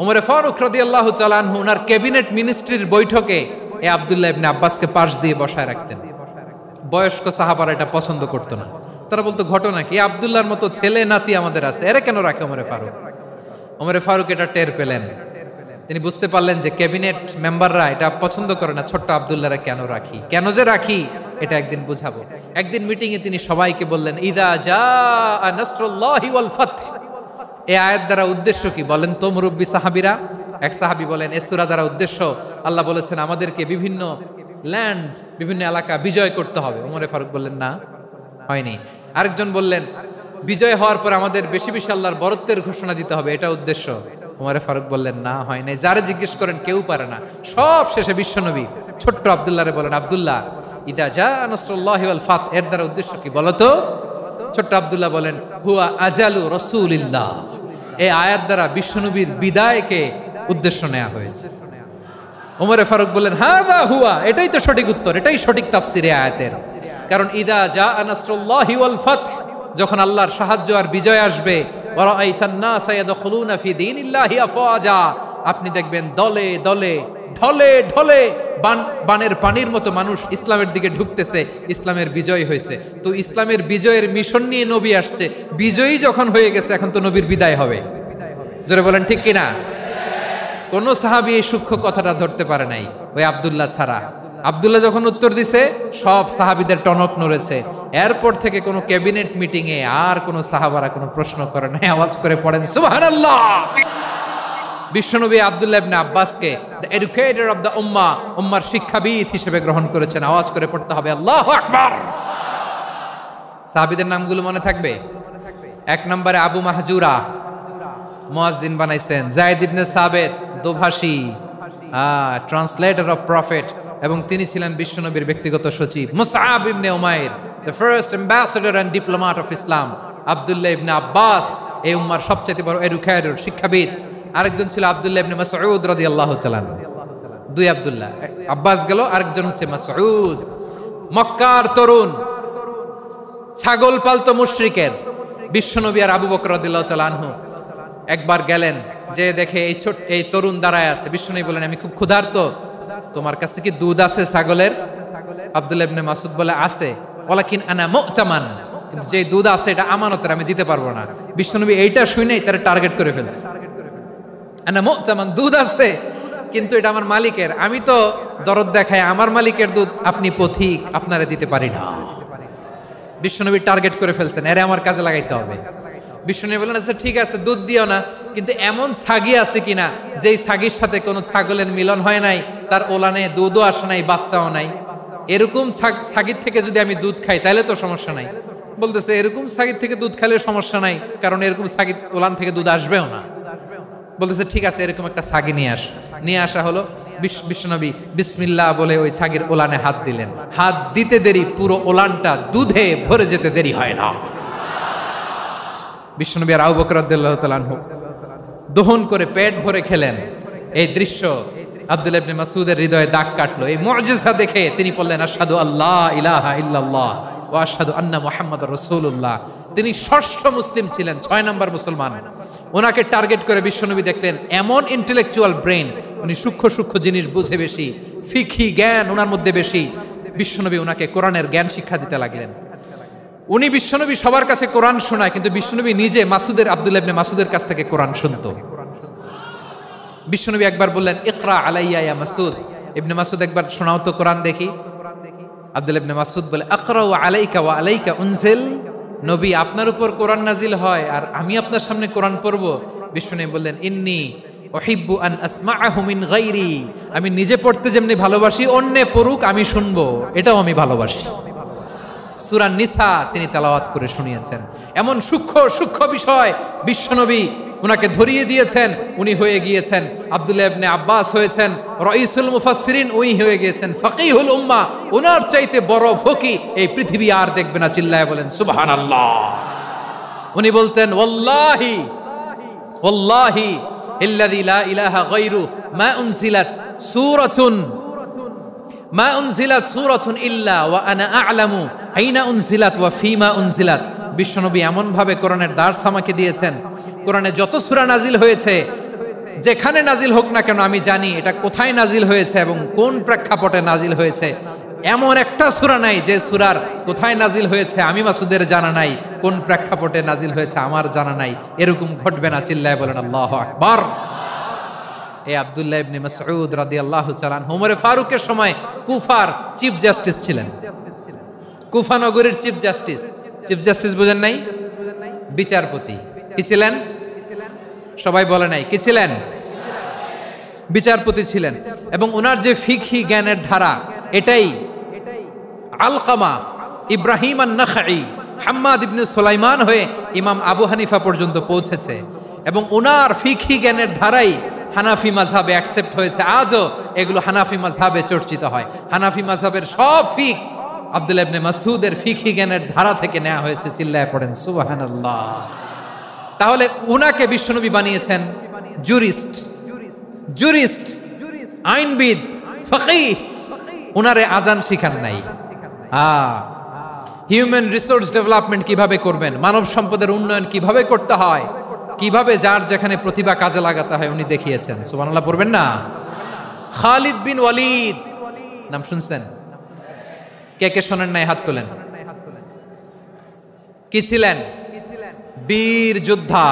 ওমরে ফারুক রাদিয়াল্লাহু তাআলা আনহু ওনার ক্যাবিনেট মিনিস্ট্রির বৈঠকে এই আব্দুল্লাহ ইবনে আব্বাসকে পাশ দিয়ে বসায় রাখতেন। বয়স্ক সাহাবারা এটা পছন্দ করতো না, তারা বলতো, ঘটনা কি? আব্দুল্লাহর মতো ছেলে নাতি আমাদের আছে, এরা কেন রাখে ওমরে ফারুক? ওমরে ফারুক এটা টের পেলেন, তিনি বুঝতে পারলেন যে ক্যাবিনেট মেম্বাররা এটা পছন্দ করে না, ছোট্ট আব্দুল্লাহরা কেন রাখি, কেন যে রাখি, এটা একদিন বুঝাবো। একদিন মিটিং এ তিনি সবাইকে বললেন, ইযা জাআ নাসরুল্লাহি ওয়াল ফাতহ। এই আয়াত দ্বারা উদ্দেশ্য কি বলেন তো মুরব্বী সাহাবীরা? এক সাহাবী বলেন, এই সূরা দ্বারা উদ্দেশ্য, আল্লাহ বলেছেন আমাদেরকে বিভিন্ন ল্যান্ড, বিভিন্ন এলাকা বিজয় করতে হবে। ওমরে ফারুক বললেন, না, হয়নি। আরেকজন বললেন, বিজয় হওয়ার পর আমাদের বেশি বেশি আল্লাহর বরত্বের ঘোষণা দিতে হবে, এটা উদ্দেশ্য। ওমরে ফারুক বললেন, না, হয় নাই। যারা জিজ্ঞেস করেন কেউ পারে না। সব শেষে বিশ্বনবী ছোট্ট আব্দুল্লাহরে বলেন, আব্দুল্লাহ, ইদা জাআ নাসরুল্লাহি ওয়াল ফাতহ, এর দ্বারা উদ্দেশ্য কি বলো তো? ছোট্ট আব্দুল্লাহ বলেন, হুয়া আজালু রাসূলিল্লাহ। এই আয়াত দ্বারা বিশ্বনবীর বিদায়কে উদ্দেশ্য নেওয়া হয়েছে। ওমরে ফারুক বললেন, হাযা হুয়া, এটাই তো সঠিক উত্তর, এটাই সঠিক তাফসীর এই আয়াতের। কারণ ইদা জাআ নাসরুল্লাহি ওয়াল ফাতহ, যখন আল্লাহর সাহায্য আর বিজয় আসবে, ওয়া রাআইতান নাসা ইয়াদখুলুনা ফি দীনিল্লাহি আফওয়াজা, আপনি দেখবেন দলে দলে, ঢলে ঢলে, বানের পানির মতো মানুষ ইসলামের দিকে ঢুকতেছে, ইসলামের বিজয় হয়েছে। তো ইসলামের বিজয়ের মিশন নিয়ে নবী আসছে, বিজয়ী যখন হয়ে গেছে, এখন তো নবীর বিদায় হবে। জোরে বলেন ঠিক কিনা? কোন সাহাবী এই সূক্ষ্ম কথাটা ধরতে পারে নাই, ওই আব্দুল্লাহ ছাড়া। আব্দুল্লাহ যখন উত্তর দিছে সব সাহাবীদের টনক নড়েছে। এরপর থেকে কোনো ক্যাবিনেট মিটিং এ আর কোনো সাহাবারা কোনো প্রশ্ন করে নাই, আওয়াজ করে পড়েন সুবহানাল্লাহ। বিশ্বনবী আব্দুল্লাহ ইবনে আব্বাসকে দ্য এডুকেটর অফ দ্য উম্মাহ, উম্মার শিক্ষাবিদ হিসেবে গ্রহণ করেছেন। আওয়াজ করে পড়তে হবে আল্লাহু আকবার। সাহাবীদের নামগুলো মনে থাকবে? 1 নম্বরে আবু মাহজুরা, মুয়াজ্জিন বানাইছেন। যায়েদ ইবনে সাবিত, দোভাষী, ট্রান্সলেটর অফ প্রফেট, এবং তিনি ছিলেন বিশ্বনবীর ব্যক্তিগত সচিব। মুসআব ইবনে উমাইর, the first ambassador and diplomat of Islam. আব্দুল্লাহ ইবনে আব্বাস, এই উম্মার সবচেয়ে বড় এডুকেটর, শিক্ষাবিদ। আরেকজন ছিল আব্দুল্লাহ ইবনে মাসউদ রাদিয়াল্লাহু তাআলা। 2 আব্দুল্লাহ, আব্বাস গেল, আরেকজন হচ্ছে মাসউদ। মক্কার তরুণ, ছাগল পালতো মুশরিকের বিশ্বনবী আর আবু বকর রাদিয়াল্লাহু তাআলা আনহু একবার গেলেন, যে দেখে এই তরুণ দাঁড়ায় আছে। বিশ্বনবী বলেন, আমি খুব ক্ষুধার্ত, তোমার কাছে কি দুধ আছে ছাগলের? আব্দুল্লাহ ইবনে মাসউদ বলে, আছে। ওয়ালাকিন আনা মুতামান, কিন্তু যে দুধ আছে এটা আমানতের, আমি দিতে পারবো না। বিশ্বনবী এইটা শুনেই তার টার্গেট করে ফেলছে। আনা মুতামান, দুধ আছে কিন্তু এটা আমার মালিকের, আমি তো দরদ দেখাই, আমার মালিকের দুধ আপনি পথিক, আপনারে দিতে পারি না। বিশ্বনবী টার্গেট করে ফেলছেন, এরে আমার কাজে লাগাইতে হবে। বিশ্বনবী বললেন, আচ্ছা ঠিক আছে, দুধ দিও না, কিন্তু এমন ছাগি আছে কিনা যেই ছাগির সাথে কোনো ছাগলের মিলন হয় নাই, তার ওলানে দুধও আসে নাই, বাচ্চাও নাই, এরকম ছাগির থেকে যদি আমি দুধ খাই তাহলে তো সমস্যা নাই। বলতেছে, এরকম ছাগির থেকে দুধ খাইলে সমস্যা নাই, কারণ এরকম ছাগির ওলান থেকে দুধ আসবেও না। বলতেছে, ঠিক আছে, এরকম একটা ছাগি নিয়ে আসা হলো। বিশ্বনবী বিসমিল্লাহ বলে ওই ছাগির ওলানে হাত দিলেন। হাত দিতে দেরি, পুরো ওলানটা দুধে ভরে যেতে দেরি হয় না। বিশ্বনবী আর আবু বকর রাদিয়াল্লাহু তাআলা আনহু দহন করে পেট ভরে খেলেন। এই দৃশ্য আব্দুল্লাহ ইবনে মাসউদের হৃদয়ে দাগ কাটলো। এই মুজিজা দেখে তিনি বললেন, আশহাদু আল্লা ইলাহা ইল্লাল্লাহ ওয়া আশহাদু আন্না মুহাম্মাদুর রাসূলুল্লাহ। তিনি ষষ্ঠ মুসলিম ছিলেন, 6 নম্বর মুসলমান। ওনাকে টার্গেট করে বিশ্বনবী দেখলেন এমন ইন্টেলেকচুয়াল ব্রেন, উনি সূক্ষ্ম সূক্ষ্ম জিনিস বুঝে বেশি, ফিকহি জ্ঞান ওনার মধ্যে বেশি। বিশ্বনবী ওনাকে কোরআনের জ্ঞান শিক্ষা দিতে লাগলেন। উনি বিশ্বনবী সবার কাছে কোরআন শোনায়, কিন্তু বিশ্বনবী নিজে আব্দুল্লাহ ইবনে মাসউদের কাছ থেকে কোরআন শুনতো। বিশ্বনবী একবার বললেন, ইকরা আলাইয়া ইয়া মাসউদ। ইবনে মাসউদ, একবার শোনাও তো কোরআন দেখি। আব্দুল্লাহ ইবনে মাসউদ বলে, আকরাউ আলাইকা ওয়া আলাইকা উনজিল। নবী, আপনার উপর কোরআন নাজিল হয় আর আমি আপনার সামনে কোরআন পড়ব। বিশ্বনবী বললেন, ইন্নী উহিব্বু আন আসমাআহু মিন গায়রি। আমি নিজে পড়তে যেমনি ভালোবাসি, অন্যে পড়ুক আমি শুনবো, এটাও আমি ভালোবাসি। সূরা নিসা তিনি তেলাওয়াত করে শুনিয়েছেন। এমন সূক্ষ্ম সূক্ষ্ম বিষয় বিশ্বনবী উনাকে ধরিয়ে দিয়েছেন। উনি হয়ে গিয়েছেন, আব্দুল্লাহ ইবনে আব্বাস হয়েছেন রাইসুল মুফাসসিরিন, উনি হয়ে গিয়েছেন ফাকিহুল উম্মাহ। ওনার চাইতে বড় ফকি এই পৃথিবী আর দেখবে না। চিল্লায় বলেন সুবহানাল্লাহ। উনি বলতেন, ওয়াল্লাহি ওয়াল্লাহি ইল্লাযী লা ইলাহা গায়রু মা উনজিলাত সূরাতুন ইল্লা ওয়া আনা আ'লামু আইনা উনজিলাত ওয়া ফীমা উনজিলাত। বিশ্বনবী এমন ভাবে কোরআনের দার্স আমাকে দিয়েছেন, কোরআনে যত সূরা নাজিল হয়েছে, যেখানে নাজিল হোক না কেন আমি জানি এটা কোথায় নাজিল হয়েছে এবং কোন প্রেক্ষাপটে নাজিল হয়েছে। এমন একটা সূরা নাই যে সূরার কোথায় নাজিল হয়েছে আমি মাসুদের জানা নাই, কোন প্রেক্ষাপটে নাজিল হয়েছে আমার জানা নাই। এরকম ঘটবে না। চিল্লায় বলেন আল্লাহু আকবার। এই আব্দুল্লাহ ইবনে মাসউদ রাদিয়াল্লাহু তাআলা আনহু ওমর ফারুকের সময় কুফার চিফ জাস্টিস ছিলেন। কুফা নগরীর চিফ জাস্টিস। চিফ জাস্টিস বুঝেন নাই? বিচারপতি। কি ছিলেন? সবাই বলে নাই, কি ছিলেন? বিচারপতি ছিলেন। এবং ওনার যে ফিকহি জ্ঞানের ধারা, এটাই আলকামা, ইব্রাহিম আন-নাখাই, হাম্মাদ ইবনে সুলাইমান হয়ে ইমাম আবু হানিফা পর্যন্ত পৌঁছেছে। এবং ওনার ফিকহি জ্ঞানের ধারাই হানাফি মাযহাবে অ্যাকসেপ্ট হয়েছে। আজও এগুলো হানাফি মাযহাবে চর্চিত হয়। হানাফি মাযহাবের সব ফিক আব্দুল্লাহ ইবনে মাসউদের ফিকহি জ্ঞানের ধারা থেকে নেওয়া হয়েছে। চিল্লায় পড়েন সুবহানাল্লাহ। তাহলে উনাকে বিশ্বনবী বানিয়েছেন জুরিস্ট, আইনবিদ, ফকিহ। উনারে আজান শিখান নাই। হিউম্যান রিসোর্স ডেভেলপমেন্ট কিভাবে করবেন, মানব সম্পদের উন্নয়ন কিভাবে করতে হয়, কিভাবে যার যেখানে প্রতিভা কাজে লাগাতে হয় উনি দেখিয়েছেন। সুবহানাল্লাহ পড়বেন না? খালিদ বিন ওয়ালিদ নাম শুনছেন? কে কে শোনেন নাই হাত তোলেন। কি ছিলেন? বীর যোদ্ধা।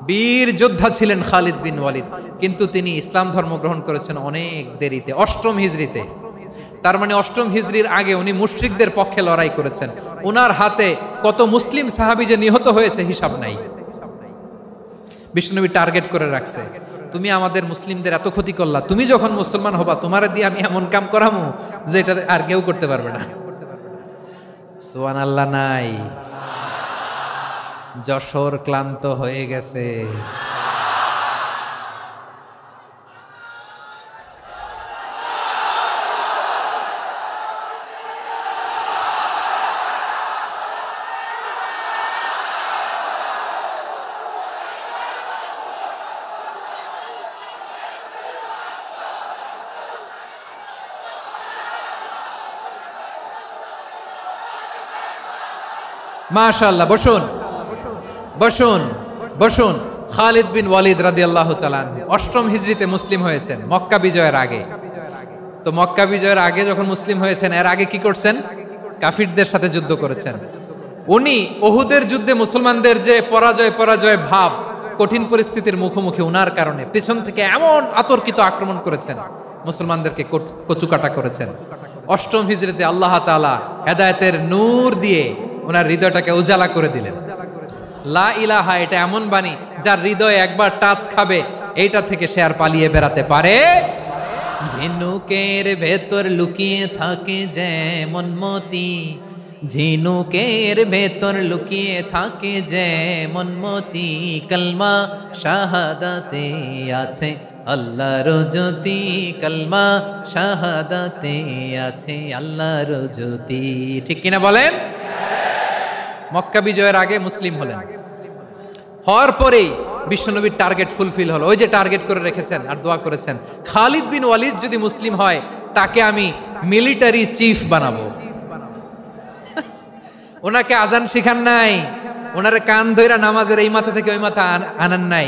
বীর যোদ্ধা ছিলেন খালিদ বিন ওয়ালিদ, কিন্তু তিনি ইসলাম ধর্ম গ্রহণ করেছেন অনেক দেরিতে, 8ম হিজরিতে। তার মানে 8ম হিজরির আগে উনি মুশরিকদের পক্ষে লড়াই করেছেন। ওনার হাতে কত মুসলিম সাহাবী যে নিহত হয়েছে হিসাব নাই। বিষ্ণুনবী টার্গেট করে রাখছে, তুমি আমাদের মুসলিমদের এত ক্ষতি করলা, তুমি যখন মুসলমান হবা তোমার দিয়ে আমি এমন কাম করামু যে এটা আর কেউ করতে পারবে না। সুবহানাল্লাহ নাই। যশোর ক্লান্ত হয়ে গেছে। মাশাআল্লাহ, বসুন বসুন বসুন। খালিদ বিন ওয়ালিদ রাদিয়াল্লাহু তাআলা 8ম হিজরিতে মুসলিম হয়েছেন, মক্কা বিজয়ের আগে। তো মক্কা বিজয়ের আগে যখন মুসলিম হয়েছেন, এর আগে কি করছেন? কাফিরদের সাথে যুদ্ধ করেছেন। উনি উহুদের যুদ্ধে মুসলমানদের যে পরাজয় ভাব, কঠিন পরিস্থিতির মুখোমুখি উনার কারণে পিছন থেকে এমন আতর্কিত আক্রমণ করেছেন, মুসলমানদেরকে কচুকাটা করেছেন। 8ম হিজরিতে আল্লাহ তাআলা হেদায়েতের নূর দিয়ে ওনার হৃদয়টাকে উজালা করে দিলেন। লা ইলাহা, এটা এমন বাণী যার হৃদয়ে একবার টাচ খাবে, এইটা থেকে সে আর পালিয়ে বেড়াতে পারে। ঝিনুকের ভেতর লুকিয়ে থাকে যেমন মতি, ঝিনুকের ভেতর লুকিয়ে থাকে যেমন মতি, কলমা শাহাদাতে আছে আল্লাহর জ্যোতি, কলমা শাহাদাতে আছে আল্লাহর জ্যোতি। ঠিক কিনা বলেন? মক্কা বিজয়ের আগে মুসলিম হলেন, হওয়ার পরেই বিশ্বনবীর টার্গেট ফুলফিল হলো। ওই যে টার্গেট করে রেখেছেন আর দোয়া করেছেন, খালিদ বিন ওয়ালিদ যদি মুসলিম হয় তাকে আমি মিলিটারি চিফ বানাবো। ওনাকে আজান শিখান নাই, ওনারে কান ধইরা নামাজের এই মাথা থেকে ওই মাথা আনান নাই,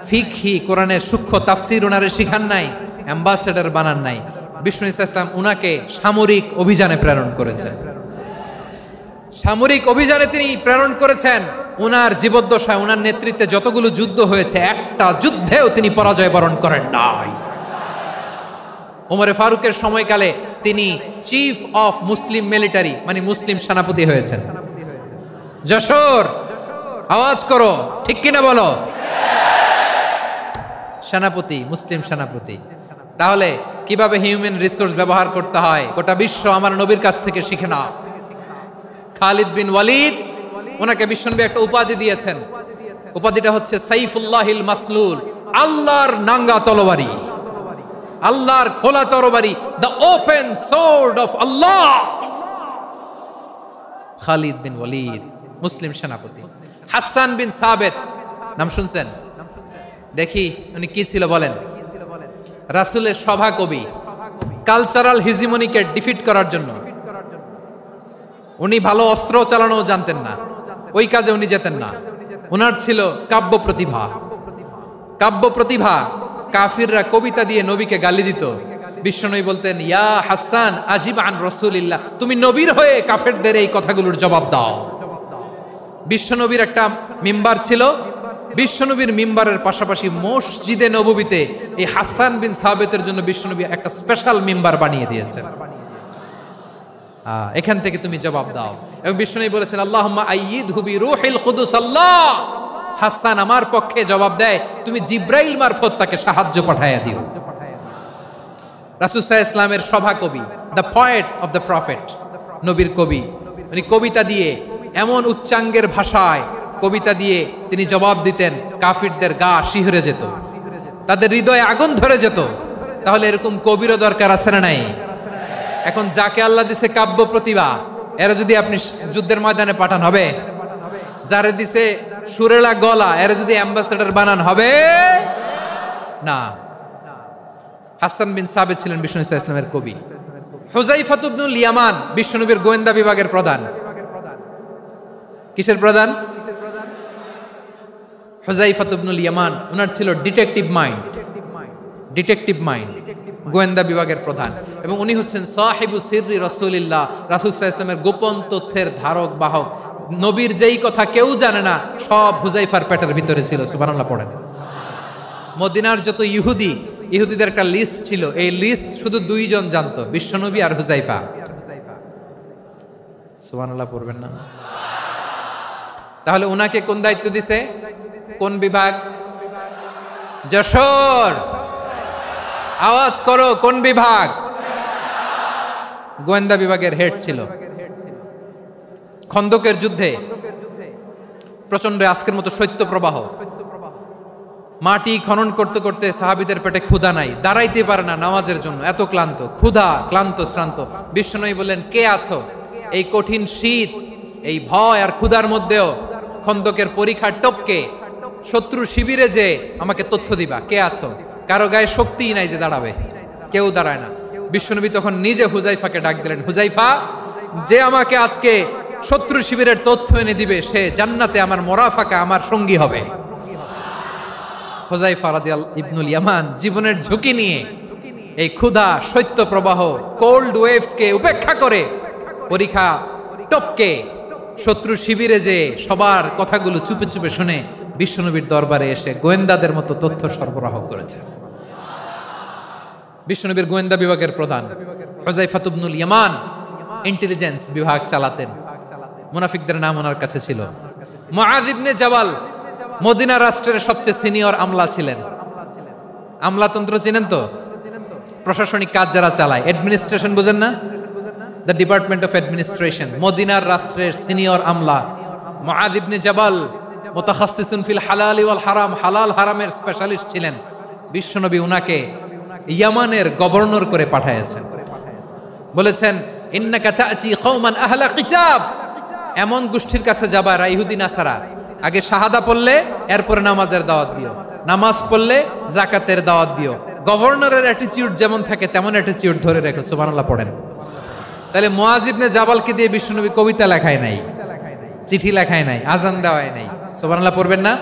ফিকহি কোরআনের সূক্ষ্ম তাফসীর ওনারে শিখান নাই, অ্যাম্বাসেডর বানান নাই। বিষ্ণু ইসলাম উনাকে সামরিক অভিযানে প্রেরণ করেছেন। সামরিক অভিযানে তিনি প্রেরণ করেছেন। উনার জীবদ্দশায় উনার নেতৃত্বে যতগুলো যুদ্ধ হয়েছে, একটা যুদ্ধেও তিনি পরাজয় বরণ করেন নাই। ওমরে ফারুকের সময়কালে তিনি চিফ অফ মুসলিম মিলিটারি, মানে মুসলিম সেনাপতি হয়েছেন। যশোর আওয়াজ করো, ঠিক কিনা বলো? সেনাপতি, মুসলিম সেনাপতি। তাহলে কিভাবে হিউম্যান রিসোর্স ব্যবহার করতে হয় গোটা বিশ্ব আমার নবীর কাছ থেকে শিখে নাও। খালিদ বিন ওয়ালিদ, ওনাকে বিশ্বনবী একটা উপাধি দিয়েছেন। উপাধিটা হচ্ছে সাইফুল্লাহিল মাসলুল, আল্লাহর নাঙ্গা তরবারি, আল্লাহর খোলা তরবারি, দ্য ওপেন সোর্ড অফ আল্লাহ। খালিদ বিন ওয়ালিদ মুসলিম সেনাপতি। হাসান বিন সাবেত নাম শুনছেন? দেখি উনি কি ছিল বলেন। রাসূলের সভা কবি, কালচারাল হিজিমনিকে ডিফিট করার জন্য উনি ভালো অস্ত্র চালানো জানতেন না, ওই কাজে উনি যেতেন না। ওনার ছিল কাব্য প্রতিভা। কাব্য প্রতিভা, কাফিররা কবিতা দিয়ে নবীকে গালি দিত। বিশ্বনবী বলতেন, ইয়া হাসান আজিব আন রাসূলিল্লাহ, তুমি নবীর হয়ে কাফেরদের এই কথাগুলোর জবাব দাও। বিশ্বনবীর একটা মিম্বার ছিল। বিশ্বনবীর মিম্বারের পাশাপাশি মসজিদে নববীতে এই হাসান বিন সাবেতের জন্য বিশ্বনবী একটা স্পেশাল মিম্বার বানিয়ে দিয়েছেন। এখান থেকে তুমি জবাব দাও। এবং বিশ্বনবী বলেছেন, আল্লাহুম্মা আইয়িদহু বিরূহিল কুদুস, আল্লাহ হাসান আমার পক্ষে জবাব দেয়, তুমি জিব্রাইল মারফত তাকে সাহায্য পাঠাইয়া দিও। রাসূল সাল্লাল্লাহু আলাইহি ওয়াসাল্লামের সভা কবি, the poet of the prophet, নবীর কবি। উনি কবিতা দিয়ে, এমন উচ্চাঙ্গের ভাষায় কবিতা দিয়ে তিনি জবাব দিতেন, কাফিরদের গা শিহরে যেত, তাদের হৃদয়ে আগুন ধরে যেত। তাহলে এরকম কবিরও দরকার আছে না নাই? এখন যাকে আল্লাহ দিছে কাব্য প্রতিভা, এরা যদি আপনি যুদ্ধের ময়দানে পাঠান হবে? যারে দিছে সুরেলা গলা, এরা যদি অ্যাম্বাসেডর বানান হবে না। হাসান বিন সাবেত ছিলেন বিষ্ণু ইসলামের কবি। হুযায়ফা ইবনুল ইয়ামান বিশ্বনবীর গোয়েন্দা বিভাগের প্রধান। কিসের প্রধান? হুযায়ফা ইবনুল ইয়ামান। ওনার ছিল ডিটেকটিভ মাইন্ড, ডিটেকটিভ মাইন্ড, গোয়েন্দা বিভাগের প্রধান। এবং উনি হচ্ছেন সাহিবু সিররি রাসূলিল্লাহ, রাসূল সাল্লাল্লাহু আলাইহি ওয়াসাল্লামের গোপন তথ্যের ধারক বাহক। নবীর যেই কথা কেউ জানে না সব হুজাইফার পেটের ভিতরে ছিল। সুবহানাল্লাহ পড়েন। মদিনার যত ইহুদিদের একটা লিস্ট ছিল, এই লিস্ট শুধু দুইজন জানতো, বিশ্বনবী আর হুজাইফা। সুবহানাল্লাহ পড়বেন না? তাহলে উনাকে কোন দায়িত্ব দিছে? কোন বিভাগ? যশোর, আওয়াজ করো, কোন বিভাগ? গোয়েন্দা বিভাগের হেড ছিল। খন্দকের যুদ্ধে প্রচন্ড আজকের মতো শৈত্য প্রবাহ, মাটি খনন করতে করতে সাহাবীদের পেটে ক্ষুধা নাই, দাঁড়াইতে পারে না নামাজের জন্য, এত ক্লান্ত, ক্ষুধা, ক্লান্ত, শ্রান্ত। বিশ্বনবী বললেন, কে আছো এই কঠিন শীত, এই ভয় আর ক্ষুধার মধ্যেও খন্দকের পরীক্ষার টপকে শত্রু শিবিরে যে আমাকে তথ্য দিবা, কে আছো? কারো গায়ে শক্তিই নাই যে দাঁড়াবে, কেউ দাঁড়ায় না। বিশ্বনবী তখন নিজে হুজাইফাকে ডাক দিলেন, হুজাইফা, যে আমাকে আজকে শত্রু শিবিরের তথ্য এনে দিবে সে জান্নাতে আমার মোরাফাকা, আমার সঙ্গী হবে। হুজাইফা রাদিয়াল্লাহু ইবনুল ইয়ামান জীবনের ঝুঁকি নিয়ে এই ক্ষুধা, শৈত্য প্রবাহ, কোল্ড ওয়েভসকে উপেক্ষা করে পরীক্ষা টপকে শত্রু শিবিরে যে সবার কথাগুলো চুপে চুপে শুনে বিশ্বনবীর দরবারে এসে গোয়েন্দাদের মতো তথ্য সরবরাহ করেছে। বিশ্বনবীর গোয়েন্দা বিভাগের প্রধান হুজাইফা ইবনুল ইয়ামান ইন্টেলিজেন্স বিভাগ চালাতেন। মুনাফিকদের নাম ওনার কাছে ছিল। মুআয ইবনে জাবাল মদিনা রাষ্ট্রের সবচেয়ে সিনিয়র আমলা ছিলেন। আমলাতন্ত্র চিনেন তো? প্রশাসনিক কাজ যারা চালায়, অ্যাডমিনিস্ট্রেশন বুঝেন না? The department of administration. মদিনার রাষ্ট্রের সিনিয়র আমলা মুআয ইবনে জাবাল মুতাখাসসিসুন ফিল হালাল ওয়াল হারাম, হালাল হারামের স্পেশালিস্ট ছিলেন। বিশ্বনবী উনাকে ইয়ামানের গভর্নর করে পাঠাইছেন। বলেছেন, ইন্নাকা তা'তি কওমান আহলা কিতাব, এমন গোষ্ঠীর কাছে যাবা যারা ইহুদি নাসারা, আগে শাহাদা পড়লে এরপরে নামাজের দাওয়াত দিও, নামাজ পড়লে যাকাতের দাওয়াত দিও। গভর্নরের অ্যাটিটিউড যেমন থাকে তেমন অ্যাটিটিউড ধরে রেখো। সুবহানাল্লাহ পড়েন। তাহলে মুআয ইবনে জাবালকে দিয়ে বিশ্বনবী কবিতা লেখায় নাই, চিঠি লেখায় নাই, আজান দেওয়ায় নাই। সুবহানাল্লাহ পড়বেন না?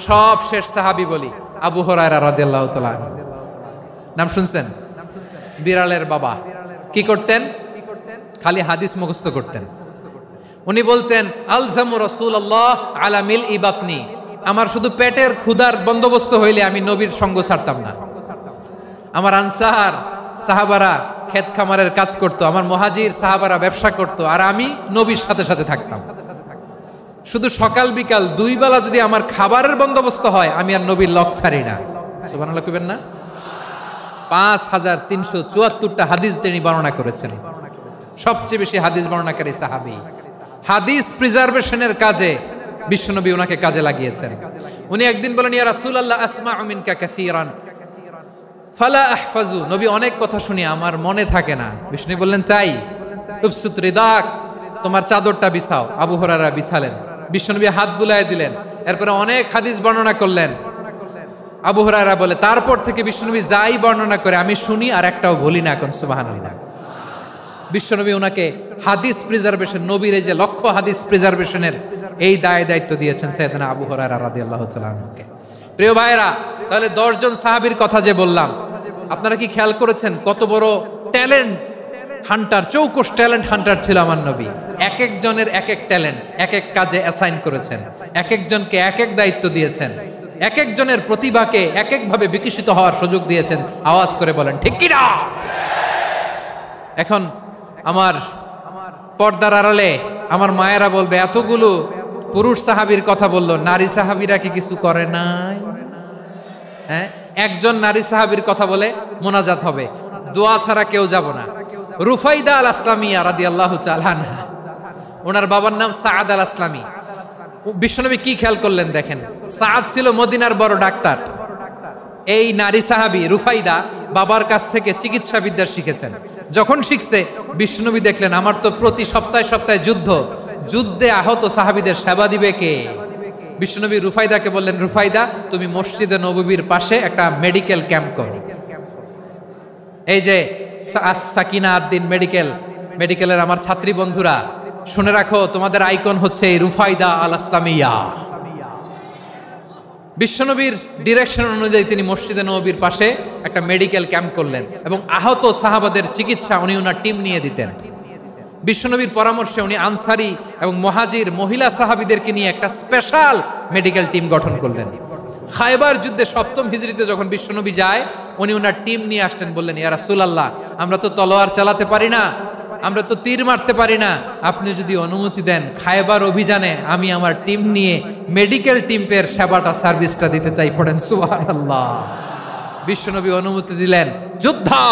সব শেষ সাহাবী বলি আবু হুরায়রা রাদিয়াল্লাহু তাআলা, নাম শুনছেন? বিড়ালের বাবা। কি করতেন? খালি হাদিস মুখস্থ করতেন। উনি বলতেন, আলজামু রাসূলুল্লাহ আলা মিলই বাতনি, আমার শুধু পেটের ক্ষুধার বন্দোবস্ত হইলে আমি নবীর সঙ্গ ছাড়তাম না। আমার আনসার সাহাবারা ক্ষেত খামারের কাজ করতো, আমার মুহাজির সাহাবারা ব্যবসা করতো, আর আমি নবীর সাথে সাথে থাকতাম। শুধু সকাল বিকাল দুই বেলা যদি আমার খাবারের বন্দোবস্ত হয় আমি আর নবীর লক ছাড়ি না। সুবহানাল্লাহ কইবেন না? 5374টা হাদিস তিনি বর্ণনা করেছেন। সবচেয়ে বেশি হাদিস বর্ণনাকারী সাহাবী। হাদিস প্রিজার্ভেশনের কাজে বিশ্বনবী ওনাকে কাজে লাগিয়েছেন। উনি একদিন বলেন, ইয়া রাসূলুল্লাহ আসমাউ মিনকা কাসীরান ফালা আহফাজু, নবী অনেক কথা শুনি আমার মনে থাকে না। বিষ্ণু বললেন, তাই? উবসুত রিদাক, তোমার চাদরটা বিছাও। আবু হুরায়রা বিছালেন, বিশ্বনবী হাত বুলায় দিলেন, এরপরে অনেক হাদিস বর্ণনা করলেন। আবু হুরায়রা বলে, তারপর থেকে বিশ্বনবী যাই বর্ণনা করে আমি শুনি আর একটাও ভুলি না। এখন সুবহানাল্লাহ। বিশ্বনবী ওনাকে হাদিস প্রিজার্ভেশন, নবীর এই যে লক্ষ্য হাদিস প্রিজার্ভেশনের এই দায়িত্ব দিয়েছেন সাইয়েদনা আবু হুরায়রা রাদিয়াল্লাহু তাআলা আনহুকে। প্রিয় ভাইরা, তাহলে 10 জন সাহাবীর কথা যে বললাম, আপনারা কি খেয়াল করেছেন কত বড় ট্যালেন্ট হান্টার, চৌকস ট্যালেন্ট হান্টার ছিল আমার নবী। এক একজনের এক এক ট্যালেন্ট, এক এক কাজে অ্যাসাইন করেছেন, এক একজনকে এক এক দায়িত্ব দিয়েছেন, এক একজনের প্রতিভাকে এক একভাবে বিকশিত হওয়ার সুযোগ দিয়েছেন। আওয়াজ করে বলেন ঠিক কি না? এখন আমার পর্দার আড়ালে আমার মায়েরা বলবে, এতগুলো পুরুষ সাহাবীর কথা বললো, নারী সাহাবীরা কি কিছু করে নাই? হ্যাঁ, একজন নারী সাহাবীর কথা বলে মোনাজাত হবে, দোয়া ছাড়া কেউ যাব না। রুফাইদা আল আসলামিয়া রাদিয়াল্লাহু তাআলা আনহা, ওনার বাবার নাম সাআদ আল আসলামি। বিশ্বনবী কি খেয়াল করলেন দেখেন, সাআদ ছিল মদিনার বড় ডাক্তার। এই নারী সাহাবী রুফাইদা বাবার কাছ থেকে চিকিৎসা বিদ্যা শিখেছেন। যখন শিখছে বিশ্বনবী দেখলেন, আমার তো প্রতি সপ্তাহে সপ্তাহে যুদ্ধে আহত সাহাবীদের সেবা দিবে কে? বিশ্বনবী রুফাইদাকে বললেন, রুফাইদা তুমি মসজিদে নববীর পাশে একটা মেডিকেল ক্যাম্প করো। এই যে সাকিনা আদ্দিন মেডিকেলের আমার ছাত্রী বন্ধুরা শুনে রাখো, তোমাদের আইকন হচ্ছে এই রুফাইদা আল আসলামিয়া। বিশ্বনবীর ডিরেকশন অনুযায়ী তিনি মসজিদে নববীর পাশে একটা মেডিকেল ক্যাম্প করলেন এবং আহত সাহাবাদের চিকিৎসা উনি ওনার টিম নিয়ে দিতেন। বিশ্বনবীর পরামর্শে উনি আনসারি এবং মুহাজির মহিলা সাহাবীদেরকে নিয়ে একটা স্পেশাল মেডিকেল টিম গঠন করলেন। খায়বার যুদ্ধে 7ম হিজরিতে যখন বিশ্বনবী যায়, উনি ওনার টিম নিয়ে আসলেন, বললেন, ইয়া রাসূলুল্লাহ, আমরা তো তলোয়ার চালাতে পারি না, আমরা তো তীর মারতে পারি না, আপনি যদি অনুমতি দেন খায়বার অভিযানে আমি আমার টিম নিয়ে মেডিকেল টিমের সেবাটা সার্ভিসটা দিতে চাই। পড়েন সুবহানাল্লাহ। বিশ্বনবী অনুমতি দিলেন। যোদ্ধা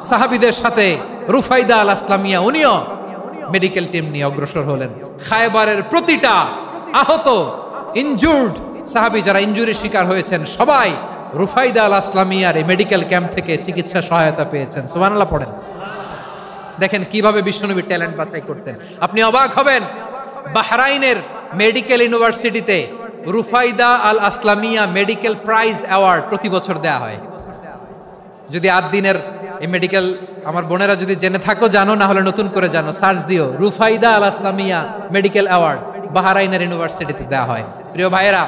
সাহাবীদের সাথে রুফাইদা আল আসলামিয়া উনিও মেডিকেল টিম নিয়ে অগ্রসর হলেন। খায়বারের প্রতিটা আহত ইনজুর্ড সাহাবী যারা ইনজুরির শিকার হয়েছেন সবাই রুফাইদা আল আসলামিয়ার এই মেডিকেল ক্যাম্প থেকে চিকিৎসা সহায়তা পেয়েছেন। সুবহানাল্লাহ পড়েন। দেখেন কিভাবে বিশ্বনবী ট্যালেন্ট বাছাই করতেন। আপনি অবাক হবেন, বাহরাইনের মেডিকেল ইউনিভার্সিটিতে রুফাইদা আল আসলামিয়া মেডিকেল প্রাইজ অ্যাওয়ার্ড প্রতি বছর দেয়া হয়। যদি 8 দিনের এই মেডিকেল আমার বোনেরা যদি জেনে থাকো জানো, না হলে নতুন করে জানো, সার্চ দিও রুফাইদা আল আসলামিয়া মেডিকেল অ্যাওয়ার্ড বাহরাইনের ইউনিভার্সিটিতে দেয়া হয়। প্রিয় ভাইয়েরা,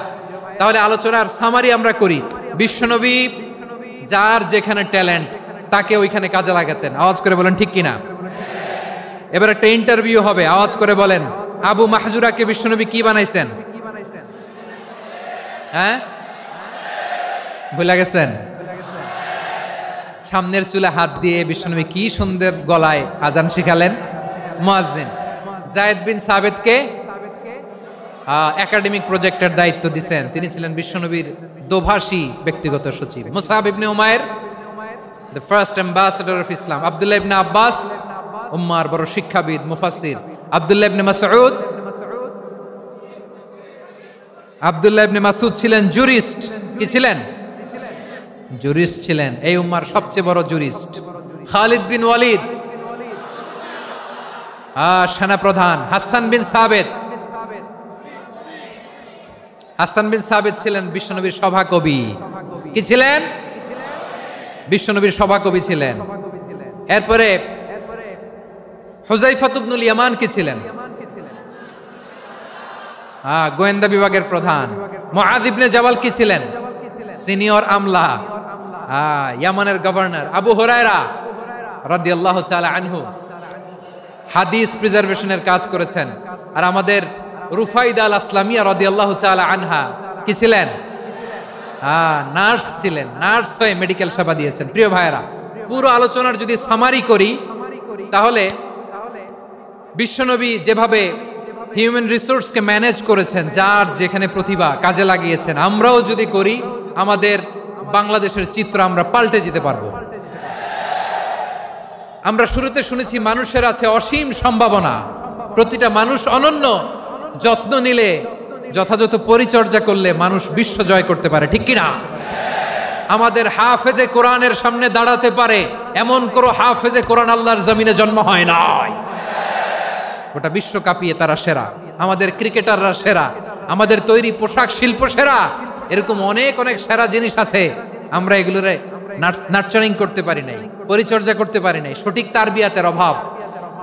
তাহলে আলোচনার সামারি আমরা করি। বিশ্বনবী যার যেখানে ট্যালেন্ট তাকে ওইখানে কাজে লাগাতেন। আওয়াজ করে বলেন ঠিক কিনা? এবার একটা ইন্টারভিউ হবে, আওয়াজ করে বলেন, আবু মাহজুরাকে বিশ্বনবী কি বানাইছেন? হ্যাঁ, ভুলে গেছেন? সামনের চুলে হাত দিয়ে বিশ্বনবী কি সুন্দর গলায় আজান শিখালেন। মুয়াজ্জিন। যায়েদ বিন সাবিতকে একাডেমিক প্রজেক্টের দায়িত্ব দিয়েছেন, তিনি ছিলেন বিশ্বনবীর দোভাষী ব্যক্তিগত সচিব। মুসআব ইবনে Umair, the first ambassador of Islam. Abdullah ইবনে আব্বাস, উম্মার বড় শিক্ষাবিদ মুফাসসির। আব্দুল্লাহ ইবনে মাসউদ, আব্দুল্লাহ ইবনে মাসউদ ছিলেন জুরিস্ট। কি ছিলেন? জুরিস্ট ছিলেন, এই উম্মার সবচেয়ে বড় জুরিস্ট। খালিদ বিন ওয়ালিদ, সেনাপ্রধান। হাসান বিন সাবিত, হাসান বিন সাবিত ছিলেন বিশ্বনবীর সভাকবি। কি ছিলেন? বিশ্বনবীর সভাকবি ছিলেন। এরপরে হুযায়ফা ইবনুল ইয়ামান কি ছিলেন? গোয়েন্দা বিভাগের প্রধান। মুআয ইবনে জাবাল কি ছিলেন? সিনিয়র আমলা, ইয়ামানের গভর্নর। আবু হুরায়রা রাদিয়াল্লাহু তাআলা আনহু হাদিস প্রিজার্ভেশনের কাজ করেছেন। আর আমাদের রুফাইদা আল আসলামিয়া রাদিয়াল্লাহু তাআলা আনহা কি ছিলেন? নার্স ছিলেন, নার্স হয়ে মেডিকেল সেবা দিয়েছেন। প্রিয় ভাইয়েরা, পুরো আলোচনার যদি সামারি করি তাহলে বিশ্বনবী যেভাবে হিউম্যান রিসোর্সকে ম্যানেজ করেছেন, যার যেখানে প্রতিভা কাজে লাগিয়েছেন, আমরাও যদি করি আমাদের বাংলাদেশের চিত্র আমরা পাল্টে যেতে পারবো। আমরা শুরুতে শুনেছি মানুষের আছে অসীম সম্ভাবনা, প্রতিটা মানুষ অনন্য, যত্ন নিলে, যথাযথ পরিচর্যা করলে মানুষ বিশ্ব জয় করতে পারে। ঠিক কিনা? আমাদের হাফেজে কোরআনের সামনে দাঁড়াতে পারে এমন কোনো হাফেজে কোরআন আল্লাহর জমিনে জন্ম হয় নাই। গোটা বিশ্ব কাঁপিয়ে তারা সেরা। আমাদের ক্রিকেটাররা সেরা, আমাদের তৈরি পোশাক শিল্প সেরা। এরকম অনেক অনেক সেরা জিনিস আছে, আমরা এগুলোরে নার্চারিং করতে পারি নাই, পরিচর্যা করতে পারি নাই, সঠিক তারবিয়াতের অভাব।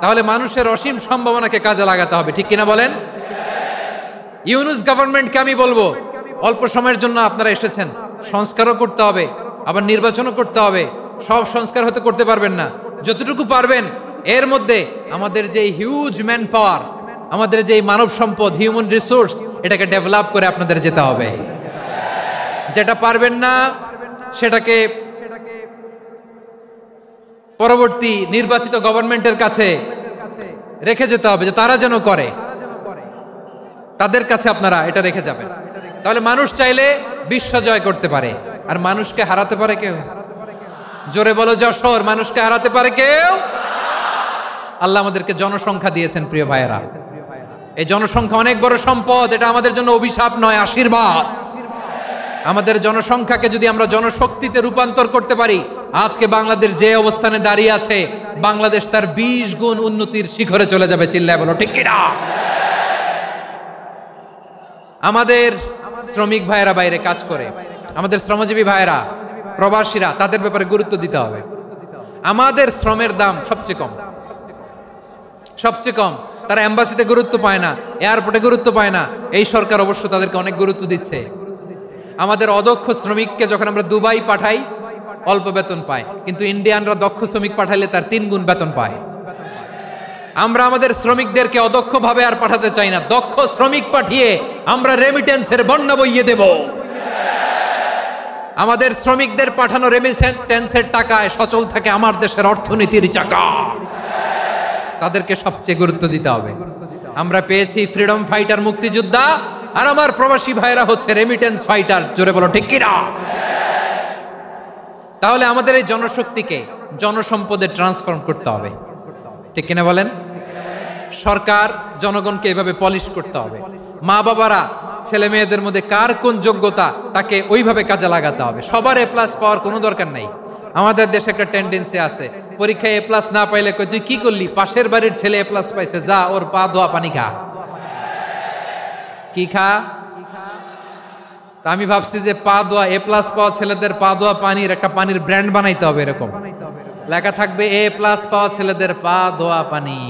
তাহলে মানুষের অসীম সম্ভাবনাকে কাজে লাগাতে হবে। ঠিক কিনা বলেন? ইউনুস গভর্নমেন্টকে আমি বলবো, অল্প সময়ের জন্য আপনারা এসেছেন, সংস্কারও করতে হবে, আবার নির্বাচনও করতে হবে। সব সংস্কার হতে করতে পারবেন না, যতটুকু পারবেন এর মধ্যে আমাদের যে হিউজ ম্যান পাওয়ার, আমাদের যে মানব সম্পদ, হিউম্যান রিসোর্স, এটাকে ডেভেলপ করে আপনাদের যেতে হবে। যেটা পারবেন না সেটাকে পরবর্তী নির্বাচিত গভর্নমেন্টের কাছে রেখে যেতে হবে, যে তারা যেন করে, তাদের কাছে আপনারা এটা রেখে যাবেন। তাহলে মানুষ চাইলে বিশ্ব জয় করতে পারে। আর মানুষকে হারাতে পারে কেউ? জোরে বলো যশোর, মানুষকে হারাতে পারে কেউ? আল্লাহ আমাদেরকে জনসংখ্যা দিয়েছেন প্রিয় ভাইয়েরা। এই জনসংখ্যা অনেক বড় সম্পদ, এটা আমাদের জন্য অভিশাপ নয়, আশীর্বাদ। আমাদের জনসংখ্যাকে যদি আমরা জনশক্তিতে রূপান্তর করতে পারি, আজকে বাংলাদেশ যে অবস্থানে দাঁড়িয়ে আছে, বাংলাদেশ তার 20 গুণ উন্নতির শিখরে চলে যাবে। চিল্লায় বলো ঠিক কিনা? আমাদের শ্রমিক ভাইয়েরা বাইরে কাজ করে, আমাদের শ্রমজীবী ভাইয়েরা, প্রবাসীরা, তাদের ব্যাপারে গুরুত্ব দিতে হবে। আমাদের শ্রমের দাম সবচেয়ে কম, সবচেয়ে কম। তারা এম্বাসিতে গুরুত্ব পায় না, এয়ারপোর্টে গুরুত্ব পায় না। এই সরকার অবশ্য তাদেরকে অনেক গুরুত্ব দিচ্ছে। আমাদের অদক্ষ শ্রমিককে যখন আমরা দুবাই পাঠাই, অল্প বেতন পায়, কিন্তু ইন্ডিয়ানরা দক্ষ শ্রমিক পাঠাইলে তার 3 গুণ বেতন পায়। আমরা আমাদের শ্রমিকদেরকে অদক্ষভাবে আর পাঠাতে চাই না, দক্ষ শ্রমিক পাঠিয়ে আমরা রেমিটেন্সের বন্যা বইয়ে দেব। আমাদের শ্রমিকদের পাঠানো রেমিটেন্সের টাকায় সচল থাকে আমার দেশের অর্থনীতির চাকা। তাদেরকে সবচেয়ে গুরুত্ব দিতে হবে। আমরা পেয়েছি ফ্রিডম ফাইটার, মুক্তিযোদ্ধা, আর আমার প্রবাসী ভাইরা হচ্ছে রেমিটেন্স ফাইটার। জোরে বলো ঠিক কিনা? তাহলে আমাদের এই জনশক্তিকে জনসম্পদে ট্রান্সফর্ম করতে হবে, ঠিক কিনা বলেন? সরকার জনগণকে এভাবে পলিশ করতে হবে। মা বাবারা ছেলে মেয়েদের মধ্যে কার কোন যোগ্যতা তাকে ওইভাবে কাজে লাগাতে হবে। সবার এ প্লাস পাওয়ার কোনো দরকার নাই। আমাদের দেশে একটা টেন্ডেন্সি আছে, পরীক্ষায় এ প্লাস না পাইলে কই তুই কি করলি, পাশের বাড়ির ছেলে এ প্লাস পাইছে, যা ওর পা ধোয়া পানি খা। কি খা? তা আমি ভাবছি যে পা ধোয়া, এ প্লাস পাওয়া ছেলেদের পা ধোয়া পানির একটা পানির ব্র্যান্ড বানাইতে হবে। এরকম লেখা থাকবে, এ প্লাস পাওয়া ছেলেদের পা ধোয়া পানি।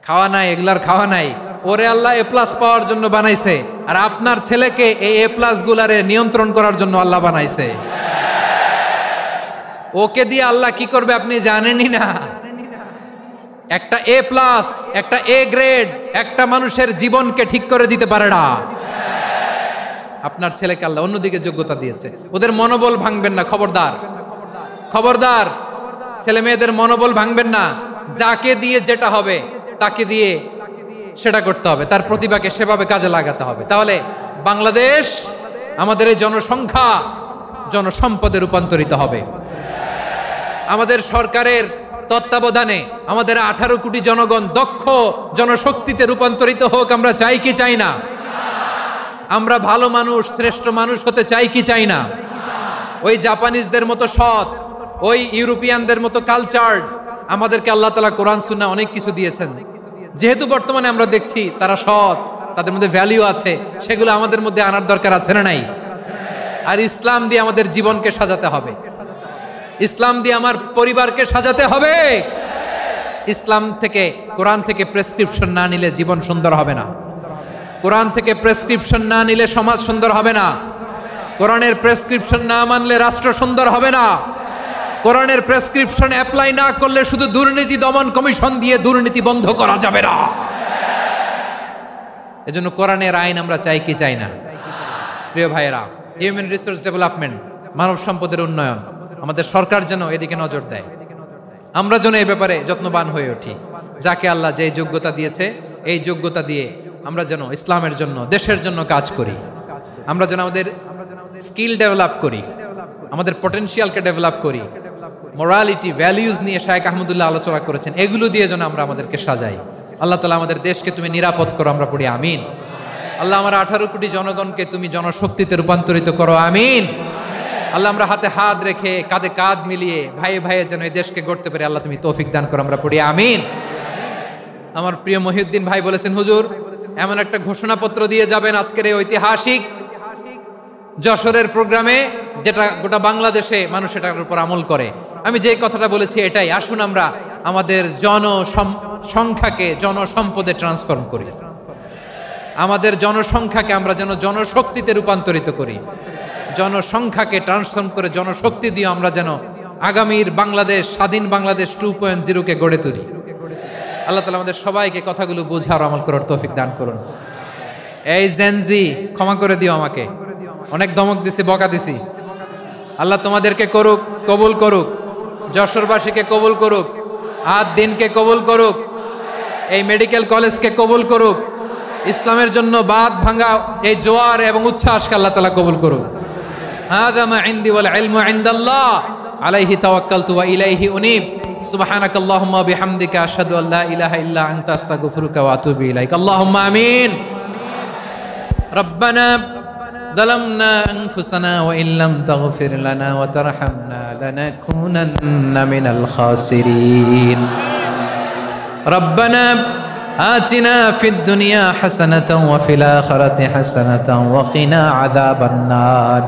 খাওয়া নাই, এগুলার খাওয়া নাই। ওরে আল্লাহ এ প্লাস পাওয়ার জন্য বানাইছে, আর আপনার ছেলেকে এই এ প্লাস গুলারে নিয়ন্ত্রণ করার জন্য আল্লাহ বানাইছে। ওকে দিয়ে আল্লাহ কি করবে আপনি জানেনই না। একটা এ প্লাস, একটা এ গ্রেড একটা মানুষের জীবনকে ঠিক করে দিতে পারে না। আপনার ছেলেকে আল্লাহ অন্যদিকে যোগ্যতা দিয়েছে। ওদের মনোবল ভাঙবেন না, খবরদার খবরদার। ছেলে মেয়েদের মনোবল ভাঙবেন না। যাকে দিয়ে যেটা হবে তাকে দিয়ে সেটা করতে হবে, তার প্রতিভাকে সেভাবে কাজে লাগাতে হবে। তাহলে বাংলাদেশ, আমাদের এই জনসংখ্যা জনসম্পদে রূপান্তরিত হবে। আমাদের সরকারের তত্ত্বাবধানে আমাদের 18 কোটি জনগণ দক্ষ জনশক্তিতে রূপান্তরিত হোক। আমরা চাই কি চাই না? আমরা ভালো মানুষ, শ্রেষ্ঠ মানুষ হতে চাই কি চাই না? ওই জাপানিজদের মতো সৎ, ওই ইউরোপিয়ানদের মতো কালচার্ড। আমাদেরকে আল্লাহ তাআলা কোরআন সুন্নাহ অনেক কিছু দিয়েছেন। যেহেতু বর্তমানে আমরা দেখছি তারা সৎ, তাদের মধ্যে ভ্যালু আছে, সেগুলো আমাদের মধ্যে আনার দরকার আছে না নাই? আর ইসলাম দিয়ে আমাদের জীবনকে সাজাতে হবে। ইসলাম দিয়ে আমার পরিবারকে সাজাতে হবে। ইসলাম থেকে, কোরআন থেকে প্রেসক্রিপশন না নিলে জীবন সুন্দর হবে না। কোরআন থেকে প্রেসক্রিপশন না নিলে সমাজ সুন্দর হবে না। কোরআনের প্রেসক্রিপশন না মানলে রাষ্ট্র সুন্দর হবে না। কোরআনের প্রেসক্রিপশন অ্যাপ্লাই না করলে শুধু দুর্নীতি দমন কমিশন দিয়ে দুর্নীতি বন্ধ করা যাবে না। এজন্য কোরআনের আইন আমরা চাই কি চাই না? প্রিয় ভাইয়েরা, হিউম্যান রিসোর্স ডেভেলপমেন্ট, মানব সম্পদের উন্নয়ন, আমাদের সরকার যেন এদিকে নজর দেয়। আমরা যেন এই ব্যাপারে যত্নবান হয়ে উঠি। যাকে আল্লাহ যে যোগ্যতা দিয়েছে, এই যোগ্যতা দিয়ে আমরা যেন ইসলামের জন্য, দেশের জন্য কাজ করি। আমরা যেন আমাদের স্কিল ডেভেলপ করি, আমাদের পটেনশিয়ালকে ডেভেলপ করি। মোরালিটি, ভ্যালিউজ নিয়ে শায়েখ আহমদুল্লাহ আলোচনা করেছেন। এগুলো দিয়ে যেন আমরা আমাদেরকে সাজাই। আল্লাহ তাআলা আমাদের দেশকে তুমি নিরাপদ করো, আমরা পড়ি আমিন। আল্লাহ আমার 18 কোটি জনগণকে তুমি জনশক্তিতে রূপান্তরিত করো, আমিন। আল্লাহ আমরা হাতে হাত রেখে, কাঁধে কাঁধ মিলিয়ে, ভাইয়ে ভাইয়ে যেন এই দেশকে গড়তে পারি, আল্লাহ তুমি তৌফিক দান করো, আমরা পড়ি আমিন। আমার প্রিয় মহিউদ্দিন ভাই বলেছেন, হুজুর এমন একটা ঘোষণাপত্র দিয়ে যাবেন আজকের এই ঐতিহাসিক যশোরের প্রোগ্রামে, যেটা গোটা বাংলাদেশে মানুষ এটার উপর আমল করে। আমি যে কথাটা বলেছি এটাই, আসুন আমরা আমাদের জনসংখ্যাকে জনসম্পদে ট্রান্সফর্ম করি। আমাদের জনসংখ্যাকে আমরা যেন জনশক্তিতে রূপান্তরিত করি। জনসংখ্যাকে ট্রান্সফর্ম করে জনশক্তি দিয়ে আমরা যেন আগামীর বাংলাদেশ, স্বাধীন বাংলাদেশ 2.0 কে গড়ে তুলি। আল্লাহ তাআলা আমাদের সবাইকে কথাগুলো বোঝার, আমল করার তৌফিক দান করুন। এই জেনজি, ক্ষমা করে দিও আমাকে, অনেক ধমক দিছি, বকা দিছি। আল্লাহ তোমাদেরকে করুক, কবুল করুক, যশোরবাসীকে কবুল করুক, আদ দিনকে কবুল করুক, এই মেডিকেল কলেজকে কবুল করুক, ইসলামের জন্য বাদ ভাঙা এই জোয়ার এবং উচ্ছ্বাসকে আল্লাহ তাআলা কবুল করুক। হাযা মা ইনদি ওয়াল ইলমু ইনদাল্লাহ আলাইহি তাওয়াক্কালতু ওয়া ইলাইহি উনীব। সুবহানাকাল্লাহুম্মা ওয়া বিহামদিকা আশহাদু আল্লা ইলাহা ইল্লা আনতা আস্তাগফিরুকা ওয়া আতুবু ইলাইক। আল্লাহুম্মা আমিন। রব্বানা ظلمنا أنفسنا وإن لم تغفر لنا وترحمنا لنكونن من الخاسرين. ربنا آتنا في الدنيا حسنة وفي الآخرة حسنة وقنا عذاب النار.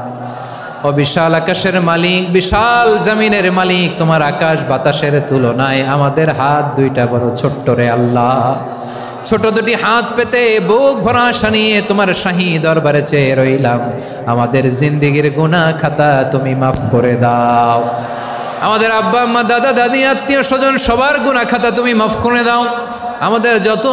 ও বিশাল আকাশের মালিক, বিশাল জমিনের মালিক, তোমার আকাশ বাতাসের তুলনায় আমাদের হাত দুইটা বড় ছোট্ট রে আল্লাহ। ছোট দুটি হাত পেতে বুক ভরা আশা নিয়ে তোমার শাহী দরবারে চেয়ে রইলাম। আমাদের জিন্দেগির গুনাহ খাতা তুমি মাফ করে দাও। আমাদের আব্বা আম্মা দাদা দাদি আত্মীয় স্বজন সবার গুনাহ খাতা তুমি মাফ করে দাও। আমাদের যত